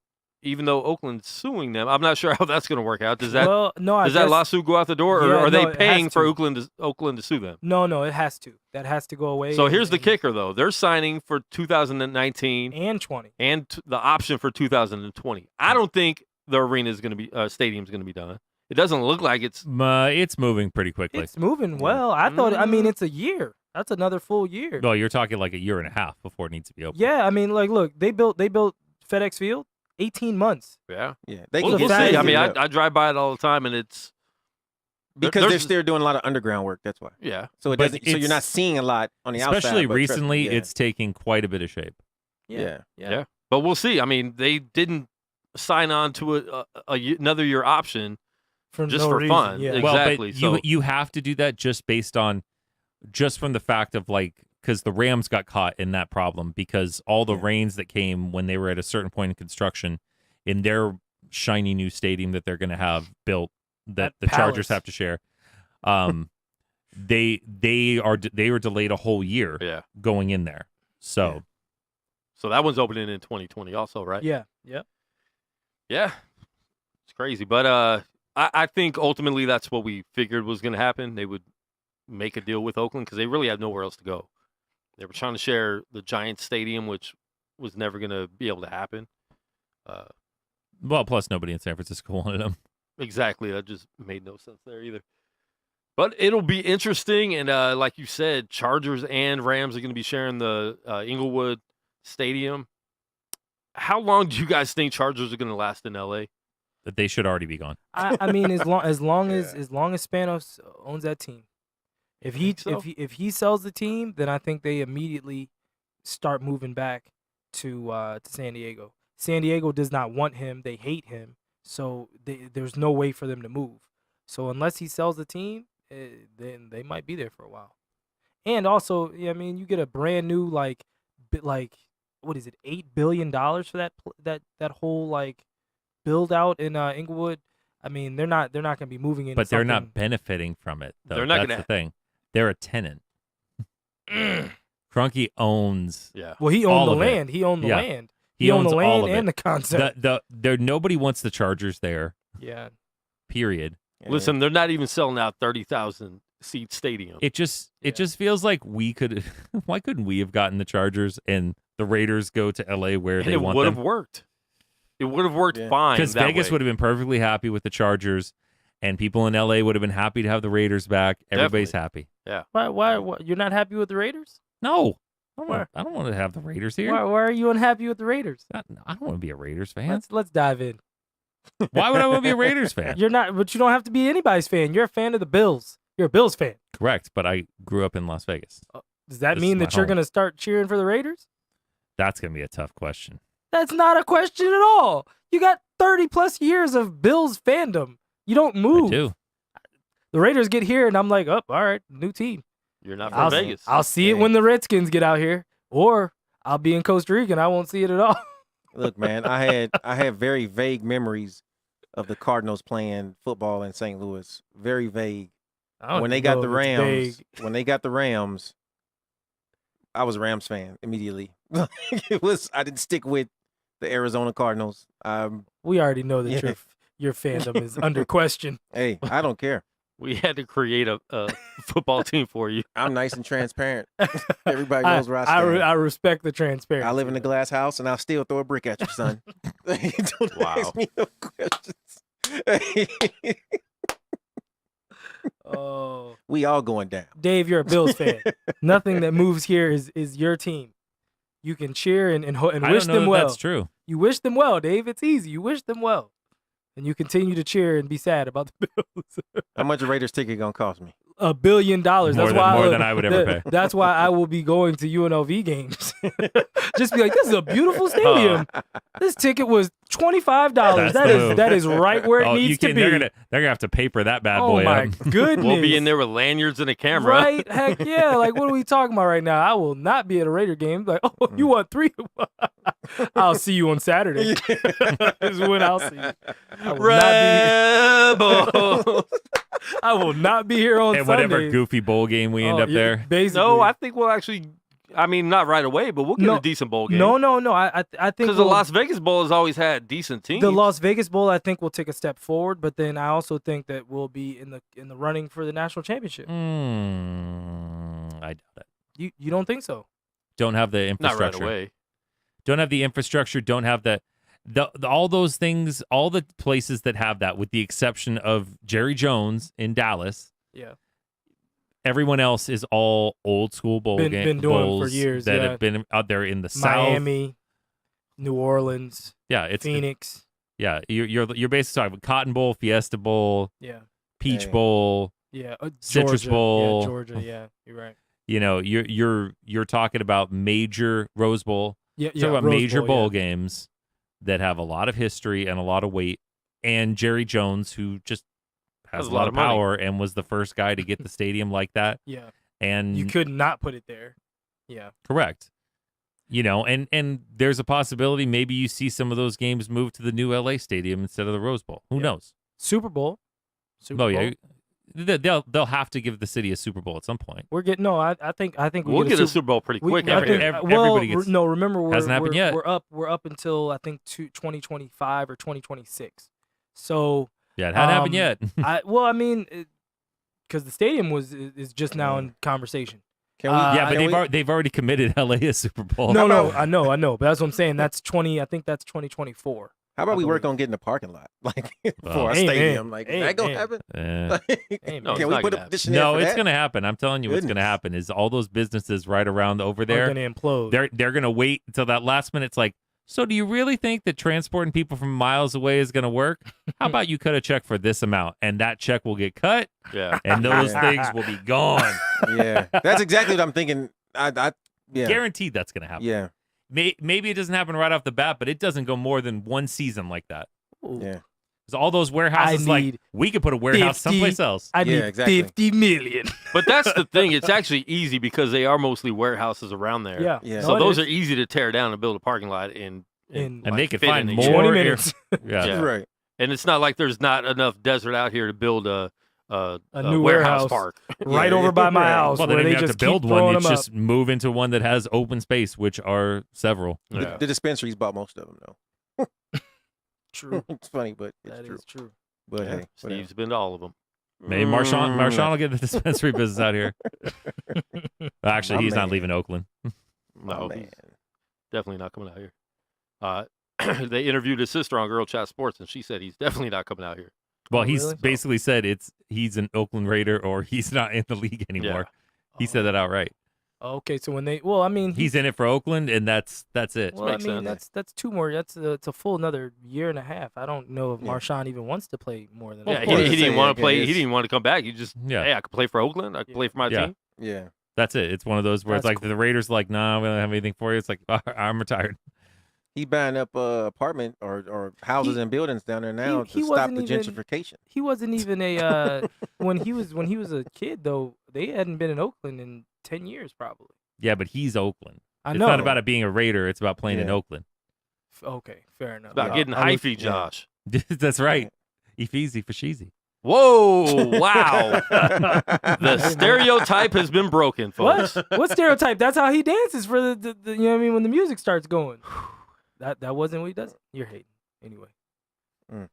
even though Oakland's suing them. I'm not sure how that's going to work out. Does that does that lawsuit go out the door, or Yeah, are they no, it paying has for to. Oakland to sue them? No, it has to. That has to go away. So here's the and- kicker, though. They're signing for 2019 and 20. and the option for 2020. I don't think the arena is going to be stadium's going to be done. It doesn't look like it's. It's moving pretty quickly. It's moving well. I thought. I mean, it's a year. That's another full year. Well, you're talking like a year and a half before it needs to be open. Yeah, I mean, like, look, they built FedEx Field 18 months. Yeah. they We'll can the see. fact I mean, it I drive by it all the time, and it's because they're there's- still doing a lot of underground work. That's why. yeah. So it But doesn't. So you're it's- not seeing a lot on the outside. Especially but trust me, recently, yeah. it's taking quite a bit of shape. Yeah. Yeah. But we'll see. I mean, they didn't sign on to another year option For just no for reason. fun. Yeah. Exactly. Well, but So you have to do that just from the fact of like, because the Rams got caught in that problem because all the rains that came when they were at a certain point in construction in their shiny new stadium that they're going to have built that the Chargers palace. have to share. They were delayed a whole year yeah. going in there. So So that one's opening in 2020 also, right? Yeah. Yep. Yeah. It's crazy. But I think ultimately that's what we figured was going to happen. They would make a deal with Oakland because they really had nowhere else to go. They were trying to share the Giants stadium, which was never going to be able to happen. well, plus nobody in San Francisco wanted them. Exactly. That just made no sense there either. But it'll be interesting. And like you said, Chargers and Rams are going to be sharing the Inglewood Stadium. How long do you guys think Chargers are going to last in L.A.? That they should already be gone. I mean, as long as Spanos owns that team, if he Think so? if he sells the team, then I think they immediately start moving back to San Diego. San Diego does not want him; they hate him. So there's no way for them to move. So unless he sells the team, then they might be there for a while. And also, yeah, I mean, you get a brand new like what is it, $8 billion for that whole like build out in Inglewood. I mean, they're not going to be moving into But they're not something- benefiting from it, though. They're not That's gonna- the thing. They're a tenant. Kroenke owns. Yeah. Well, he all owned the of it. land. He owned the Yeah. land. He owned owns the all land of and it. the concept. Nobody wants the Chargers there. Yeah. Period. Listen, they're not even selling out 30,000 seat stadium. It just Yeah. feels like we could. Why couldn't we have gotten the Chargers and the Raiders go to LA where and they it want would them? have worked. It would have worked Yeah. fine. Because that Vegas way. would have been perfectly happy with the Chargers, and people in LA would have been happy to have the Raiders back. Everybody's happy. Why you're not happy with the Raiders? No, Why? I don't want to have the Raiders here. Why are you unhappy with the Raiders? I don't want to be a Raiders fan. Let's dive in. Why would I want to be a Raiders fan? You're not, but you don't have to be anybody's fan. You're a fan of the Bills. You're a Bills fan. Correct, but I grew up in Las Vegas. Does that This mean is my that you're home. going to start cheering for the Raiders? That's gonna be a tough question. That's not a question at all. You got 30 plus years of Bills fandom. You don't move. I do. The Raiders get here, and I'm like, oh, all right, new team. You're not from I'll, Vegas. I'll see it when the Redskins get out here, or I'll be in Costa Rica and I won't see it at all. Look, man, I had very vague memories of the Cardinals playing football in St. Louis. Very vague. When they got the Rams, I was a Rams fan immediately. I didn't stick with the Arizona Cardinals. We already know that your fandom is under question. Hey, I don't care. We had to create a football team for you. I'm nice and transparent. Everybody knows where I stand. I respect the transparency. I live in a glass house, and I'll still throw a brick at you, son. Don't ask me no questions. Oh, we all going down. Dave, you're a Bills fan. Nothing that moves here is your team. You can cheer and wish them well. That's true. You wish them well, Dave. It's easy. You wish them well. And you continue to cheer and be sad about the Bills. How much a Raiders ticket gonna cost me? $1 billion. That's more than I would ever pay. That's why I will be going to UNLV games. Just be like, this is a beautiful stadium. This ticket was $25. That is right where it needs to be. They're gonna have to paper that bad boy Oh my up. goodness. We'll be in there with lanyards and a camera. Right? Heck yeah. Like, what are we talking about right now? I will not be at a Raider game. Like, oh, you want 3? I'll see you on Saturday. Is when I'll see you. I will not be here on And Sunday. whatever goofy bowl game we end up there. Basically. No, I think we'll actually. I mean, not right away, but we'll get a decent bowl game. No. I think because the Las Vegas Bowl has always had decent teams. The Las Vegas Bowl, I think, will take a step forward, but then I also think that we'll be in the running for the national championship. I doubt it. You don't think so? Don't have the infrastructure. Not right away. Don't have the infrastructure. Don't have the all those things. All the places that have that, with the exception of Jerry Jones in Dallas. Yeah. Everyone else is all old school been doing bowls it for years, that yeah. have been out there in the Miami, South. New Orleans, it's Phoenix. Yeah, you're basically talking about Cotton Bowl, Fiesta Bowl, Peach Bowl, Citrus Georgia. Bowl, Yeah, Georgia. Yeah, you're right. You know, you're talking about major Rose Bowl. Talking about major bowl games that have a lot of history and a lot of weight, and Jerry Jones, who just has a lot of power and was the first guy to get the stadium like that. Yeah. And you could not put it there. Yeah. Correct. You know, and there's a possibility maybe you see some of those games move to the new LA stadium instead of the Rose Bowl. Who knows? Super Bowl. Yeah. They'll have to give the city a Super Bowl at some point. We're getting I think we'll get a Super Bowl pretty quick. Everybody gets. No, remember hasn't happened yet. We're up until I think 2025 or 2026. So yeah, it hadn't happened yet. I mean, because the stadium is just now in conversation. But they've already committed LA a Super Bowl. No, I know, but that's what I'm saying. I think that's 2024. How about we work on getting a parking lot, for our stadium? Is that gonna happen? Can we put a petition in for it's that? gonna happen. I'm telling you, what's gonna happen is all those businesses right around over there are gonna implode. They're gonna wait until that last minute. It's like, so do you really think that transporting people from miles away is gonna work? How about you cut a check for this amount, and that check will get cut, and those things will be gone. Yeah, that's exactly what I'm thinking. Guaranteed that's gonna happen. Yeah. Maybe it doesn't happen right off the bat, but it doesn't go more than one season like that. Ooh. Yeah. Because all those warehouses, we could put a warehouse someplace else. I need 50 million. But that's the thing. It's actually easy because they are mostly warehouses around there. Yeah. So those are easy to tear down and build a parking lot and they could find in more 20 minutes. Yeah. Right. And it's not like there's not enough desert out here to build a new warehouse park right over by my house. Well, they where don't they even have just to build keep one. throwing It's them just move into one that has open space, which are several. The dispensaries bought most of them, though. True. It's funny, but it's That true. is true. But hey, Steve's been to all of them. Maybe Marshawn will get the dispensary business out here. Actually, he's not leaving Oakland. No, man. he's definitely not coming out here. They interviewed his sister on Girl Chat Sports, and she said he's definitely not coming out here. Well, he's really? basically said he's an Oakland Raider or he's not in the league anymore. He said that outright. Okay, so when He's in it for Oakland, and that's it. Well, Makes I mean, sense. that's two more. It's a full another year and a half. I don't know if Marshawn even wants to play more than that. He didn't want to play. He didn't want to come back. He just, Yeah. hey, I could play for Oakland. I could play for my team. Yeah. That's it. It's one of those where it's That's like cool. the Raiders are like, nah, we don't have anything for you. It's like, I'm retired. He buying up apartment or houses and buildings down there now he to stop wasn't the even- gentrification. He wasn't even a when he was a kid though. They hadn't been in Oakland in 10 years probably. Yeah, but he's Oakland. I It's know. not about it being a Raider. It's about playing in Yeah. Oakland. Okay, fair enough. About I- getting I was- hyphy, Josh. That's right. Efeezy for sheezy. Whoa! Wow. The stereotype has been broken, folks. What stereotype? That's how he dances for the you know what I mean when the music starts going. That wasn't what he does. You're hating anyway. Mm.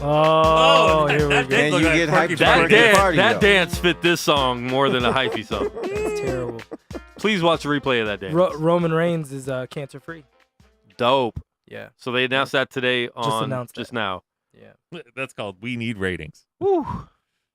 Oh, that- here we that go. did And look you like get Quirky hyped That for a dance, party, that though. dance fit this song more than a hyphy song. That's terrible. Please watch a replay of that dance. Roman Reigns is cancer free. Dope. Yeah. So they announced that today on announced just that. now. Yeah. That's called We Need Ratings. Whew.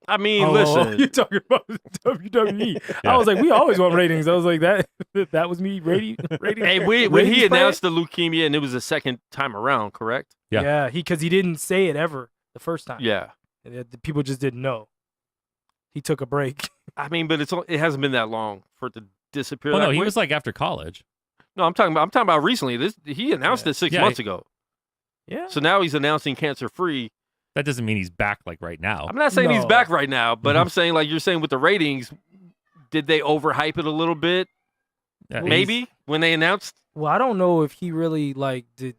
I mean, Oh, listen. you're talking about WWE. Yeah. I was like, we always want ratings. I was like, that was me rating. Hey, when ratings he spread? announced the leukemia, and it was the second time around, correct? Yeah. Yeah, because he didn't say it ever the first time. Yeah. The people just didn't know. He took a break. I mean, but it hasn't been that long for it to disappear. Well, that no, he quick. was like after college. No, I'm talking about recently. He announced Yeah. it 6 Yeah, months ago. Yeah. So now he's announcing cancer free. That doesn't mean he's back like right now. I'm not saying he's No. back right now, but I'm saying like you're saying with the ratings, did they overhype it a little bit? Yeah, he's- Maybe when they announced. Well, I don't know if he really like did.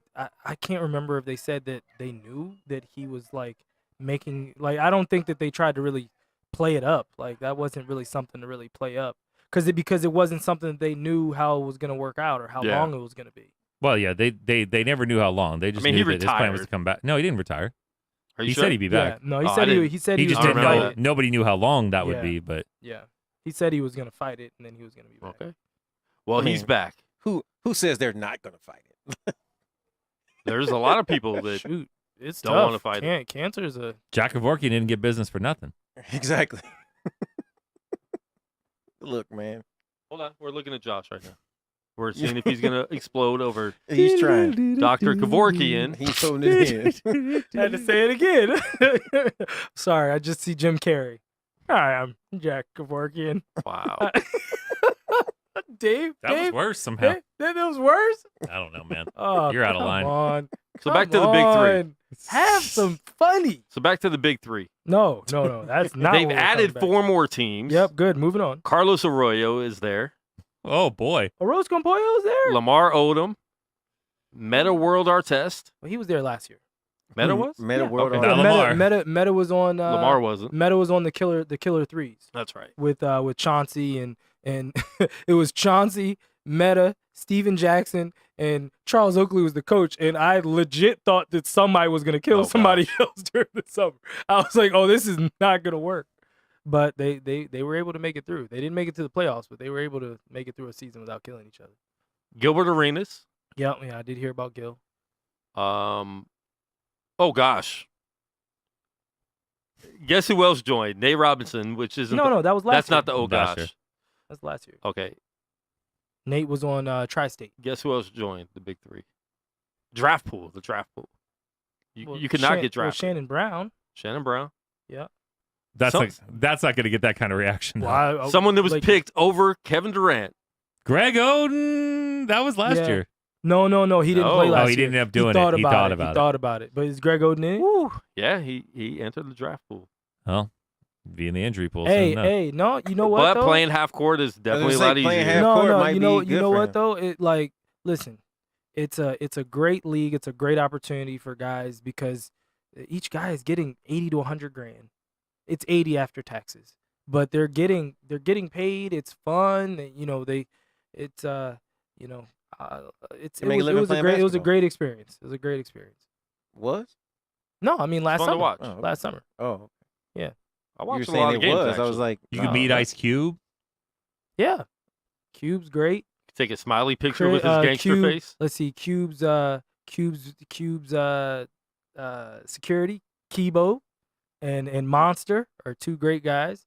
I can't remember if they said that they knew that he was like making like. I don't think that they tried to really play it up. Like that wasn't really something to really play up because it wasn't something that they knew how it was gonna work out or how Yeah. long it was gonna be. Well, yeah, they never knew how long. They just mean, knew he that his plan was to retired. come back. No, he didn't retire. Are you He sure? said he'd be Yeah. back. No, he Oh, I said didn't- he said He he was just gonna didn't remember know. fight it. Nobody knew how long that would Yeah. be, but Yeah. He said he was gonna fight it and then he was gonna be back. Okay. Well, I mean, he's back. Who says they're not going to fight it? There's a lot of people that Shoot, it's Don't tough. wanna fight it. Cancer is a Jack Kevorkian didn't get business for nothing. Exactly. Look, man, Hold on, we're looking at Josh right now. We're seeing if he's gonna explode over he's trying. Dr. Kevorkian. He's holding it in. I had to say it again. Sorry, I just see Jim Carrey. Hi, I'm Jack Kevorkian. Wow. Dave, That was Dave, worse somehow. That was worse. I don't know, man. Oh, You're out of come line. On. So back to Come the big three. on. Have some funny. So back to the big three. No. That's not. They've what we're added talking 4 more teams. about. Yep. Good. Moving on. Carlos Arroyo is there. Oh boy. Orozco Pollo's there. Lamar Odom. Meta World Artest. Well, he was there last year. Meta was? Meta Yeah. World Okay. Not Artist. Lamar. Meta was on. Lamar wasn't. Meta was on the killer threes That's right. with Chauncey and it was Chauncey, Meta, Steven Jackson, and Charles Oakley was the coach. And I legit thought that somebody was gonna kill Oh, somebody else during the summer. I was like, oh, this is not gonna work. But they were able to make it through. They didn't make it to the playoffs, but they were able to make it through a season without killing each other. Gilbert Arenas. Yeah, I did hear about Gil. Oh gosh. Guess who else joined? Nate Robinson, which isn't. No, that was last That's year. not the oh Last gosh. year. That's last year. Okay. Nate was on Tri-State. Guess who else joined the big three? Draft pool. The draft pool. Well, You could not get Well, drafted. Shannon Brown. Shannon Brown. That's Some- that's not going to get that kind of reaction. though. Well, Someone that was like- picked over Kevin Durant. Greg Oden. That was last Yeah. year. No, he didn't No. play Oh, last he year. didn't end up doing thought it. He about thought it. about He it. thought about it. But is Greg Oden in it? Woo. Yeah, he entered the draft pool. Well, be in the injury pool. Hey, soon, no. no, you know what But though? playing half court is definitely a say lot playing easier. half- no, court no, might you know, be you good know for what him. though? It like, listen, it's a great league. It's a great opportunity for guys because each guy is getting 80 to 100 grand. It's 80 after taxes, but they're getting paid. It's fun. It's it's They it make a was, living playing it was a basketball. great experience. It was a great experience. Was? No, I mean last Fun to summer. watch. Oh, okay. Last summer. Oh, I you were watched a lot saying of it games. was. I actually. was like, You could No, beat that- Ice Cube. Yeah, Cube's great. Take a smiley picture with his Cra- gangster Cube- face. Let's see, Cube's security, Kibo, and Monster are two great guys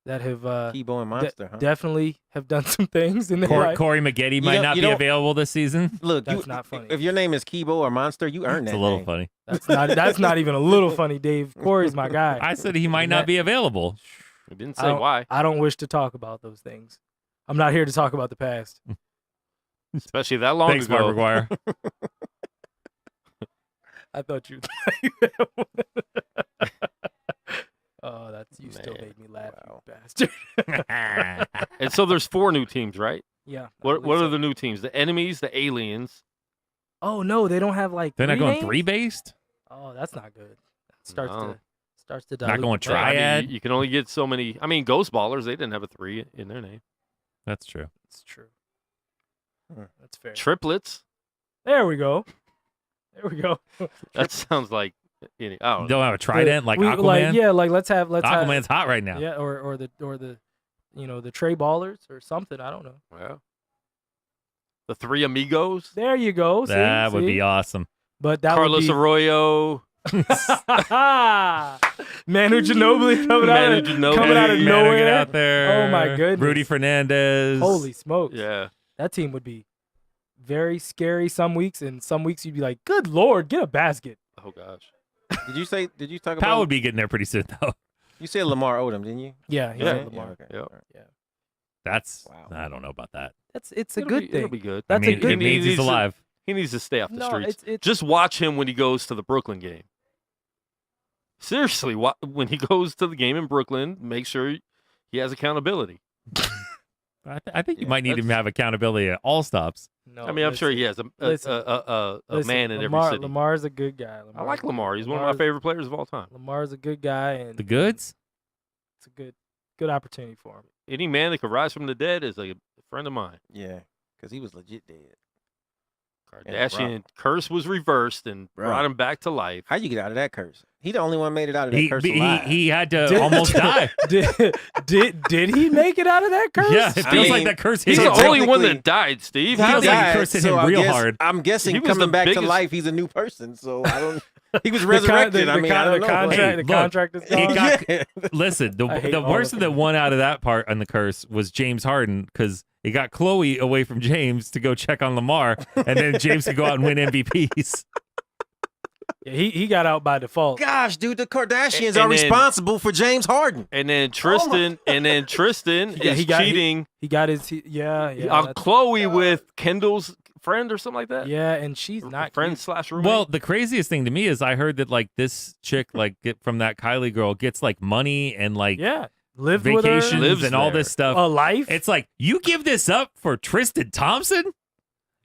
that have Keybo and Monster, huh? definitely have done some things in their Corey, life. Corey Maggette might don't- not you be don't- available this season. Look, That's not funny. If your name is Keybo or Monster, you earned It's that a little name. funny. That's not even a little funny, Dave. Corey's my guy. I said he might not be available. We didn't I say don't- why, I don't wish to talk about those things. I'm not here to talk about the past. especially that long Thanks, ago. Mark McGuire. I thought you. Oh, that's you. Still Man, made me laugh, wow. you bastard. And so there's 4 new teams, right? Yeah. I What believe are so. the new teams? The enemies, the aliens. Oh no, they don't have like. They're not 3 going names? 3 based. Oh, that's not good. That No. starts to Not dilute going the player. I mean, Triad? you can only get so many. I mean, Ghost Ballers, they didn't have a 3 in their name. That's true. It's true. Hmm. That's fair. Triplets. There we go. There we go. That sounds like I don't know. Don't have a trident like Aquaman. Like, yeah, like let's have Aquaman's hot right now. yeah, or the the Trey Ballers or something. I don't know. Well, the 3 Amigos. There you go. See? That would See? be awesome. But that Carlos would Arroyo. be Manu Ginobili coming out Manu of Ginobili. coming out of Manu, nowhere. get out there. Oh, my goodness. Rudy Fernandez. Holy smokes! Yeah. That team would be very scary some weeks, and some weeks you'd be like, "Good Lord, get a basket." Oh gosh. Did you talk Powell about? would be getting there pretty soon though. You said Lamar Odom, didn't you? Yeah, he's Yeah. on Lamar. Okay. Yeah. All right. Yeah, That's Wow. I don't know about that. it's a It'll good be, thing. It'll be good. That's I mean, a good it means He he's needs to- alive. He needs to stay off the No, streets. it's Just watch him when he goes to the Brooklyn game. Seriously, when he goes to the game in Brooklyn, make sure he has accountability. I think you Yeah, might need him to that's- have accountability at all stops. No, I mean, I'm sure he has listen, a listen, man in Lamar, every city. Lamar's a good guy. I like Lamar. He's one of my favorite players of all time. Lamar's a good guy, and The goods? it's a good opportunity for him. Any man that could rise from the dead is a friend of mine. Yeah, because he was legit dead. Kardashian curse was reversed and Bro. brought him back to life. How you get out of that curse? He the only one made it out of that curse alive. He had to Did- almost die. Did he make it out of that curse? Yeah, it I feels like mean, that curse He's hit the him. so only one technically- that died, Steve. He How feels did like died, the curse hit him I real guess- hard. I'm guessing He was coming the back to biggest- life, he's a new person. So I don't. He was The resurrected. con- the, I the, don't con- know. the Hey, contract, the look, contract is it gone. got- Yeah. Listen, I hate the all person of that them. won out of that part on the curse was James Harden because it got Chloe away from James to go check on Lamar, and then James could go out and win MVPs. Yeah, he got out by default. Gosh, dude, the Kardashians And are then- responsible for James Harden. And then Tristan, Yeah, is he got- cheating He got his yeah on that's- Chloe with Kendall's friend or something like that. yeah, and she's not friend cute. slash roommate. Well, the craziest thing to me is I heard that like this chick like get from that Kylie girl gets like money and like Yeah, lived with her, vacations Lives and all there. this stuff. a life. It's like you give this up for Tristan Thompson?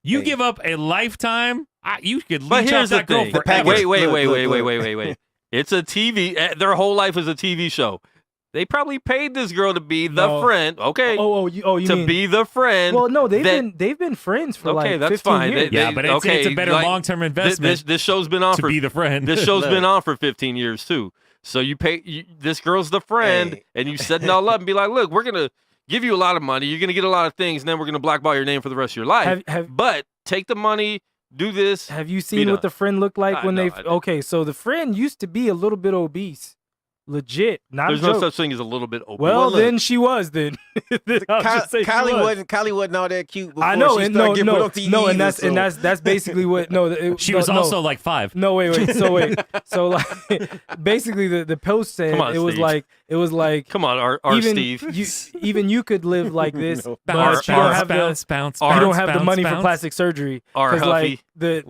You Hey. give up a lifetime? You could but leech here's off the that girl thing. forever. package- Wait, Look. wait. It's a TV. Their whole life is a TV show. They probably paid this girl to be the No. friend. Okay, you to mean, be the friend. well, no, they've that- been friends for Okay, like that's 15 fine. years. Yeah, but it's a better like, long-term This, investment this show's been on to for be the friend. this show's been Look. on for 15 years too. So you pay this girl's the friend, Hey. and you set it all up and be like, look, we're gonna give you a lot of money. You're gonna get a lot of things, and then we're gonna blackball your name for the rest of your life. But take the money, do this. Have you Beat seen what up. the friend looked like when no, they? I didn't. Okay, so the friend used to be a little bit obese, legit. Not There's a no joke. such thing as a little bit obese. Well, Well, look. then she was. Then I'll just say she was. Kylie wasn't all that cute. Before I know, she and started no, getting no, put on TV no, and either, that's basically what. No, She no, was no. also like 5. No, wait. So like, basically, the post said Come on, it was Steve. like Come on, our even Steve. even you could live like this, No. but Bounce, you don't bounce, have bounce, bounce, the you don't bounce, have the bounce, money for bounce. plastic surgery. Our Because like Huffy.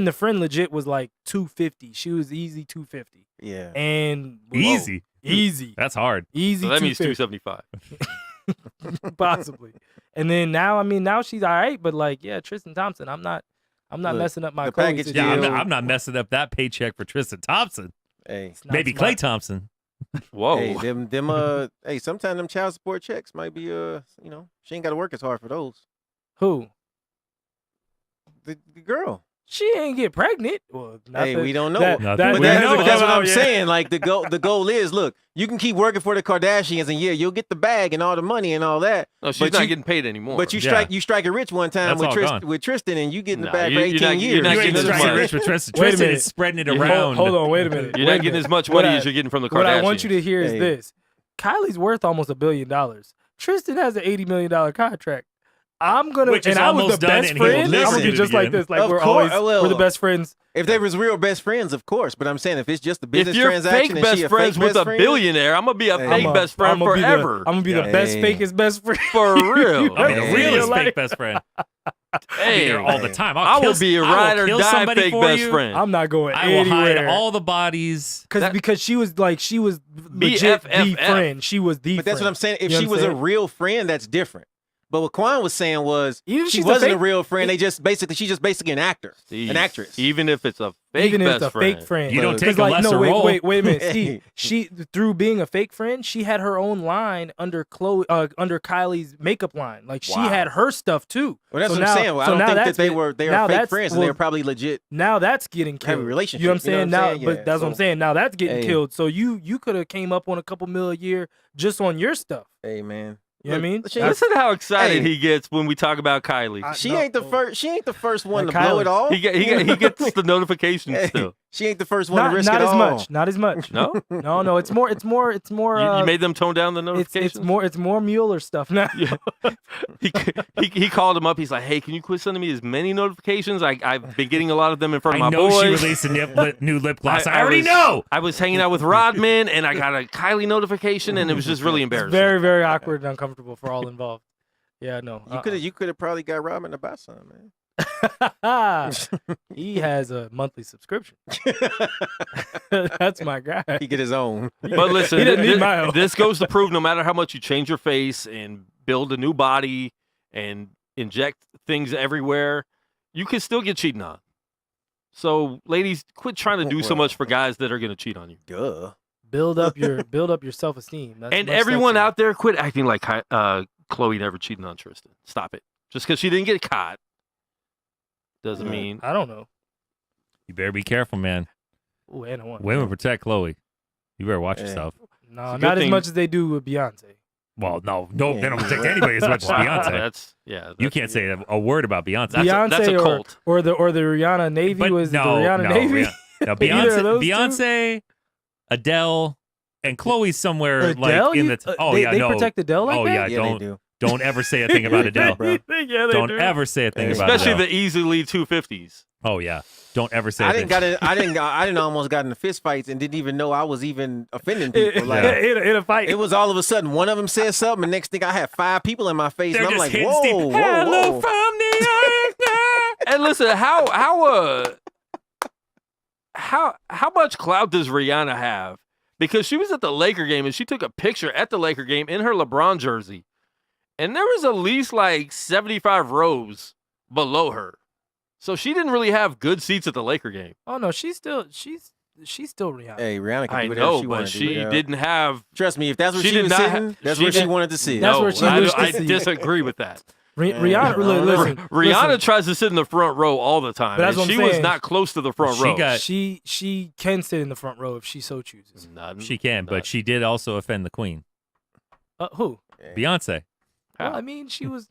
the friend legit was like 250. She was easy 250, Yeah. and Easy. easy, That's hard. easy. So that means 250, 275. possibly. And then now she's all right, but like Tristan Thompson, I'm not Look, messing up my the Chloe package Yeah, situation. I'm not messing up that paycheck for Tristan Thompson. Hey. It's not Maybe smart. Klay Thompson. Whoa. Hey, hey, sometimes them child support checks might be she ain't got to work as hard for those. Who? The girl. She ain't get pregnant. Well, not Hey, that- we don't know. that- Nothing. that- We But that know. hasn't that's come what out I'm yet. saying. Like the goal is, look, you can keep working for the Kardashians, and you'll get the bag and all the money and all that. No, she's but not you- getting paid anymore. But you Yeah. strike it rich one time That's all gone. with Tristan, and you getting the Nah, bag for you're 18 not- years. you're not You getting ain't as striking much. rich with Tristan. Wait a Tristan minute. is spreading it You're- around. Hold on, wait a minute. You're Wait not a getting minute. as much What money I- as you're getting from the Kardashians. What I want you to hear is Hey. this: Kylie's worth almost $1 billion. Tristan has an $80 million contract. I'm gonna, Which is and I was almost the done, best and he will friend. never I'm gonna do be it just like again. this. Like Of we're course, always we're the best friends. If they was real best friends, of course. But I'm saying if it's just a If business you're transaction fake and she best a friends fake with best a friend, billionaire, I'm gonna be a Hey. fake best friend I'm forever. gonna be the best Hey. fakest best friend. For real. I mean, the Hey. realest Like- fake best friend. Hey, there all the time. I will be a ride or die fake best you. friend. I'm not going I will anywhere. hide all the bodies. Because she was legit the BFFF. friend. She was the But that's friend. what I'm saying. If You know she what I'm was a saying? real friend, that's different. But what Quan was saying was Even if she she's a wasn't a fake- real friend. She's just basically an actor, an actress. Even if it's a fake Even if best it's a friend. fake friend. You don't 'Cause, take a lesser no, wait, role. wait a minute, Steve. She through being a fake friend, she had her own line under under Kylie's makeup line. Like she Wow. had her stuff too. Well, that's So what now- I'm saying. Well, so I don't now think that that's they get- were now fake that's- friends, and well, they were probably legit. Now that's getting killed. Have a relationship, You know what I'm you know saying? what I'm Now, saying? but Yeah, that's what I'm so- saying. Now that's getting Hey. killed. So you could have came up on a couple mil a year just on your stuff. Hey, man. You know what I mean? She, Listen how excited Hey. he gets when we talk about Kylie. she No. ain't the first. She ain't the first one to Kylie. blow it all. He gets the notifications Hey, still. she ain't the first one to risk Not it as all. much. Not as much. No? No. It's more. You made them tone down the notifications? It's more Mueller stuff now. Yeah. he called him up. He's like, hey, can you quit sending me as many notifications? I've been getting a lot of them in front of I my know boys. she released a new lip gloss. I already was- know. I was hanging out with Rodman, and I got a Kylie notification, and it was just really It's embarrassing. very, very awkward and uncomfortable for all involved. Yeah, no. You could have probably got Robin to buy some, man. He has a monthly subscription. That's my guy. He get his own. But listen, He didn't need my help. this goes to prove no matter how much you change your face and build a new body and inject things everywhere, you can still get cheated on. So, ladies, quit trying to do so much for guys that are going to cheat on you. Duh. Build up your self-esteem. That's And much everyone sexier. out there, quit acting like Chloe never cheated on Tristan. Stop it. Just because she didn't get caught doesn't mean. I don't know. You better be careful, man. Ooh, and I want. Women protect Chloe. You better watch Hey. yourself. No, It's a good not as thing- much as they do with Beyonce. Well, no, Yeah. they don't protect anybody as much as Wow, Beyonce. That's You can't say a word about Beyonce. That's Beyonce that's a or- cult. Or the Rihanna Navy But was no, the Rihanna no, Navy. Now, Either of those two? Beyonce, Adele, and Chloe's somewhere Adele, like in the. they protect Adele like oh that? yeah, Yeah, they do. don't ever say a thing about Adele. Bro. Yeah, they Don't do. ever say a thing about Especially Adele. the easily 250s. Oh yeah, don't ever say. a I thing. didn't almost got into fist fights and didn't even know I was even offending people. Like Yeah. in a fight. it was all of a sudden one of them said something, and next thing I had 5 people in my face, They're and I'm just like, hitting whoa, Steve. whoa, Hello whoa. from New York. And listen, how much clout does Rihanna have? Because she was at the Laker game and she took a picture at the Laker game in her LeBron jersey, and there was at least like 75 rows below her, so she didn't really have good seats at the Laker game. Oh no, she's still Rihanna. Hey, Rihanna can I do whatever know, she but wanted to she do. didn't have. Trust me, if that's where she she, did was not sitting, ha- that's she where she did- wanted to sit. That's No, where she I, wished to I see. disagree with that. Rihanna, listen, Rihanna listen, tries to sit in the front row all the time, But that's and what I'm she was saying. not close to the front She row. got- she can sit in the front row if she so chooses. Not- She can, not- but she did also offend the queen, Who? Beyonce. Well, I mean, she was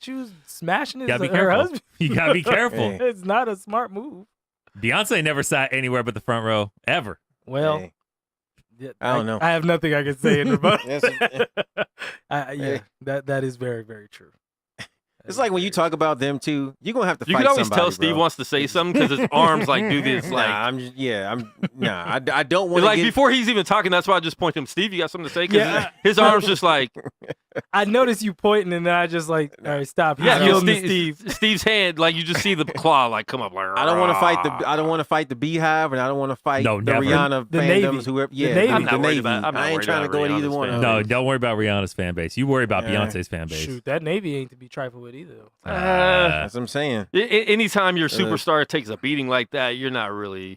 smashing his, Gotta be her careful. husband. You gotta be careful. Hey. It's not a smart move. Beyonce never sat anywhere but the front row ever. Well, Hey. yeah, I don't know. I have nothing I can say in rebuttal. That's- Yeah, Hey. that is very, very true. It's like when you talk about them too, you're gonna have to You fight can always somebody, tell Steve bro. wants to say something because his arms like do this. Like, I don't want to like get before he's even talking, that's why I just point to him. Steve, you got something to say? Because Yeah. his arms just like, I noticed you pointing, and then I just like, all right, stop. He's yeah, yielding to Steve, Steve. Steve's hand, like you just see the claw like come up like. I don't want to fight the Beehive, and I don't want to fight No, the never. Rihanna The fandoms, Navy. whoever. The Yeah, Navy. the I'm not worried Navy. about- I'm not I ain't worried trying to about go at either Rihanna's one. fan. of No, them. don't worry about Rihanna's fan base. You worry about Beyonce's fan base. Shoot, that Navy ain't to be trifled with either. Though. That's what I'm saying. Anytime your superstar takes a beating like that, you're not really.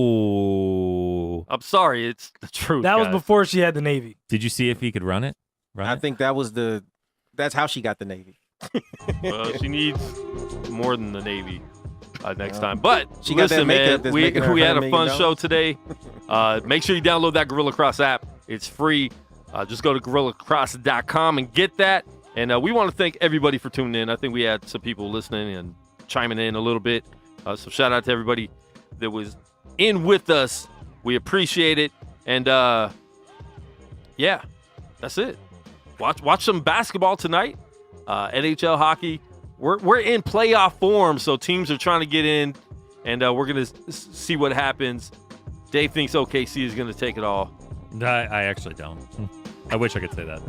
Whoa! I'm sorry, it's the truth. That was guys. before she had the Navy. Did you see if he could run it? Run I it? think that's how she got the Navy. She needs more than the Navy next time. But She got that listen, makeup man, that's we making her had a $100 fun million. show today. Make sure you download that Guerilla Cross app. It's free. Just go to GorillaCross.com and get that. And we want to thank everybody for tuning in. I think we had some people listening and chiming in a little bit. So shout out to everybody that was in with us. We appreciate it. And yeah, that's it. Watch some basketball tonight. NHL hockey. We're in playoff form, so teams are trying to get in, and we're gonna see what happens. Dave thinks OKC is gonna take it all. I actually don't. I wish I could say that.